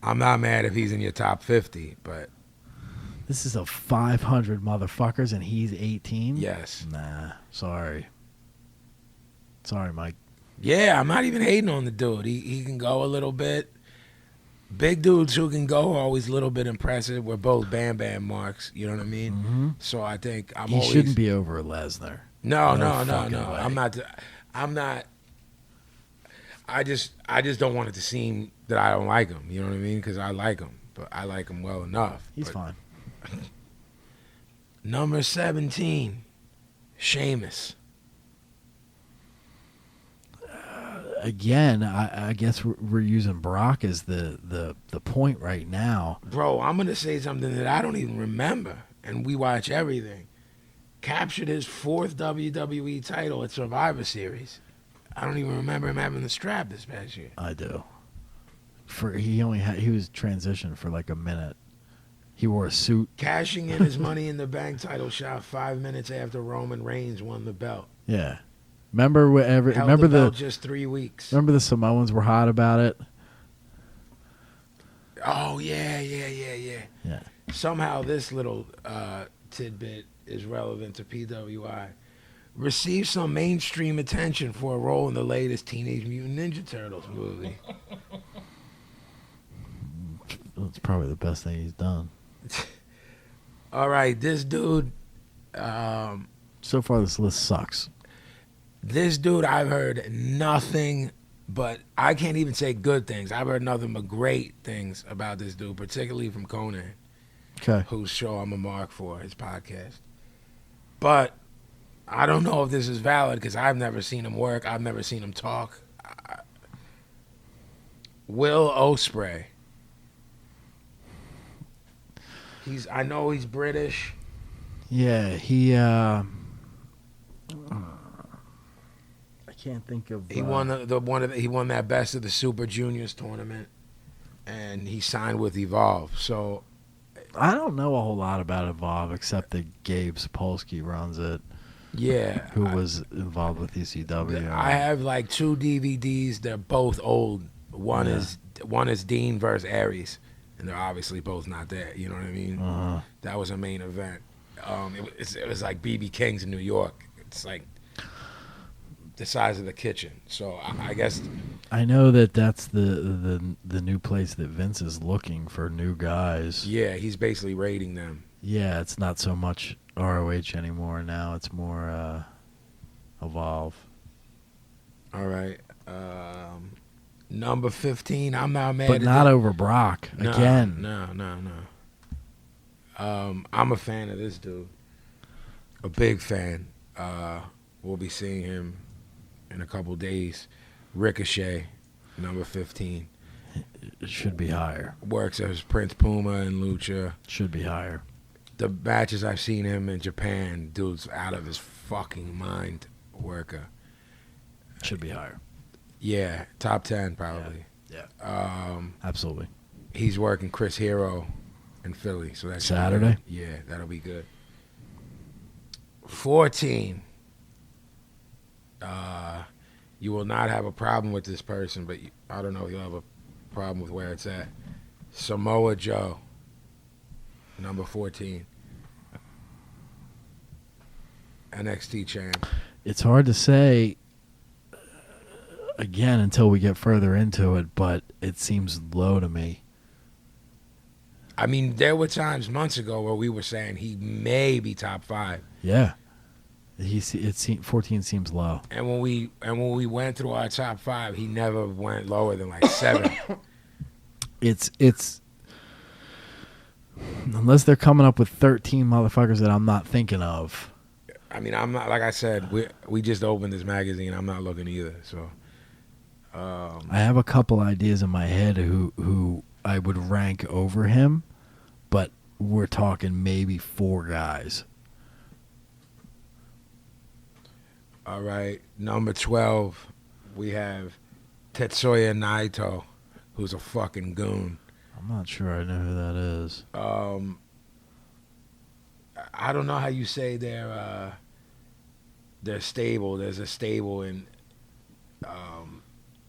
I'm not mad if he's in your top 50, but This is a 500 motherfuckers and he's 18? yes. Nah. Sorry. Sorry, Mike. Yeah, I'm not even hating on the dude. He can go a little bit. Big dudes who can go are always a little bit impressive. We're both Bam Bam marks. You know what I mean? Mm-hmm. So I think I'm He always. shouldn't be over Lesnar. No. fucking way. I'm not. I just don't want it to seem that I don't like him. You know what I mean? Because I like him, but I like him well enough. He's But fine. Number 17, Sheamus. Again, I guess we're using Brock as the point right now. Bro, I'm gonna say something that I don't even remember, and we watch everything. Captured his 4th WWE title at Survivor Series. I don't even remember him having the strap this past year. I do. He was transitioned for like a minute. He wore a suit. Cashing in his Money in the Bank title shot 5 minutes after Roman Reigns won the belt. Yeah. Remember whatever? Held Remember the belt the just 3 weeks. remember the Samoans were hot about it. Oh yeah. Yeah. Somehow this little tidbit is relevant to PWI. Received some mainstream attention for a role in the latest Teenage Mutant Ninja Turtles movie. That's probably the best thing he's done. All right, this dude. So far, this list sucks. This dude, I've heard nothing but, I can't even say good things. I've heard nothing but great things about this dude, particularly from Conan, Okay. whose show I'm a mark for, his podcast. But I don't know if this is valid because I've never seen him work. I've never seen him talk. Will Ospreay. I know he's British. Yeah, he. I can't think of. He won he won that Best of the Super Juniors tournament, and he signed with Evolve. So I don't know a whole lot about Evolve except that Gabe Sapolsky runs it, yeah, who was involved with ECW. I have like 2 DVDs. They're both old. One is Dean versus Aries, and they're obviously both not there. You know what I mean? Uh-huh. That was a main event. It was like BB King's in New York. It's like the size of the kitchen. So I guess I know that that's the new place that Vince is looking for new guys. yeah, he's basically raiding them. Yeah, it's not so much ROH anymore now. It's more Evolve. All right. Number 15. I'm not mad. But at not this. over Brock No, again. No. I'm a fan of this dude. A big fan. We'll be seeing him in a couple days. Ricochet, number 15. It should be higher. Works as Prince Puma and Lucha. Should be higher. The matches I've seen him in Japan, dude's out of his fucking mind worker. Should be higher. Yeah, top 10 probably. Yeah. Absolutely. He's working Chris Hero in Philly, so that's Saturday? Yeah, that'll be good. 14. You will not have a problem with this person, but I don't know if you'll have a problem with where it's at. Samoa Joe, number 14. NXT champ. It's hard to say again until we get further into it, but it seems low to me. I mean, there were times months ago where we were saying he may be top 5. Yeah. 14 seems low. And when we went through our top 5, he never went lower than like 7. It's unless they're coming up with 13 motherfuckers that I'm not thinking of. I mean, I'm not, like I said, we just opened this magazine. I'm not looking either. So I have a couple ideas in my head who I would rank over him, but we're talking maybe 4 guys. all right, number 12, we have Tetsuya Naito, who's a fucking goon. I'm not sure I know who that is. I don't know how you say their stable. There's a stable in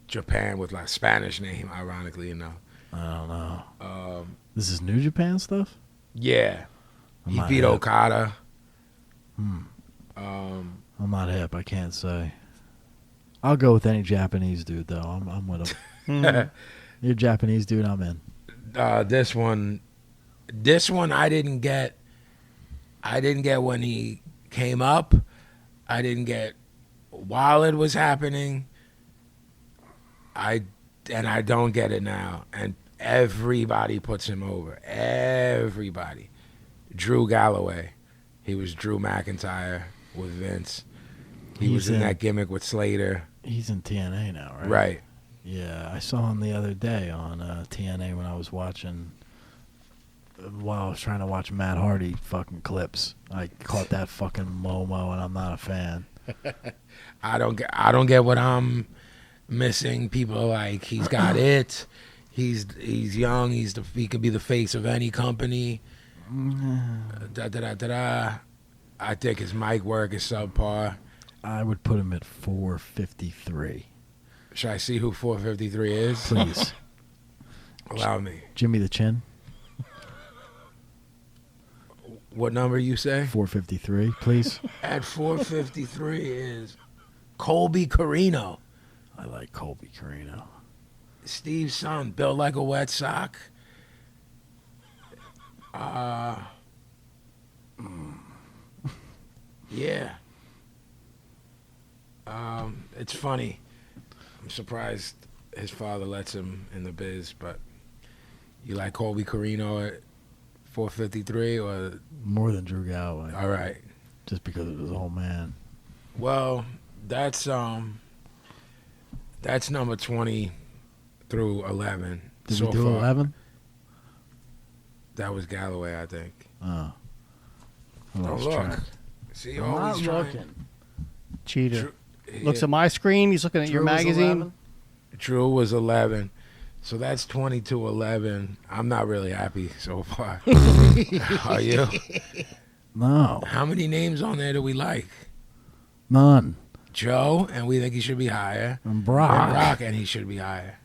Japan with like Spanish name, ironically enough. I don't know. This is New Japan stuff? Yeah, I'm he not beat hip. Okada. I'm not hip. I can't say. I'll go with any Japanese dude, though. I'm with him. You're a Japanese dude, I'm in. This one I didn't get when he came up. I didn't get while it was happening. I don't get it now. And everybody puts him over. Everybody. Drew Galloway. He was Drew McIntyre with Vince. He was He's in that gimmick with Slater. He's in TNA now, right? Right. Yeah, I saw him the other day on TNA when I was watching. While I was trying to watch Matt Hardy fucking clips, I caught that fucking Momo, and I'm not a fan. I don't get what I'm missing. People are like, he's got it. He's young. He could be the face of any company. I think his mic work is subpar. I would put him at 453. Should I see who 453 is? Please. Allow me. Jimmy the Chin, What number you say? 453, please. At 453 is Colby Carino. I like Colby Carino. Steve's son, built like a wet sock. Yeah. It's funny. I'm surprised his father lets him in the biz, but you like Colby Carino at 453 or More than Drew Galloway. all right. Just because of his old man. Well, that's number 20 through 11. Did so we do far. 11? That was Galloway, I think. Oh. I Oh, lost look. track. See, I'm not always trying. looking. Cheater. Drew, Looks yeah, at my screen. He's looking at your Drew was magazine. 11? Drew was 11. So that's 20 to 11. I'm not really happy so far. Are you? No. How many names on there do we like? None. Joe, and we think he should be higher. And And Brock. Brock, and he should be higher.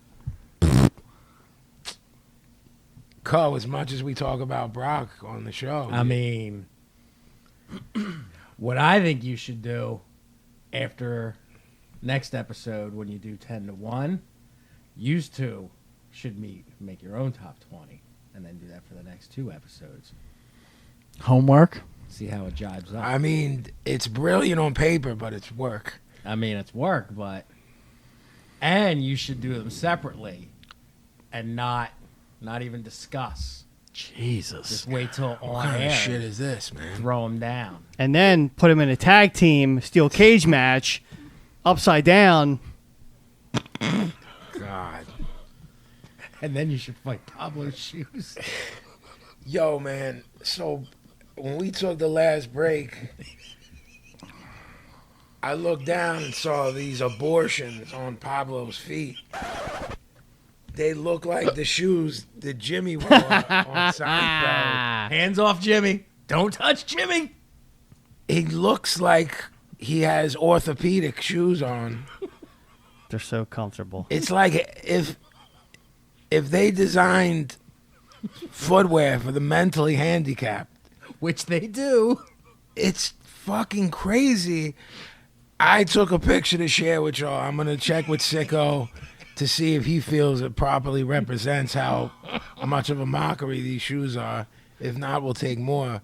Co, as much as we talk about Brock on the show. I mean, what I think you should do after next episode when you do 10 to 1, you two should make your own top 20 and then do that for the next 2 episodes. Homework. See how it jives up. I mean, it's brilliant on paper, but it's work. I mean, it's work, but and you should do them separately and not even discuss. Jesus. Just wait till What on kind air. of shit is this, man? Throw them down. And then put him in a tag team, steel cage match, upside down. God. And then you should fight Pablo's shoes. Yo, man, so when we took the last break, I looked down and saw these abortions on Pablo's feet. They look like the shoes that Jimmy wore on Seinfeld. Hands off Jimmy. Don't touch Jimmy. He looks like he has orthopedic shoes on. They're so comfortable. It's like if they designed footwear for the mentally handicapped. Which they do. It's fucking crazy. I took a picture to share with y'all. I'm going to check with Sicko to see if he feels it properly represents how much of a mockery these shoes are. If not, we'll take more.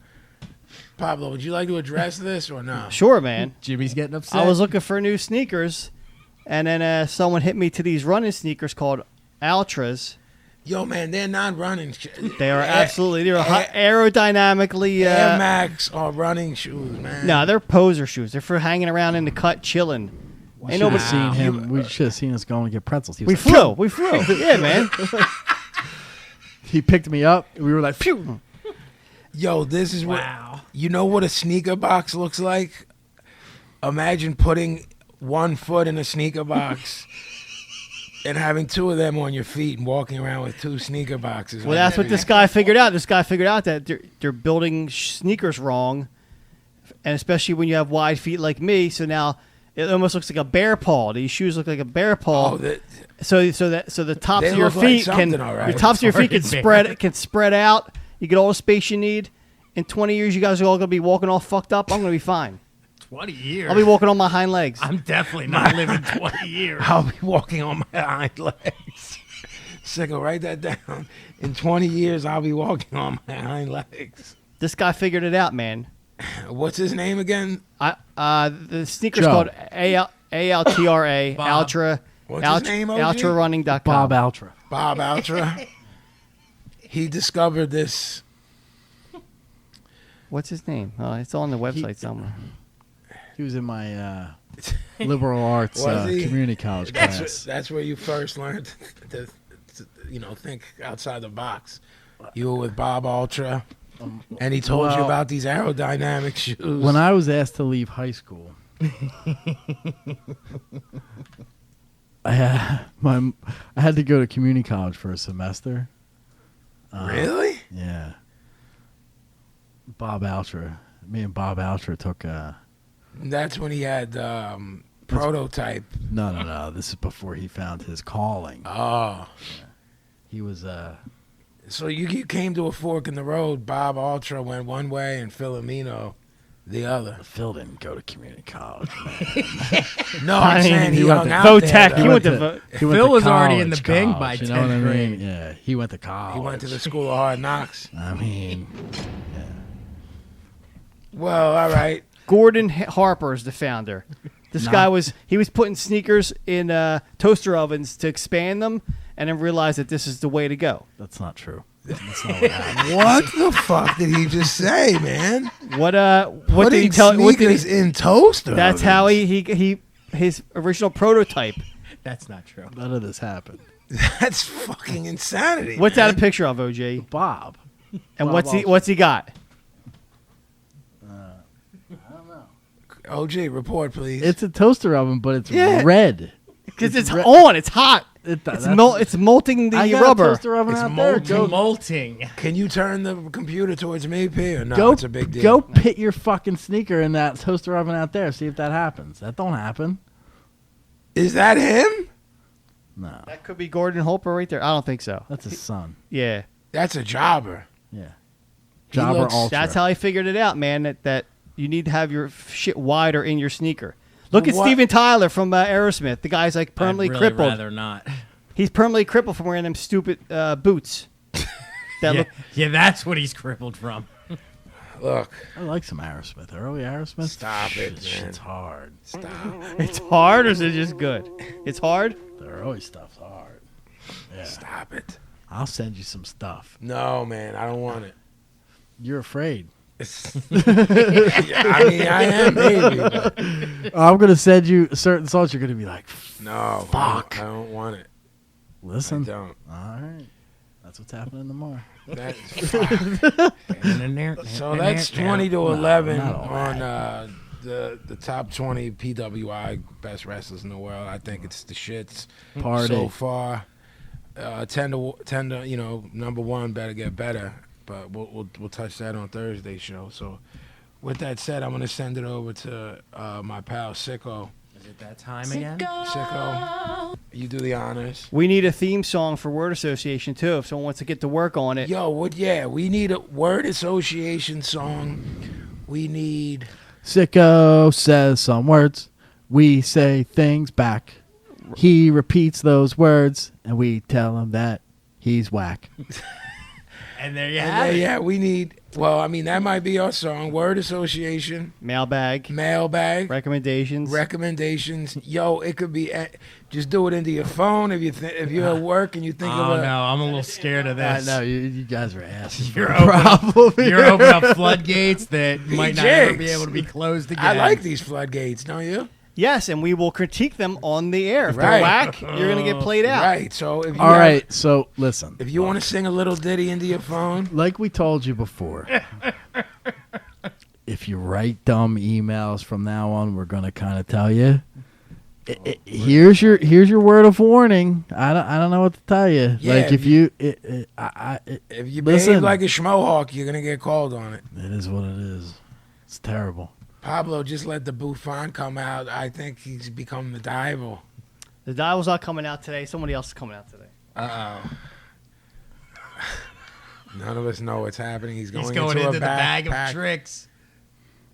Pablo, would you like to address this or no? Sure, man. Jimmy's getting upset. I was looking for new sneakers, and then someone hit me to these running sneakers called Altras. Yo, man, they're not running. They are absolutely, they're aerodynamically. Air Max are running shoes, man. No, they're poser shoes. They're for hanging around in the cut, chilling. Ain't Should nobody have seen him. We should have seen us going to get pretzels. He was We like, flew. We flew. Yeah, man. He picked me up. And we were like, phew. Yo, this is what. Wow. You know what a sneaker box looks like? Imagine putting one foot in a sneaker box and having 2 of them on your feet and walking around with 2 sneaker boxes. Well, that's what this guy figured out. This guy figured out that they're building sneakers wrong, and especially when you have wide feet like me. So now it almost looks like a bear paw. These shoes look like a bear paw. Oh, that, So the tops They of your look like feet can something, all right. your tops of your feet can Sorry, spread out. You get all the space you need. In 20 years, you guys are all gonna be walking all fucked up. I'm gonna be fine. 20 years. I'll be walking on my hind legs. I'm definitely not living 20 years. I'll be walking on my hind legs. Sicko, write that down. In 20 years, I'll be walking on my hind legs. This guy figured it out, man. What's his name again? The sneaker's Joe. called ALTRA Bob. Ultra. What's his name, OG? UltraRunning.com. Bob Altra. Bob Altra. He discovered this. What's his name? It's on the website somewhere. He was in my liberal arts Was he? community college class. That's where you first learned to think outside the box. You were with Bob Ultra, and he told you well- about these aerodynamic shoes. When I was asked to leave high school, I had to go to community college for a semester. Really? Yeah. Me and Bob Altra took That's when he had prototype. No. This is before he found his calling. Oh. He was So you came to a fork in the road. Bob Ultra went one way and Filomeno the other. Phil didn't go to community college. No, I'm saying he he went hung to out Vote there, Tech. though. He went to Phil was already in the Bing by you know what I 10th mean? grade. Yeah, he went to college. He went to the School of Hard Knocks. I mean, Well, all right. Gordon Harper is the founder. This guy was putting sneakers in toaster ovens to expand them, and then realized that this is the way to go. that's not true. That's not what happened. What the fuck did he just say, man? What did he Putting tell? What did sneakers he, in toaster that's ovens. how he his original prototype. That's not true. None of this happened. That's fucking insanity. What's man. that a picture of, OJ? Bob. And Bob what's he got? OG, report, please. It's a toaster oven, but it's Yeah. red. Because it's red. on. It's hot. It's It's molting the I got rubber. a toaster oven It's out there. Go, Molting. Can you turn the computer towards me, P? Or no? go, It's a big deal. go pit your fucking sneaker in that toaster oven out there. See if that happens. That don't happen. Is that him? No, That could be Gordon Harper right there. I don't think so. that's his son. Yeah. That's a jobber. Yeah, He Jobber looks- Ultra. That's how I figured it out, man. That you need to have your shit wider in your sneaker. Look at What? Steven Tyler from Aerosmith. The guy's like permanently I'd really crippled. rather not. He's permanently crippled from wearing them stupid boots. That look. Yeah, that's what he's crippled from. Look, I like some Aerosmith. Early Aerosmith. Stop it, man. Shit's hard. stop. It's hard, or is it just good? It's hard. The early stuff's hard. Yeah, Stop it. I'll send you some stuff. No, man, I don't want it. You're afraid. Yeah, I mean, I am, maybe. But I'm gonna send you certain songs. You're gonna be like, no, Fuck. I don't want it. I listen. don't. All right, that's what's happening tomorrow. That's So so that's 20 to 11 not all on the top 20 PWI best wrestlers in the world. I think it's the shits Party. so far. 10 to number one better get better, but we'll touch that on Thursday's show. So with that said, I'm gonna send it over to my pal Sicko. Is it that time again? Sicko, you do the honors. We need a theme song for Word Association too. If someone wants to get to work on it. Yo, we need a word association song. We need Sicko says some words. We say things back. He repeats those words, and we tell him that he's whack. And there you have it. yeah, we need. Well, I mean that might be our song. Word association, Mailbag. mailbag, Recommendations. recommendations. Yo, it could be. Just do it into your phone if you're at work and you think Oh of a. no, I'm a little scared of I this. know you guys are asses. You're for a problem. You're opening up floodgates that might not ever be jigs. able to be closed again. I like these floodgates, don't you? Yes, and we will critique them on the air. If Right. they're whack, you're gonna get played out. Right. So if you All right, so listen. if you want to sing a little ditty into your phone, Like we told you before, if you write dumb emails from now on, we're gonna kind of tell you. Here's your word of warning. I don't know what to tell you. Yeah, like if if you, if you Listen. behave like a schmohawk, you're gonna get called on it. it is what it is. It's terrible. Pablo just let the Buffon come out. I think he's become the Dival. The dial's not coming out today. Somebody else is coming out today. Uh-oh. None of us know what's happening. He's going, He's going into a the bag backpack. of tricks.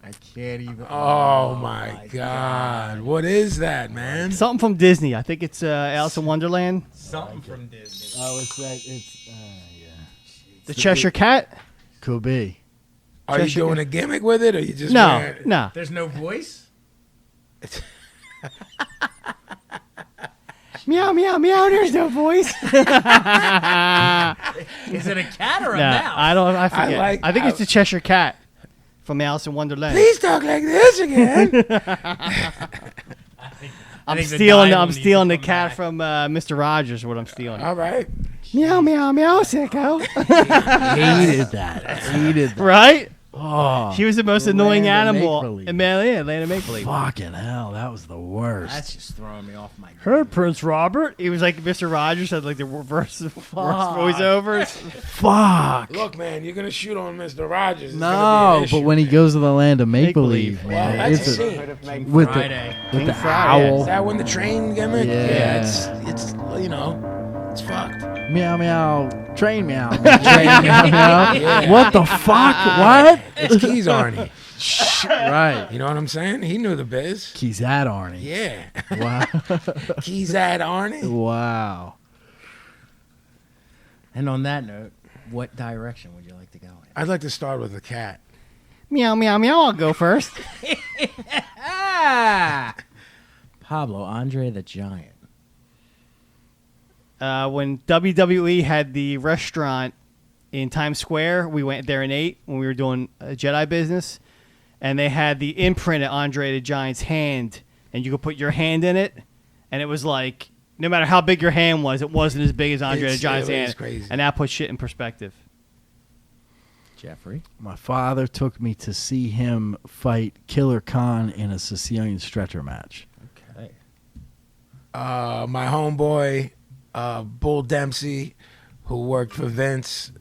I can't even. Oh, my God. What is that, man? Something from Disney. I think it's Alice in Wonderland. Something from Disney. Oh, it's that. It's yeah. The Cheshire Cat. Could be. Are you Cheshire- doing a gimmick with it, or you just No, wearing it? no. There's no voice? Meow, meow, meow. There's no voice. Is it a cat or a Nah, mouse? I don't. I forget. I, think it's the Cheshire Cat from Alice in Wonderland. Please talk like this again. I'm think the stealing. dial I'm needs to stealing the come cat back. from Mr. Rogers. What I'm stealing. All right. Meow, meow, meow, sicko. Hated that. Hated that. Right? Oh, She was the most annoying Land of animal. Make-Believe. Land of Make-Believe. Fucking hell, that was the worst. That's just throwing me off my game. Her Prince Robert. He was like Mr. Rogers, had like the reverse voiceovers. Fuck. Look, man, you're gonna shoot on Mr. Rogers. It's No, gonna be an but issue, when he man. goes to the land of make Make-believe. believe, Well, man, that's it's a a, scene. with Friday. the King Friday. owl. Is that when the train gimmick? Yeah. It's you know, it's fucked. Meow meow, train meow, train meow meow. Yeah. What the fuck? What? It's Keys Arnie. Right. You know what I'm saying? He knew the biz. Keys at Arnie. Yeah. Wow. Keys at Arnie. Wow. And on that note, what direction would you like to go in? I'd like to start with the cat. Meow, meow, meow. I'll go first. Pablo, Andre the Giant. When WWE had the restaurant in Times Square, we went there and ate when we were doing Jedi business. And they had the imprint of Andre the Giant's hand. And you could put your hand in it. And it was like, no matter how big your hand was, it wasn't as big as Andre the Giant's it was hand. crazy. And that put shit in perspective. Jeffrey. My father took me to see him fight Killer Khan in a Sicilian stretcher match. Okay. My homeboy, Bull Dempsey, who worked for Vince,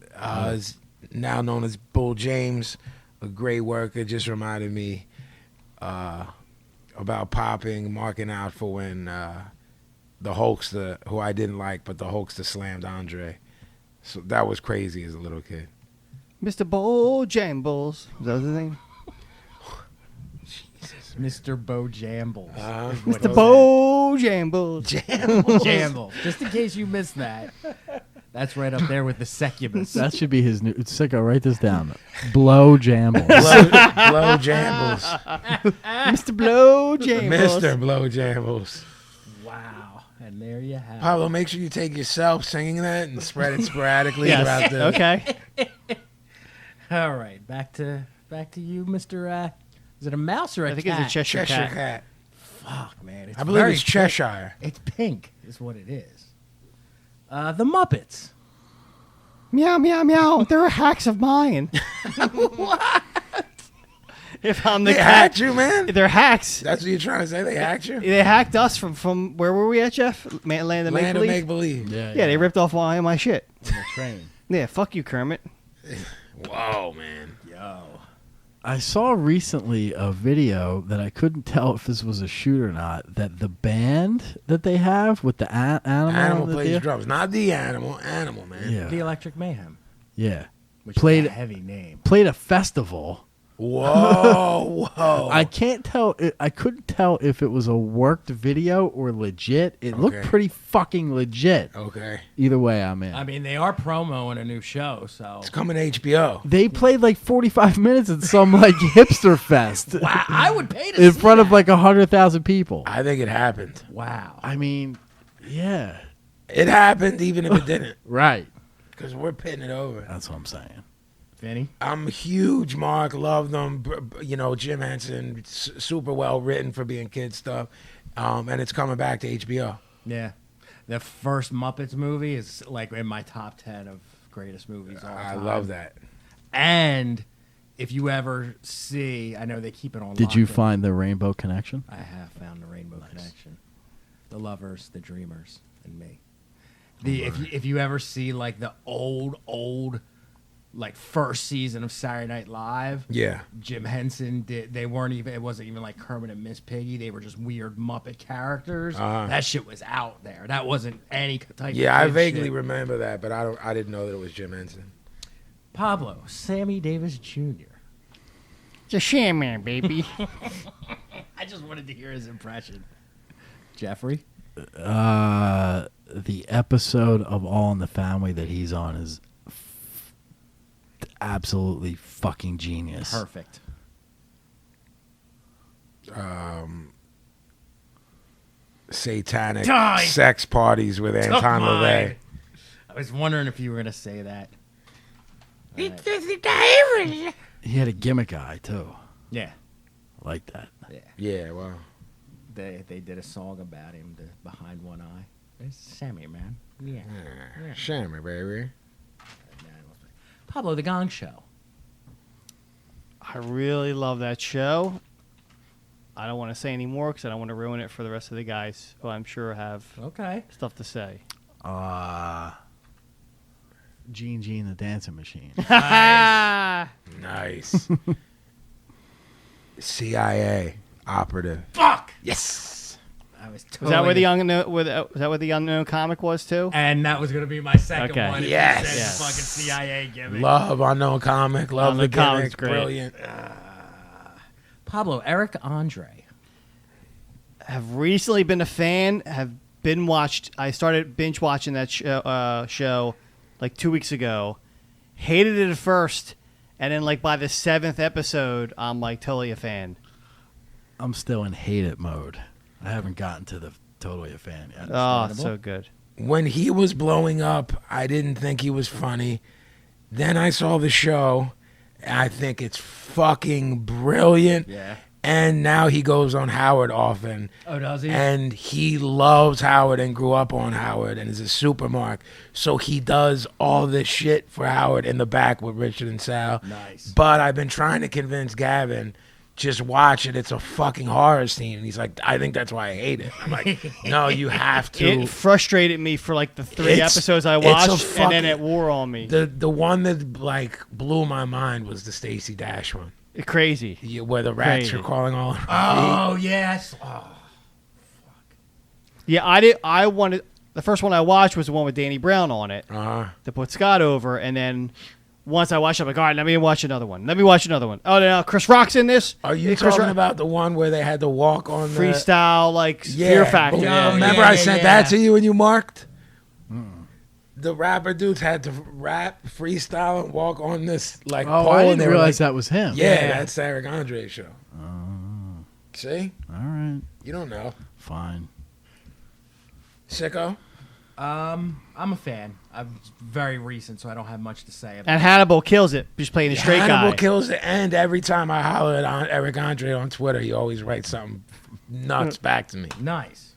is now known as Bull James, a great worker, just reminded me about popping, marking out for when the Hulkster, who I didn't like, but the Hulkster slammed Andre. So that was crazy as a little kid. Mr. Bojangles. Is that his name? Mr. Bojambles. Mr. Bojangles. Jambles. Just in case you missed that. That's right up there with the succubus. That should be his new. Sicko, write this down. Blow Jambles. Blow Jambles. Mr. Blowjangles. Mr. Blow Jambles. Wow. And there you have it. Pablo, make sure you take yourself singing that and spread it sporadically Yes. throughout the... Okay. All right. Back to you, Mr. Is it a mouse or a I think cat? it's a Cheshire Cheshire cat. Cat. Fuck, man. It's I believe very it's Cheshire. It's pink is what it is. The Muppets. Meow, meow, meow. There are hacks of mine. What? If I'm the They cat. hacked you, man? They're hacks. That's what you're trying to say? They hacked you? They hacked us from where were we at, Jeff? Land of Make Land of Believe. make-believe. Yeah, Yeah, they ripped off all my shit. on the train. Yeah, fuck you, Kermit. Whoa, man. I saw recently a video that I couldn't tell if this was a shoot or not. That the band that they have with the animal, Animal that plays they- drums. Not the animal. Animal, man. Yeah, The Electric Mayhem. yeah. Which Played- is a heavy name. Played a festival. Whoa, whoa. I can't tell. I couldn't tell if it was a worked video or legit. It looked Okay. pretty fucking legit. Okay. Either way, I'm in. I mean, they are promoing a new show, so. It's coming to HBO. They played like 45 minutes at some like hipster fest Wow, I would pay to in see front of that. like 100,000 people. I think it happened. Wow. I mean, yeah, It happened even if it didn't. right. Because we're pitting it over. That's what I'm saying. Vinny? I'm huge, Mark. Love them. You know, Jim Henson, super well written for being kid stuff. And it's coming back to HBO. Yeah. The first Muppets movie is like in my top 10 of greatest movies all I time. love that. And if you ever see, I know they keep it on Did you lockdown. find the Rainbow Connection? I have found the Rainbow Connection. The Lovers, the Dreamers, and me. If you ever see like the old like first season of Saturday Night Live, Yeah. Jim Henson did. They weren't even. It wasn't even like Kermit and Miss Piggy. They were just weird Muppet characters. Uh-huh. That shit was out there. That wasn't any type. Yeah, of I kid vaguely shit. remember that, but I didn't know that it was Jim Henson. Pablo, Sammy Davis Jr. It's a sham, baby. I just wanted to hear his impression. Jeffrey. The episode of All in the Family that he's on is absolutely fucking genius. Perfect. Satanic Die. sex parties with Anton mine. LaVey. I was wondering if you were gonna say that. He had a gimmick eye too. Yeah. I like that. Yeah, wow. They did a song about him, the Behind One Eye. It's Sammy, man. Yeah. Shammy, baby. Pablo, The Gong Show. I really love that show. I don't want to say any more because I don't want to ruin it for the rest of the guys who I'm sure have stuff to say. Gene the Dancing Machine. Nice. CIA operative. Fuck. Yes. I was Was that where the unknown? Was that where the unknown comic was too? And that was gonna be my second Okay. one. if you Yes. said Yes. the fucking CIA gimmick. Love Unknown Comic. Love the Unknown Comic's gimmick. great. Brilliant. Pablo, Eric Andre. Have recently been a fan. Have been watched. I started binge watching that show like 2 weeks ago. Hated it at first, and then like by the 7th episode, I'm like totally a fan. I'm still in hate it mode. I haven't gotten to the totally a fan yet. Oh, so good. When he was blowing up, I didn't think he was funny. Then I saw the show. I think it's fucking brilliant. Yeah. And now he goes on Howard often. Oh, does he? And he loves Howard and grew up on Howard and is a super mark. So he does all this shit for Howard in the back with Richard and Sal. Nice. But I've been trying to convince Gavin, just watch it. It's a fucking horror scene. And he's like, I think that's why I hate it. I'm like, no, you have to. It frustrated me for like the 3 It's- episodes I it's a watched, and fucking- then it wore on me. The one that like blew my mind was the Stacey Dash one. Crazy. Where the rats Crazy. are crawling all over. Oh yes. Oh. Yeah, I wanted the first one I watched was the one with Danny Brown on it to put Scott over, and then once I watched it, I'm like, all right, let me watch another one. Oh, no, Chris Rock's in this. Are you Hey, Chris talking Rock- about the one where they had to walk on the freestyle like Fear Factor? Yeah, remember yeah, I yeah, sent yeah. that to you and you marked? The rapper dudes had to rap, freestyle, and walk on this like Oh, pole. I and didn't they were realize like, that was him. Yeah, that's Eric Andre's show. See? All right. You don't know. Fine. Sicko? I'm a fan. I'm very recent, so I don't have much to say about And Hannibal kills it, just playing a straight Hannibal guy. kills it, and every time I holler at Eric Andre on Twitter, he always writes something nuts back to me. it. Nice.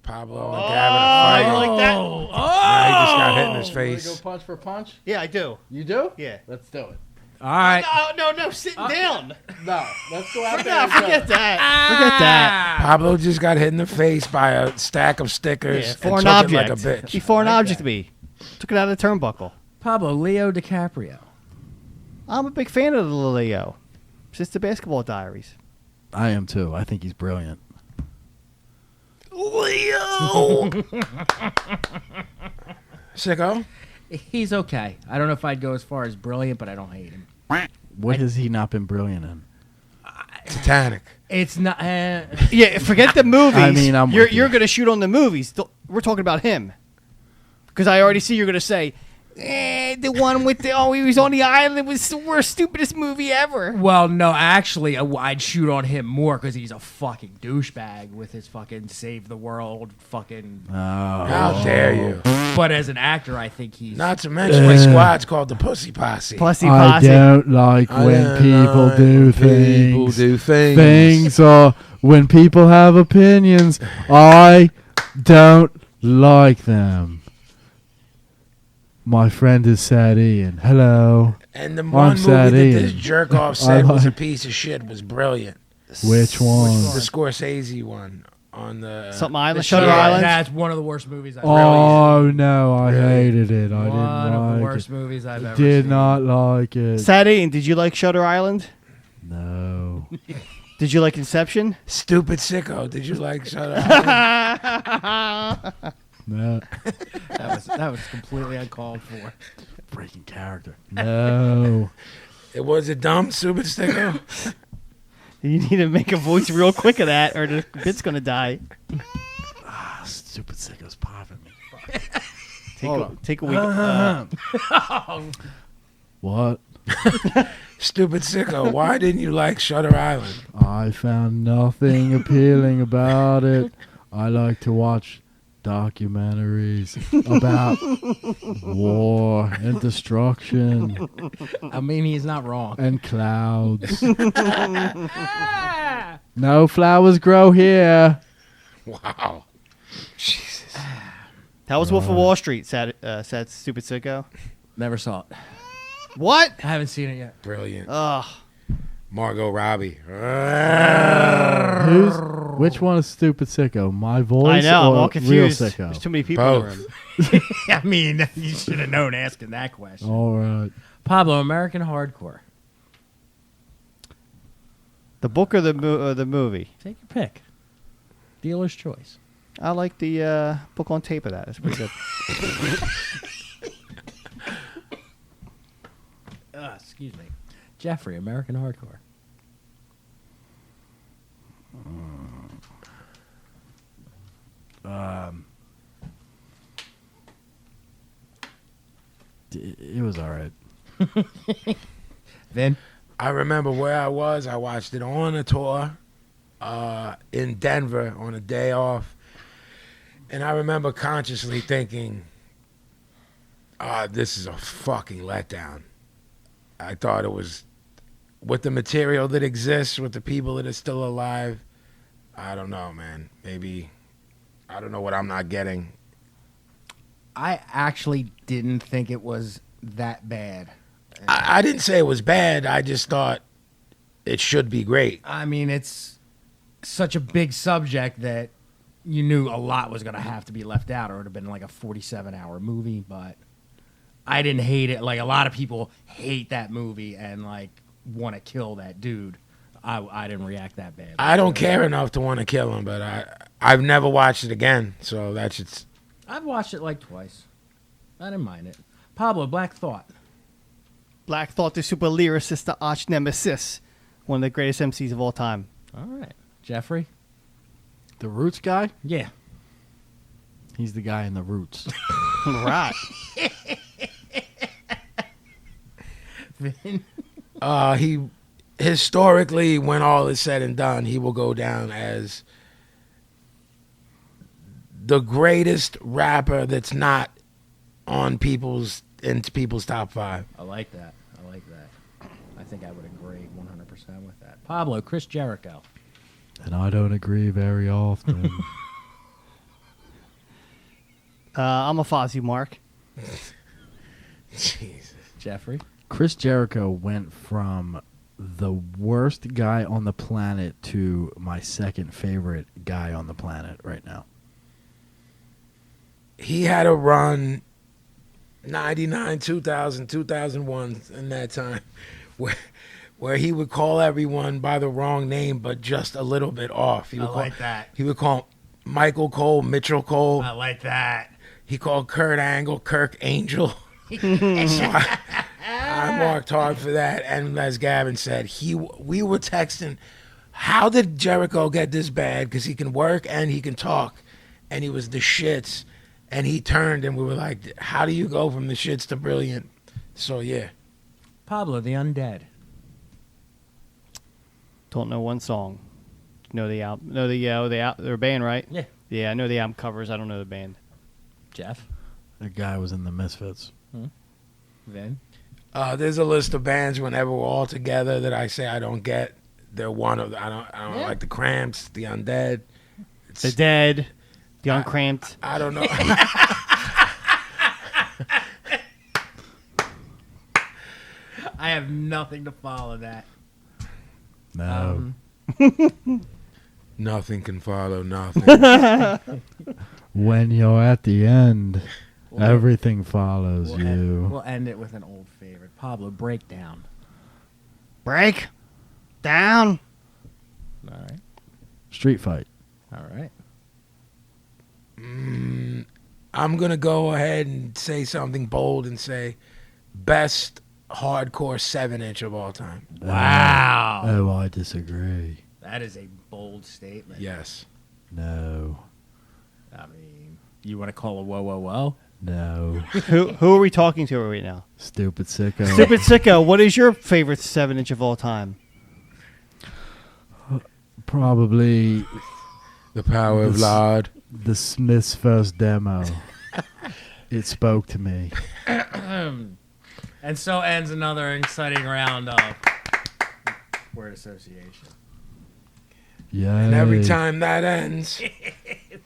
Pablo and Gavin are fighting. like that? Now he just got hit in his Go face. punch for punch? Yeah, I do. You do? Yeah. Let's do it. All right. Oh no, sitting down. No, let's go out No, forget that. Forget that. Pablo just got hit in the face by a stack of stickers Yeah, and foreign took object. it like a bitch. He foreign object to me. Took it out of the turnbuckle. Pablo, Leo DiCaprio. I'm a big fan of the Leo. Since the Basketball Diaries. I am too. I think he's brilliant. Leo! Sicko? He's okay. I don't know if I'd go as far as brilliant, but I don't hate him. What has he not been brilliant in? Titanic. It's not. Yeah, forget the movies. I mean, I'm you're with you. going to shoot on the movies. We're talking about him. Because I already see you're going to say, the one with he was on the island was the worst, stupidest movie ever. Well, no, actually, I'd shoot on him more because he's a fucking douchebag with his fucking save the world fucking. How dare you? But as an actor, I think he's. Not to mention my squad's called the Pussy Posse. Pussy I Posse. don't like when people do People things. do things. Things are when people have opinions. I don't like them. My friend is Sad Ian. Hello. And the one movie sad that Ian. this jerk off said I was a like- piece of shit was brilliant. Which one? The Scorsese one on the Something Island, The Shutter Yeah. Island. That's one of the worst movies I've ever Oh no, I Really? hated it. I seen. One of didn't the like worst it. movies I've ever Did seen. not like it. Sad Ian, did you like Shutter Island? No. Did you like Inception? Stupid Sicko. Did you like Shut Up? No. That was completely uncalled for. Breaking character. No. It was a dumb Stupid Sicko. You need to make a voice real quick of that, or the bit's gonna die. Stupid sicko's popping me. Take a week. What? Stupid Sicko. Why didn't you like Shutter Island? I found nothing appealing about it. I like to watch documentaries about war and destruction I mean, he's not wrong. and clouds. No flowers grow here. Wow. Jesus. How was Wolf of Wall Street? Sad, stupid sicko. Never saw it. What? I haven't seen it yet. Brilliant. Ugh. Margot Robbie. Which one is Stupid Sicko? My voice I know. I'm or all Real confused. Sicko? There's too many people in the Both. room. I mean, you should have known asking that question. All right. Pablo, American Hardcore. The book or the movie? Take your pick. Dealer's choice. I like the book on tape of that. It's pretty good. Excuse me. Jeffrey, American Hardcore. It was all right. Then I remember where I was. I watched it on a tour in Denver on a day off. And I remember consciously thinking, this is a fucking letdown. I thought it was, with the material that exists, with the people that are still alive, I don't know, man. Maybe, I don't know what I'm not getting. I actually didn't think it was that bad. I didn't say it was bad. I just thought it should be great. I mean, it's such a big subject that you knew a lot was going to have to be left out, or it would have been like a 47-hour movie. But I didn't hate it. Like, a lot of people hate that movie and like want to kill that dude. I didn't react that bad. I don't care enough to want to kill him, but I've never watched it again. So that's just. I've watched it like twice. I didn't mind it. Pablo, Black Thought. Black Thought, the super lyricist, the arch nemesis, one of the greatest MCs of all time. All right. Jeffrey? The Roots guy? Yeah. He's the guy in the Roots. Right. He historically, when all is said and done, he will go down as the greatest rapper that's not on people's top 5. I like that. I think I would agree 100% with that. Pablo, Chris Jericho. And I don't agree very often. I'm a Fozzy Mark. Jesus. Jeffrey? Chris Jericho went from the worst guy on the planet to my second favorite guy on the planet right now. He had a run 99, 2000, 2001 in that time where he would call everyone by the wrong name but just a little bit off. He would like that. He would call Michael Cole Mitchell Cole. I like that. He called Kurt Angle Kirk Angel. So I marked hard for that. And as Gavin said, we were texting, how did Jericho get this bad? Because he can work and he can talk. And he was the shits. And he turned and we were like, how do you go from the shits to brilliant? So, yeah. Pablo, The Undead. Don't know one song. Know the album. Know their band, right? Yeah. Yeah, I know the album covers. I don't know the band. Jeff? The guy was in the Misfits. Vin? There's a list of bands whenever we're all together that I say I don't get. They're one of the, I don't like the Cramps, the Undead. The Dead, the Uncramped. I don't know. I have nothing to follow that. No. Nothing can follow nothing. When you're at the end, everything follows you. We'll end it with an old favorite. Pablo, Breakdown. Break down. All right. Street Fight. All right. I'm going to go ahead and say something bold and say best hardcore 7-inch of all time. Wow. Oh, I disagree. That is a bold statement. Yes. No. I mean, you want to call a whoa, whoa, whoa? No. Who are we talking to right now? Stupid Sicko. Stupid Sicko, what is your favorite 7-inch of all time? Probably The Power of Lord. the Smiths' first demo. It spoke to me. And so ends another exciting round of word association. Yeah. And every time that ends,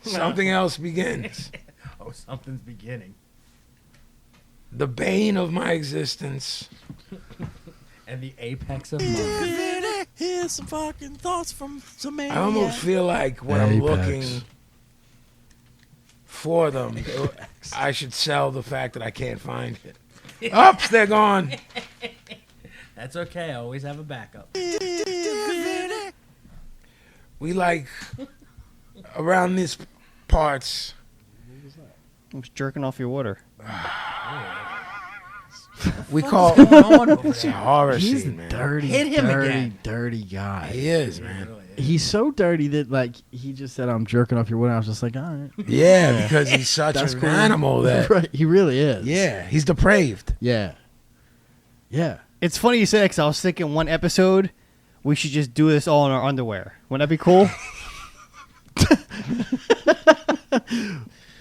something else begins. Oh, something's beginning. The bane of my existence, And the apex of money. Here's some fucking thoughts from some man. I almost feel like when I'm Apex. looking for them, I should sell the fact that I can't find it. Oops, they're gone. That's okay. I always have a backup. We like around these parts. I was jerking off your water. We call Going over it's a there. horror He's a scene, man. dirty, Hit him dirty, again. dirty guy. He is, man. He's so dirty that like he just said, "I'm jerking off your wood." I was just like, "All right." Yeah, because he's such That's an cool. animal that. Right, he really is. Yeah, he's depraved. Yeah. Yeah. It's funny you say that because I was thinking one episode we should just do this all in our underwear. Wouldn't that be cool?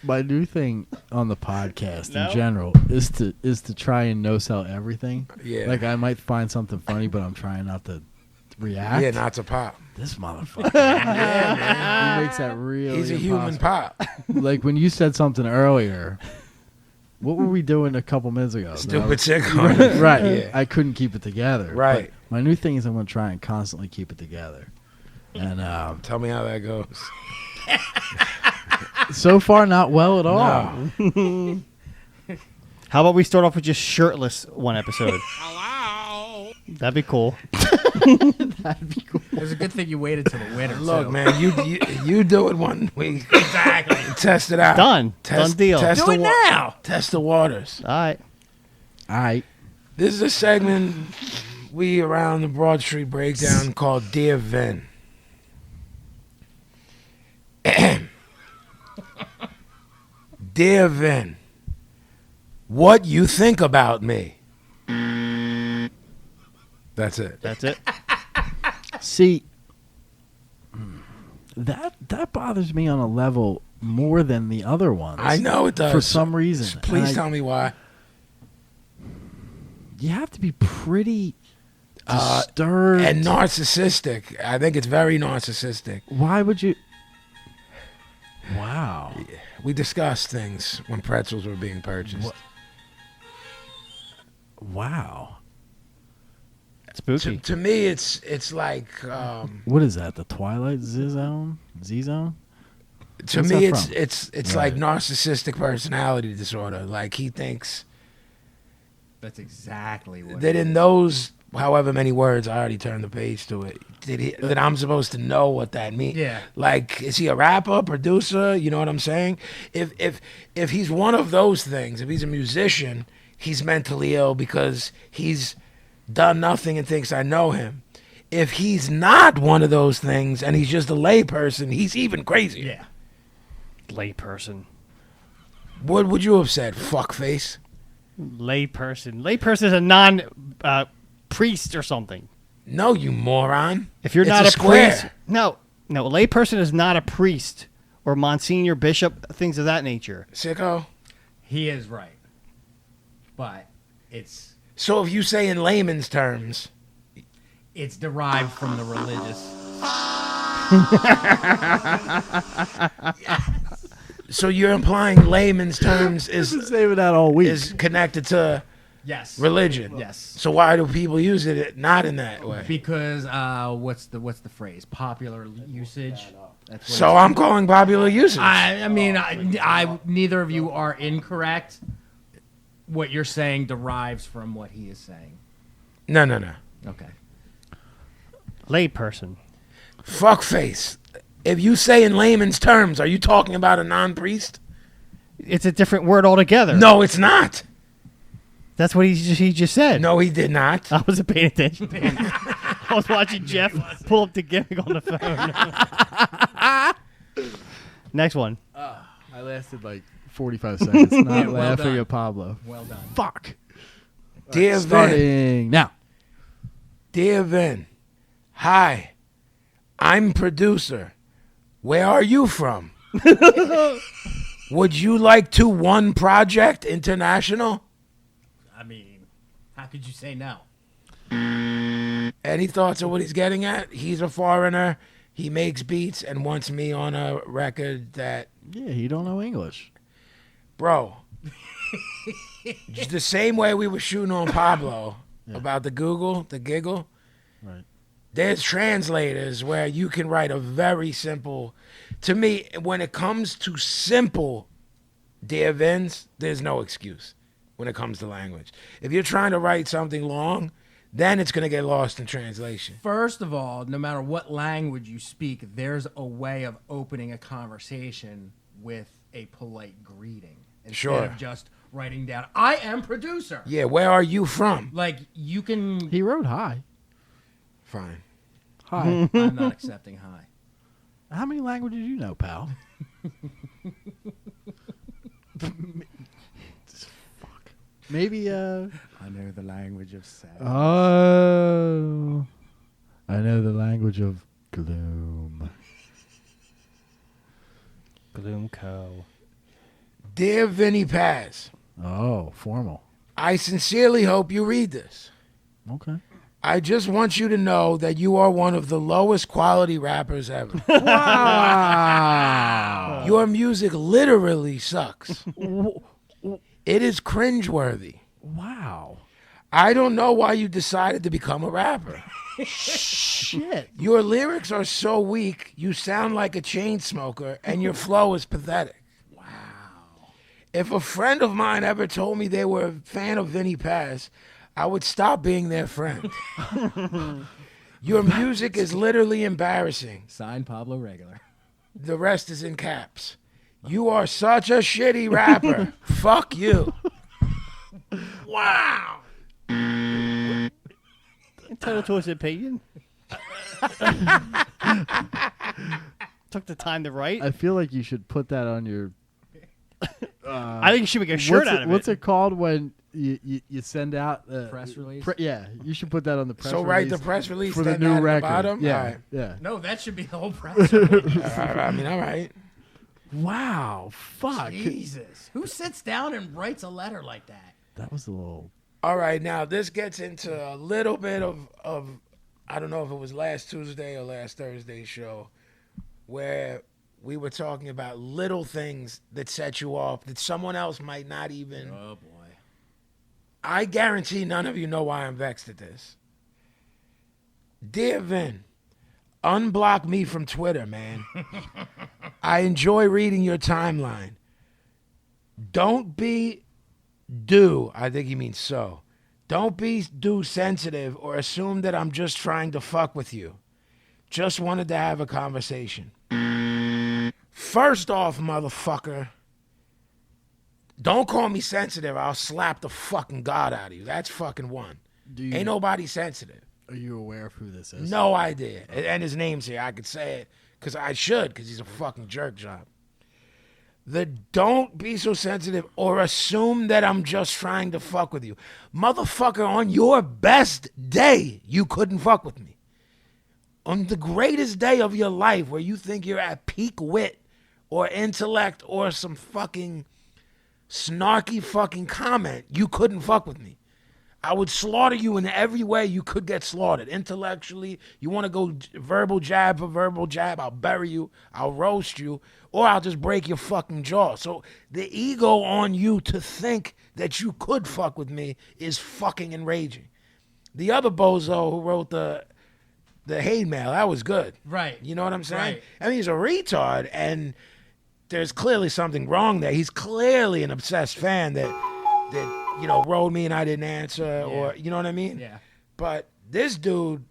My new thing on the podcast No? in general is to try and no sell everything. Yeah. Like I might find something funny, but I'm trying not to react. Yeah, not to pop. This motherfucker. He makes that really He's a human impossible. pop. Like when you said something earlier, what were we doing a couple minutes ago? Stupid sitcom. Right. Yeah. I couldn't keep it together. Right. But my new thing is I'm going to try and constantly keep it together. And Tell me how that goes. so far, not well at all. No. How about we start off with just shirtless one episode? Hello. That'd be cool. That'd be cool. It was a good thing you waited till the winter. Look, too. man, you do it one week. Exactly. Test it out. Done. Test, Done deal. Test Do the it now. Test the waters. All right. All right. This is a segment we around the Broad Street Breakdown called Dear Vin. Dear Vin, what you think about me? That's it. That's it. See, that bothers me on a level more than the other ones. I know it does. For some reason. Please And tell me why. you have to be pretty disturbed. And narcissistic. I think it's very narcissistic. Why would you? Wow. We discussed things when pretzels were being purchased. Wow. Spooky. To me, it's like What is that? The Twilight Z-Zone? Z-Zone? to What's me that it's from? like Right. narcissistic personality disorder. Like he thinks That's exactly what. that in those however many words I already turned the page to it that I'm supposed to know what that means. Yeah. Like is he a rapper, producer? You know what I'm saying? If he's one of those things, if he's a musician, he's mentally ill because he's done nothing and thinks I know him. If he's not one of those things and he's just a lay person, he's even crazier. Yeah. Layperson. What would you have said? Fuckface? Layperson. Layperson is a non priest or something. No, you moron. If you're It's not a a square. priest, no, a layperson is not a priest or monsignor, bishop, things of that nature. Sicko. He is right. But it's So if you say in layman's terms, derived from the religious. so you're implying layman's terms Been is saving that all week. connected to Yes. religion. Yes. So why do people use it not in that way? Because what's the phrase? Popular usage. That's what So it's- I'm calling popular usage. I mean, I neither of you are incorrect. What you're saying derives from what he is saying. No. Okay. Layperson. Fuckface. If you say in layman's terms, are you talking about a non-priest? It's a different word altogether. No, it's not. That's what he just said. No, he did not. I wasn't paying attention. I was watching Jeff pull up the gimmick on the phone. Next one. I lasted like 45 seconds not well laughing done. at Pablo. Well done. Fuck. Dear Vin. Starting now. Dear Vin. Hi. I'm producer. Where are you from? Would you like to one project international? I mean, how could you say no? Any thoughts of what he's getting at? He's a foreigner. He makes beats and wants me on a record that, Yeah, he don't know English. bro, just the same way we were shooting on Pablo, about the giggle. Right. There's translators where you can write a very simple. To me, when it comes to simple dear Vins, there's no excuse when it comes to language. If you're trying to write something long, then it's going to get lost in translation. First of all, no matter what language you speak, there's a way of opening a conversation with a polite greeting instead Sure. of just writing down, I am producer. Yeah, where are you from? Like, you can... He wrote hi. Fine. Hi. I'm not accepting hi. How many languages you know, pal? Fuck. Maybe, I know the language of sadness. Oh. I know the language of gloom. Gloomco. Dear Vinnie Paz, Oh, formal. I sincerely hope you read this. Okay. I just want you to know that you are one of the lowest quality rappers ever. Wow. Your music literally sucks. It is cringeworthy. Wow. I don't know why you decided to become a rapper. Shit. Your lyrics are so weak, you sound like a chain smoker, and your flow is pathetic. Wow. If a friend of mine ever told me they were a fan of Vinnie Paz, I would stop being their friend. Your music is literally embarrassing. Signed, Pablo Regular. The rest is in caps. You are such a shitty rapper. Fuck you. Wow. Entitled to his opinion. Took the time to write. I feel like you should put that on your. I think you should make a shirt out of What's it. it called when you send out Press release? Yeah, you should put that on the press So release. write the press release for the then new at the record. bottom? Yeah, All right. yeah. No, that should be the whole press. I mean, all right. Wow, fuck. Jesus. Who sits down and writes a letter like that? That was a little. All right, now this gets into a little bit of I don't know if it was last Tuesday or last Thursday's show, where we were talking about little things that set you off that someone else might not even. Oh, boy. I guarantee none of you know why I'm vexed at this. Dear Vin, unblock me from Twitter, man. I enjoy reading your timeline. Don't be I think he means so. Don't be sensitive or assume that I'm just trying to fuck with you. Just wanted to have a conversation. First off, motherfucker, don't call me sensitive. I'll slap the fucking God out of you. That's fucking one. Ain't nobody sensitive. Are you aware of who this is? No idea. And his name's here. I could say it because I should because he's a fucking jerk job. Don't be so sensitive or assume that I'm just trying to fuck with you. Motherfucker, on your best day, you couldn't fuck with me. On the greatest day of your life where you think you're at peak wit or intellect or some fucking snarky fucking comment, you couldn't fuck with me. I would slaughter you in every way you could get slaughtered. Intellectually, you want to go verbal jab for verbal jab, I'll bury you, I'll roast you, or I'll just break your fucking jaw. So the ego on you to think that you could fuck with me is fucking enraging. The other bozo who wrote the hate mail, that was good. Right. You know what I'm saying? Right. I mean, he's a retard, and there's clearly something wrong there. He's clearly an obsessed fan that wrote me and I didn't answer, or you know what I mean? Yeah. But this dude,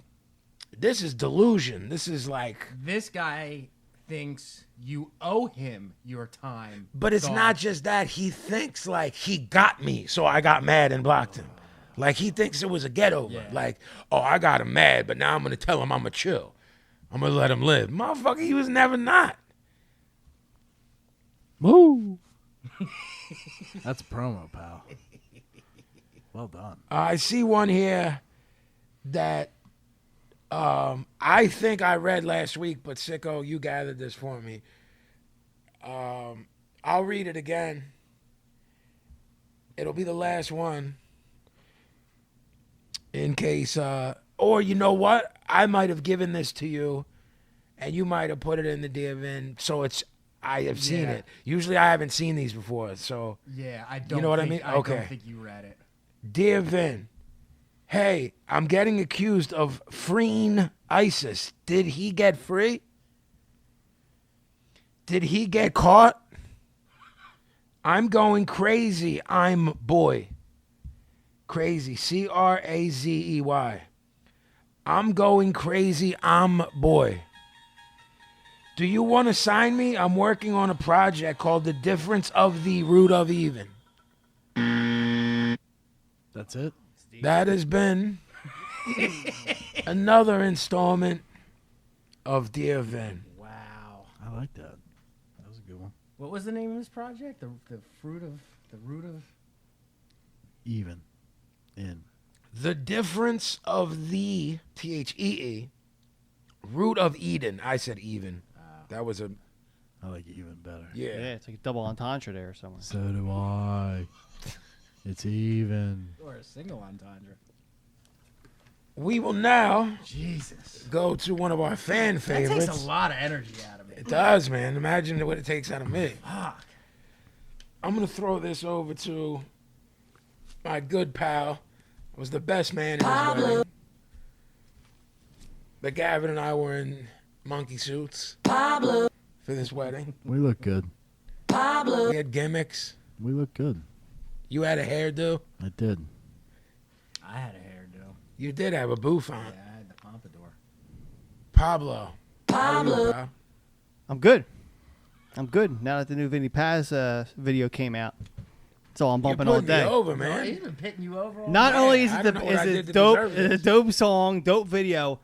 this is delusion. This is like. This guy thinks you owe him your time. But it's gone. not just that. He thinks like he got me, so I got mad and blocked him. Like he thinks it was a get over. Yeah. Like, oh, I got him mad, but now I'm gonna tell him I'm gonna chill. I'm gonna let him live. Motherfucker, he was never not. Woo. That's promo, pal. Well done. I see one here that I think I read last week, but Sicko, you gathered this for me. I'll read it again. It'll be the last one. In case, or you know what? I might have given this to you, and you might have put it in the DMN, so I have seen Yeah. it. Usually I haven't seen these before, so. Yeah, I don't. know what I think, mean? I Okay. don't think you read it. Dear Vin, Hey, I'm getting accused of freeing ISIS. Did he get free? Did he get caught? I'm going crazy. I'm boy. Crazy. Crazey. I'm going crazy. I'm boy. Do you want to sign me? I'm working on a project called The Difference of the Root of Even. That's it. That has been another installment of Dear Vin. Wow. I like that. That was a good one. What was the name of this project? The root of Even. In. The Difference of the Thee Root of Eden. I said even. That was a I like even better. Yeah, it's like a double entendre there or something. So do I. It's even. or a single entendre. We will now Jesus. go to one of our fan That favorites. takes a lot of energy out of me. It does, man. Imagine what it takes out of me. Fuck. I'm going to throw this over to my good pal. Was the best man in his wedding. But Gavin and I were in monkey suits for this wedding. We look good. We had gimmicks. We look good. You had a hairdo. I did. I had a hairdo. You did have a bouffant. Yeah, I had the pompadour. Pablo. How are you, pal? I'm good. I'm good. Now that the new Vinnie Paz video came out. That's all I'm You're bumping all putting me day. over, He's man. been pitting you over all Not day. only is I it don't know what I is did it to dope, deserve it's a this. dope song, dope video.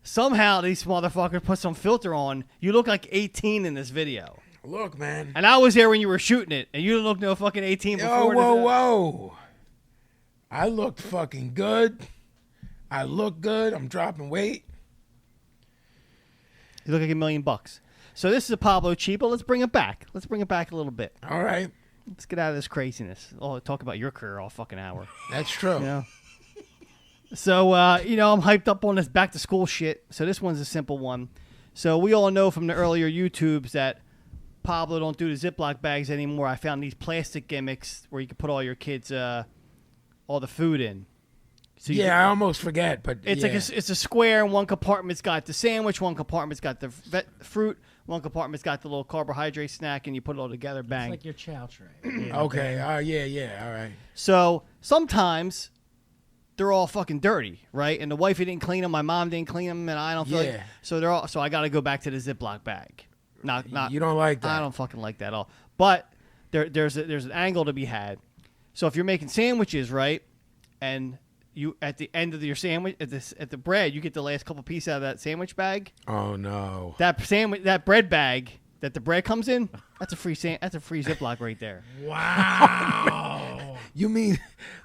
Somehow these motherfuckers put some filter on. You look like 18 in this video. Look, man. And I was there when you were shooting it, and you didn't look no fucking 18 Yo, before. whoa. I looked fucking good. I look good. I'm dropping weight. You look like $1 million. So this is a Pablo Cheapo. Let's bring it back. Let's bring it back a little bit. All right. Let's get out of this craziness. Oh, talk about your career all fucking hour. That's true. You know? So, I'm hyped up on this back to school shit. So this one's a simple one. So we all know from the earlier YouTubes that Pablo don't do the Ziploc bags anymore. I found these plastic gimmicks where you can put all your kids, all the food in. So you Yeah, I almost forget, but It's yeah. like it's a square, and one compartment's got the sandwich, one compartment's got the fruit, one compartment's got the little carbohydrate snack, and you put it all together, It's bang. like your chow tray. Okay. Yeah. All right. So sometimes they're all fucking dirty, right? And the wifey didn't clean them, my mom didn't clean them, and I don't feel like Yeah. so they're all. So I got to go back to the Ziploc bag. Not You don't like that. I don't fucking like that at all. But there's an angle to be had. So if you're making sandwiches, right, and you at the end of your sandwich at the bread, you get the last couple pieces out of that sandwich bag. Oh no. That bread bag that the bread comes in, that's a free Ziploc right there. Wow. You mean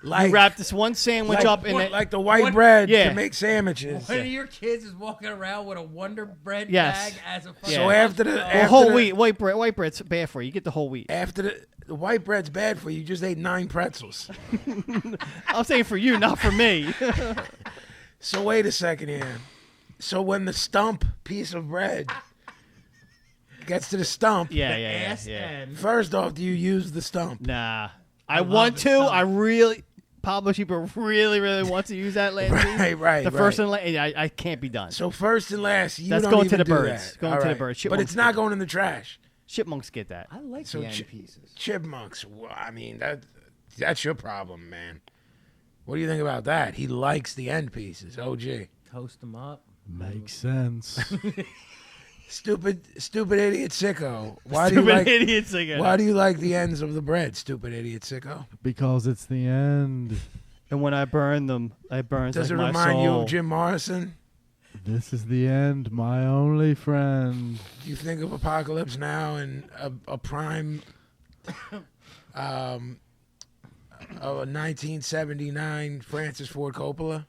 like You wrap this one sandwich up in it. like the white What- bread Yeah. to make sandwiches. One of your kids is walking around with a Wonder Bread Yes. bag as a fucking So after the Well, after whole the, wheat, white bread's bad for you. You get the whole wheat. after the white bread's bad for you. You just ate 9 pretzels. I'm saying for you, not for me. So wait a second here. So when the stump piece of bread gets to the stump, yeah. ass end. first off, do you use the stump? Nah. I love want the to. stump. I really. Pablo Cheaper really, really wants to use that last piece. Right. The first and last. I can't be done. So first and last, you That's don't going to even the do birds. that. Going All to the right. birds. But Chipmunks it's not get going in the trash. Chipmunks get that. I like So the end chi- pieces. Chipmunks. Well, I mean that's your problem, man. What do you think about that? He likes the end pieces. OG. Toast them up. Makes sense. Stupid idiot sicko. Why do Stupid you like? idiots again. Why do you like the ends of the bread? Stupid idiot sicko. Because it's the end. And when I burn them, I burn Does like it my remind soul. you of Jim Morrison? This is the end, my only friend. Do you think of Apocalypse Now and a prime of a 1979 Francis Ford Coppola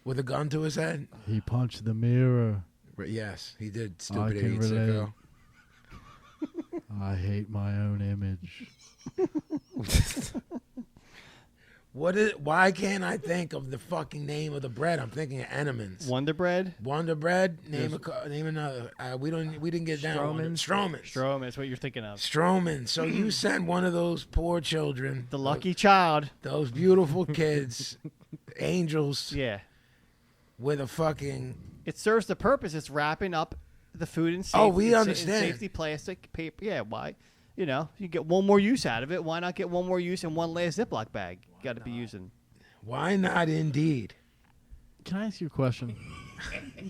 with a gun to his head? He punched the mirror. Yes, he did. I Stupid can idiot relate. sicko. I hate my own image. Why can't I think of the fucking name of the bread? I'm thinking of Entenmann's. Wonder Bread. Wonder Bread. Name another. We didn't get down. Stroman's. Stroman's. Strom, that's what you're thinking of. Stroman. So you sent one of those poor children, The lucky child. those beautiful kids, angels Yeah. with a fucking. It serves the purpose. It's wrapping up the food in safety. Oh, we in understand. Safety plastic paper. Yeah, why? You know, you get one more use out of it. Why not get one more use in one last Ziploc bag? You got to be using. Why not? Indeed. Can I ask you a question,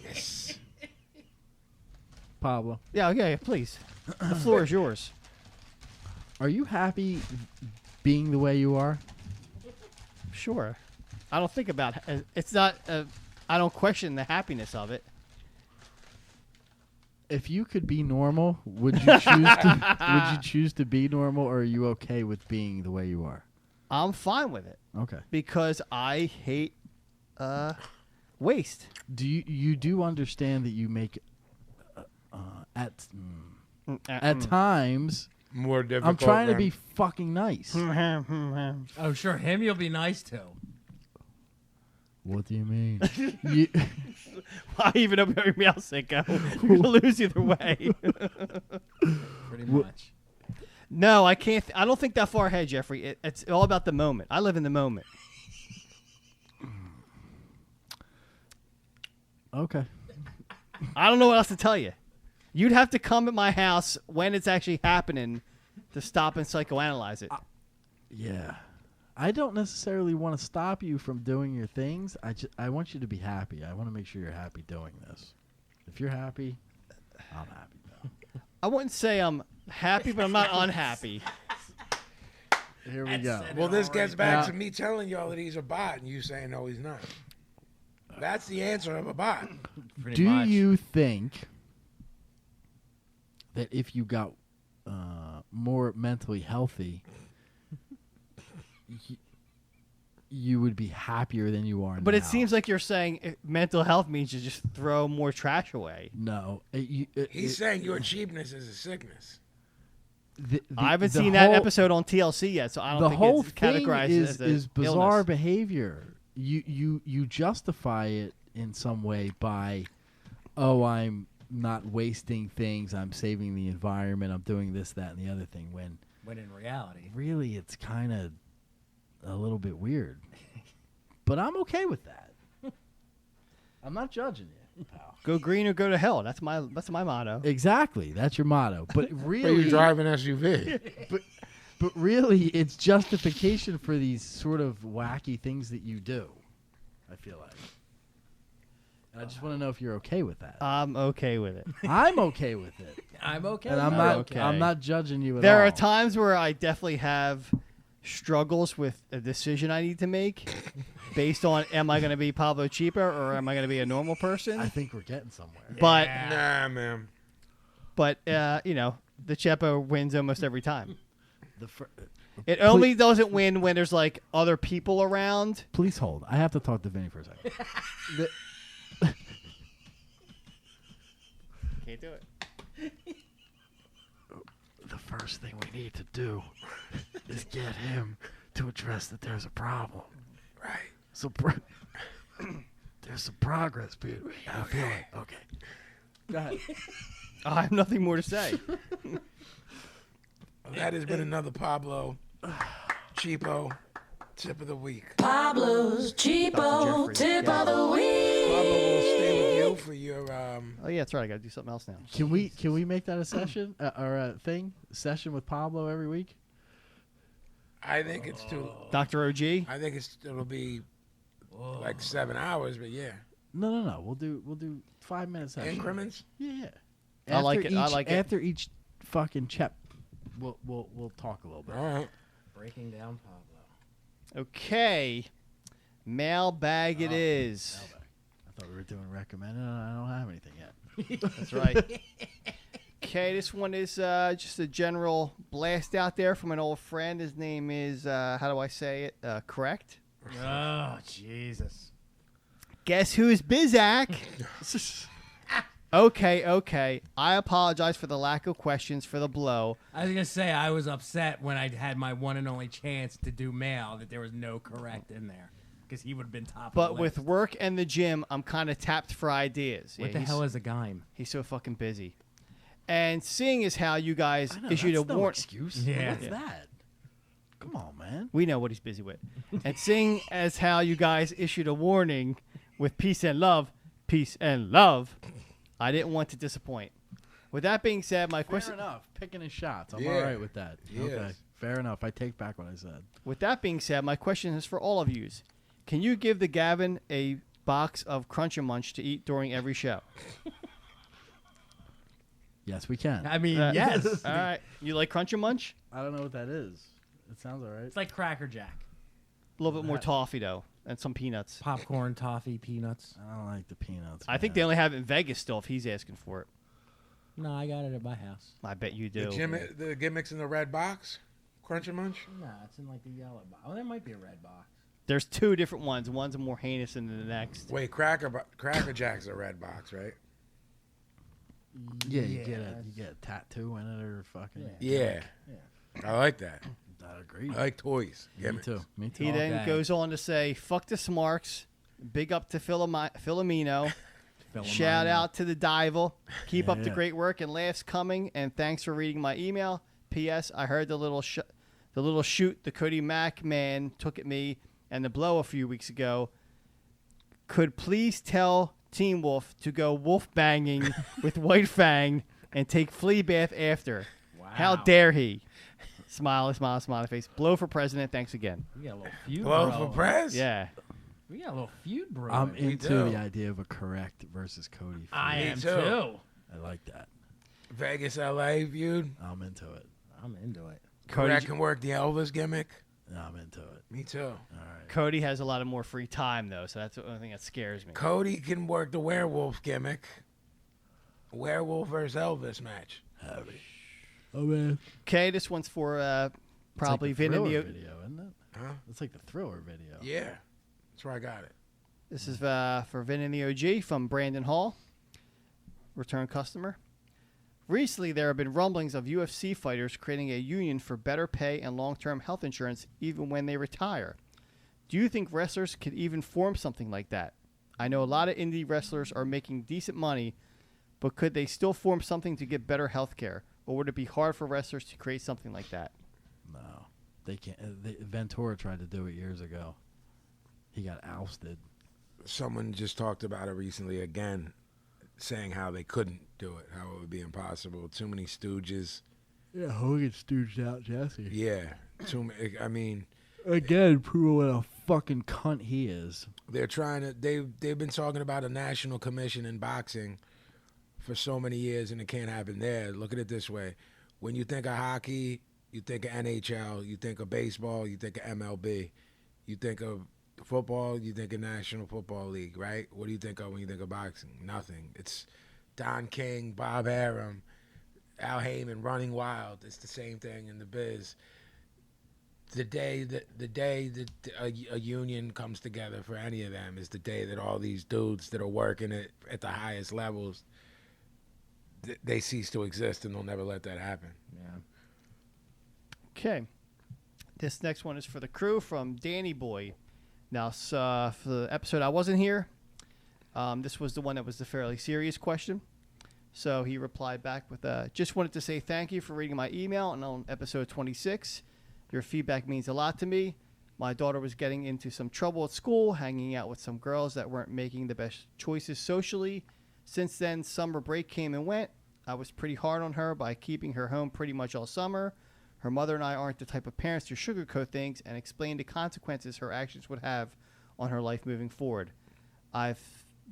Yes. Pablo? Yeah, okay, please. The floor is yours. Are you happy being the way you are? Sure. I don't think about it's not. I don't question the happiness of it. If you could be normal, would you choose to? Would you choose to be normal, or are you okay with being the way you are? I'm fine with it Okay. because I hate waste. Do you do understand that you make at times? More difficult. I'm trying to than- be fucking nice. Oh, sure. Him you'll be nice to. What do you mean? you, Why even open your mouth, Sicko? You're gonna lose either way. Pretty much. No, I can't. I don't think that far ahead, Jeffrey. It's all about the moment. I live in the moment. okay. I don't know what else to tell you. You'd have to come at my house when it's actually happening to stop and psychoanalyze it. Yeah. I don't necessarily want to stop you from doing your things. I want you to be happy. I want to make sure you're happy doing this. If you're happy, I'm happy. Though. I wouldn't say I'm happy, but I'm not unhappy. Here we go. Well, this gets back Yeah. to me telling y'all that he's a bot and you saying no, he's not. That's the answer of a bot. Pretty Do much. you think that if you got more mentally healthy, you would be happier than you are now? But it seems like you're saying mental health means you just throw more trash away. No. He's saying your cheapness is a sickness. I haven't seen that episode on TLC yet, so I don't the think whole it's thing categorized is as a bizarre illness. behavior. You justify it in some way by, oh, I'm not wasting things, I'm saving the environment, I'm doing this, that, and the other thing. When in reality. really it's kind of a little bit weird. But I'm okay with that. I'm not judging you, pal. Go green or go to hell. That's my motto. Exactly, that's your motto. But Are really, you driving SUV? but really, it's justification for these sort of wacky things that you do. I feel like. And I just want to know if you're okay with that. I'm okay with it. I'm okay with it, I'm okay. and I'm with not. that. okay. I'm not judging you at all. There are times where I definitely have struggles with a decision I need to make based on am I going to be Pablo Cheaper or am I going to be a normal person? I think we're getting somewhere. But Nah, man. you know, the Chepo wins almost every time. The It only doesn't win when there's like other people around. Please hold. I have to talk to Vinny for a second. Can't do it. The first thing we need to do is get him to address that there's a problem. Right. So there's some progress being made. I feel it. Okay. Go ahead. I have nothing more to say. Well, that has been another Pablo Cheapo tip of the week. Pablo's Cheapo Jeffrey. Tip Yeah. of the Week. Pablo will stay with you for your Oh yeah, that's right. I got to do something else now. Can we make that a session or a thing? A session with Pablo every week? I think it's too. Dr. OG. I think it'll be like 7 hours, but yeah. No. We'll do 5 minutes session. Increments. Yeah. I like After it. I each- like it. After each fucking chap, we'll talk a little bit. All right. Breaking down Pablo. Okay. Mailbag it is. I thought we were doing recommended. And I don't have anything yet. That's right. Okay, this one is just a general blast out there from an old friend. His name is, how do I say it? Correct? Oh, Jesus. Guess who's Bizak? Okay. I apologize for the lack of questions for the blow. I was going to say, I was upset when I had my one and only chance to do mail that there was no correct in there. Because he would have been top But of the with list. work and the gym, I'm kind of tapped for ideas. What Yeah, the he's- hell is a Geim? He's so fucking busy. And seeing as how you guys I know, issued that's a no warrant. excuse. Yeah. What's Yeah. that? Come on, man. man. We know what he's busy with. And seeing as how you guys issued a warning with peace and love, I didn't want to disappoint. With that being said, my Fair question. enough. Picking his shots. I'm Yeah. all right with that. He Okay. is. Fair enough. I take back what I said. With that being said, my question is for all of yous. Can you give the Gavin a box of Crunch and Munch to eat during every show? Yes, we can. I mean, yes. All right. You like Crunch and Munch? I don't know what that is. It sounds all right. It's like Cracker Jack. A little bit more toffee, though, and some peanuts. Popcorn, toffee, peanuts. I don't like the peanuts. I think they only have it in Vegas still if he's asking for it. No, I got it at my house. I bet you do. The gimmicks in the red box, Crunch and Munch. No, it's in like the yellow box. Oh, there might be a red box. There's two different ones. One's more heinous than the next. Wait, Cracker Jack's a red box, right? Yeah, you get a tattoo in it or fucking. Yeah. I like that. I agree. I like toys. Me Gimmicks. too. Me too. He All then day. goes on to say, fuck the Smarks. Big up to Filomeno. Shout out to the Dival. Keep up the Yeah. great work and laughs coming. And thanks for reading my email. P.S. I heard the little shoot the Cody Mack man took at me and the blow a few weeks ago. Could please tell Team Wolf to go wolf banging with White Fang and take flea bath after. Wow. How dare he? Smiley, smiley, smiley face. Blow for president. Thanks again. We got a little feud. Blow bro. for press. Yeah. We got a little feud, bro. I'm Me into too. the idea of a correct versus Cody. feud. I Me am too. too. I like that. Vegas, LA feud. I'm into it. I'm into it. Cody, That can work the Elvis gimmick. I'm into it. Me too. All right. Cody has a lot of more free time, though, so that's the only thing that scares me. Cody can work the werewolf gimmick. Werewolf versus Elvis match. Heavy. Oh man. Okay, this one's for probably it's like Vin the and Thriller the. video, isn't it? Huh? It's like the Thriller video. Yeah. That's where I got it. This is for Vin and the OG from Brandon Hall, return customer. Recently, there have been rumblings of UFC fighters creating a union for better pay and long-term health insurance even when they retire. Do you think wrestlers could even form something like that? I know a lot of indie wrestlers are making decent money, but could they still form something to get better health care? Or would it be hard for wrestlers to create something like that? No, they can't. Ventura tried to do it years ago. He got ousted. Someone just talked about it recently again, saying how they couldn't do it, how it would be impossible. Too many stooges. Yeah, Hogan stooged out Jesse. Yeah. Too many. I mean, Again, proving what a fucking cunt he is. they're trying to. They've been talking about a national commission in boxing for so many years, and it can't happen there. Look at it this way: when you think of hockey, you think of NHL. You think of baseball, you think of MLB. You think of football, you think of National Football League, right? What do you think of when you think of boxing? Nothing. It's Don King, Bob Arum, Al Heyman running wild. It's the same thing in the biz. The day that a union comes together for any of them is the day that all these dudes that are working at the highest levels, they cease to exist, and they'll never let that happen. Yeah. Okay. This next one is for the crew from Danny Boy. Now, for the episode I wasn't here, this was the one that was the fairly serious question. So he replied back with, just wanted to say thank you for reading my email and on episode 26. Your feedback means a lot to me. My daughter was getting into some trouble at school, hanging out with some girls that weren't making the best choices socially. Since then, summer break came and went. I was pretty hard on her by keeping her home pretty much all summer. Her mother and I aren't the type of parents to sugarcoat things and explain the consequences her actions would have on her life moving forward. I've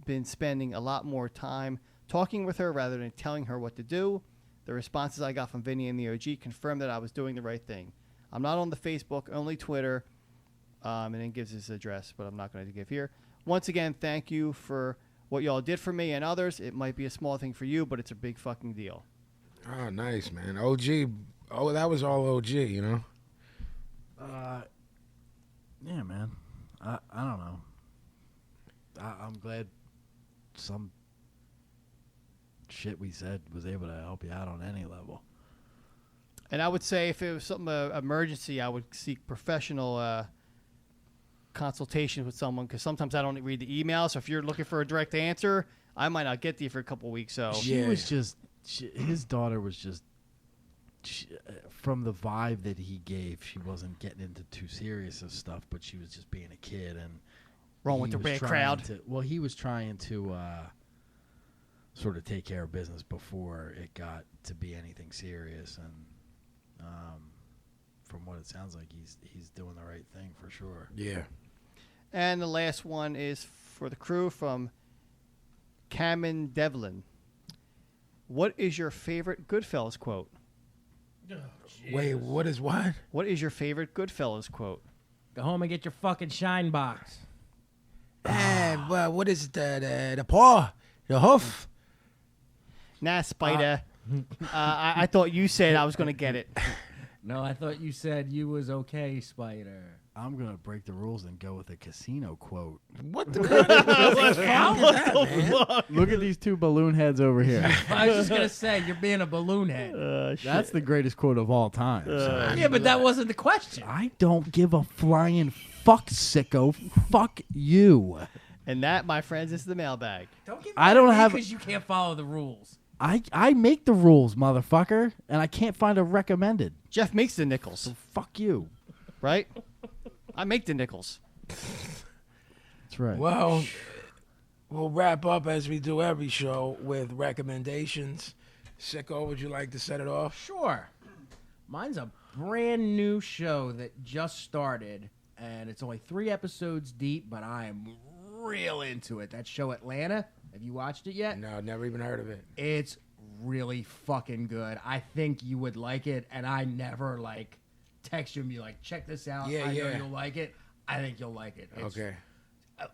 been spending a lot more time talking with her rather than telling her what to do. The responses I got from Vinny and the OG confirmed that I was doing the right thing. I'm not on the Facebook, only Twitter, and then gives his address, but I'm not going to give here. Once again, thank you for what y'all did for me and others. It might be a small thing for you, but it's a big fucking deal. Oh, nice, man. OG. Oh, that was all OG, you know? Yeah, man. I don't know. I'm glad some shit we said was able to help you out on any level. And I would say if it was something emergency, I would seek professional consultation with someone because sometimes I don't read the email. So if you're looking for a direct answer, I might not get to you for a couple of weeks. So She Yeah. was just, his daughter was just from the vibe that he gave, she wasn't getting into too serious of stuff, but she was just being a kid and Wrong with he the was bad trying crowd. he was trying to sort of take care of business before it got to be anything serious, and from what it sounds like, he's doing the right thing for sure. Yeah. And the last one is for the crew from Cameron Devlin. What is your favorite Goodfellas quote? Wait, what is what? What is your favorite Goodfellas quote? Go home and get your fucking shine box. And well, what is the paw, the hoof? Nah, Spider. I thought you said I was going to get it. No, I thought you said you was okay, Spider. I'm gonna break the rules and go with a casino quote. What the fuck is that, man? Look at these two balloon heads over here. I was just gonna say you're being a balloon head. That's the greatest quote of all time. so. Yeah, but that wasn't the question. I don't give a flying fuck, sicko. Fuck you. And that, my friends, is the mailbag. Don't give me I don't have- because you can't follow the rules. I make the rules, motherfucker, and I can't find a recommended. Jeff makes the nickels, So fuck you. right? I make the nickels. That's right. Well, we'll wrap up as we do every show with recommendations. Sicko, would you like to set it off? Sure. Mine's a brand new show that just started, and it's only 3 episodes deep, but I am real into it. That show Atlanta. Have you watched it yet? No, never even heard of it. It's really fucking good. I think you would like it, and I never text you and be like, check this out. Yeah, I know yeah. you'll like it. I think you'll like it. Okay.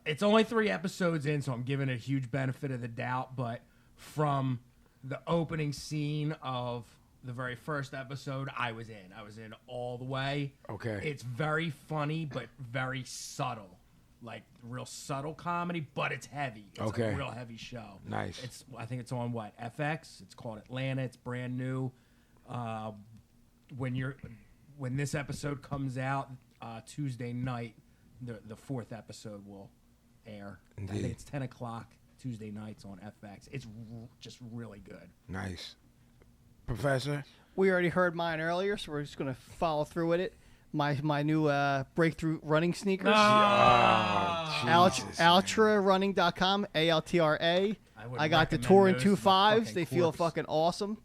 It's only 3 episodes in, so I'm giving it a huge benefit of the doubt, but from the opening scene of the very first episode, I was in all the way. Okay. It's very funny, but very subtle. Like real subtle comedy, but it's heavy. It's Okay. a real heavy show. Nice. I think it's on FX. It's called Atlanta. It's brand new. When this episode comes out Tuesday night, the 4th episode will air. I Indeed. think it's 10 o'clock Tuesday nights on FX. It's just really good. Nice. Professor? We already heard mine earlier, so we're just going to follow through with it. My new breakthrough running sneakers. Altrarunning.com, ALTRA. I got the recommend Touring those to the 2.5s. fucking They feel corpse. fucking awesome.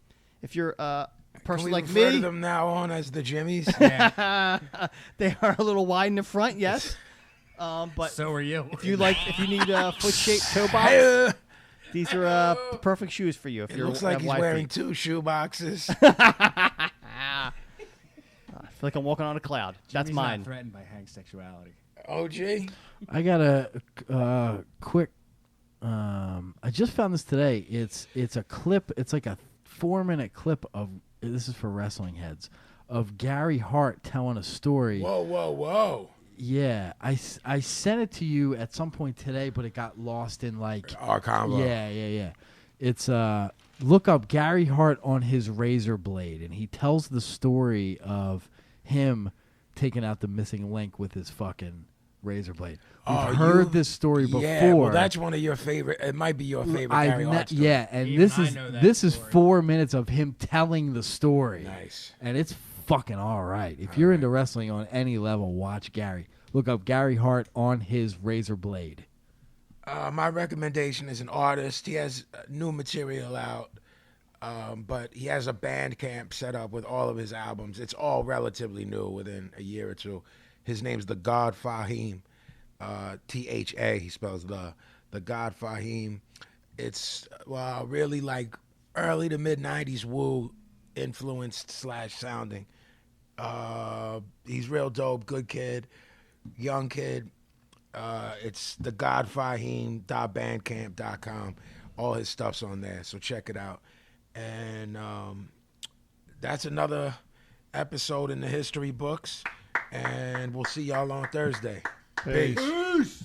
If you're a person Can we like refer to me, them now on as the Jimmies? they are a little wide in the front, yes. But So are you. if you need foot-shaped toe box, these are perfect shoes for you. If It you're looks like have he's wide wearing feet. 2 shoe boxes. I feel like I'm walking on a cloud. That's Jimmy's mine. Not threatened by Hank's sexuality. OG? I got a quick. I just found this today. It's a clip. It's like a 4-minute clip of. This is for wrestling heads of Gary Hart telling a story. Whoa, whoa, whoa. Yeah, I sent it to you at some point today, but it got lost in Our combo. Yeah. It's look up Gary Hart on his razor blade, and he tells the story of him taking out the missing link with his fucking razor blade. We've heard this story before. Yeah, well, that's one of your favorite. It might be your favorite Gary Hart story. Yeah, and Even this I is know that this is story. 4 minutes of him telling the story. Nice. And it's fucking all right. If you're into wrestling on any level, watch Gary. Look up Gary Hart on his razor blade. My recommendation is an artist. He has new material out, but he has a band camp set up with all of his albums. It's all relatively new, within a year or two. His name's the God Fahim, THA. He spells the God Fahim. It's really like early to mid '90s Wu influenced / sounding. He's real dope, good kid, young kid. It's the godfahim.bandcamp.com. All his stuff's on there, so check it out. And that's another episode in the history books. And we'll see y'all on Thursday. Peace.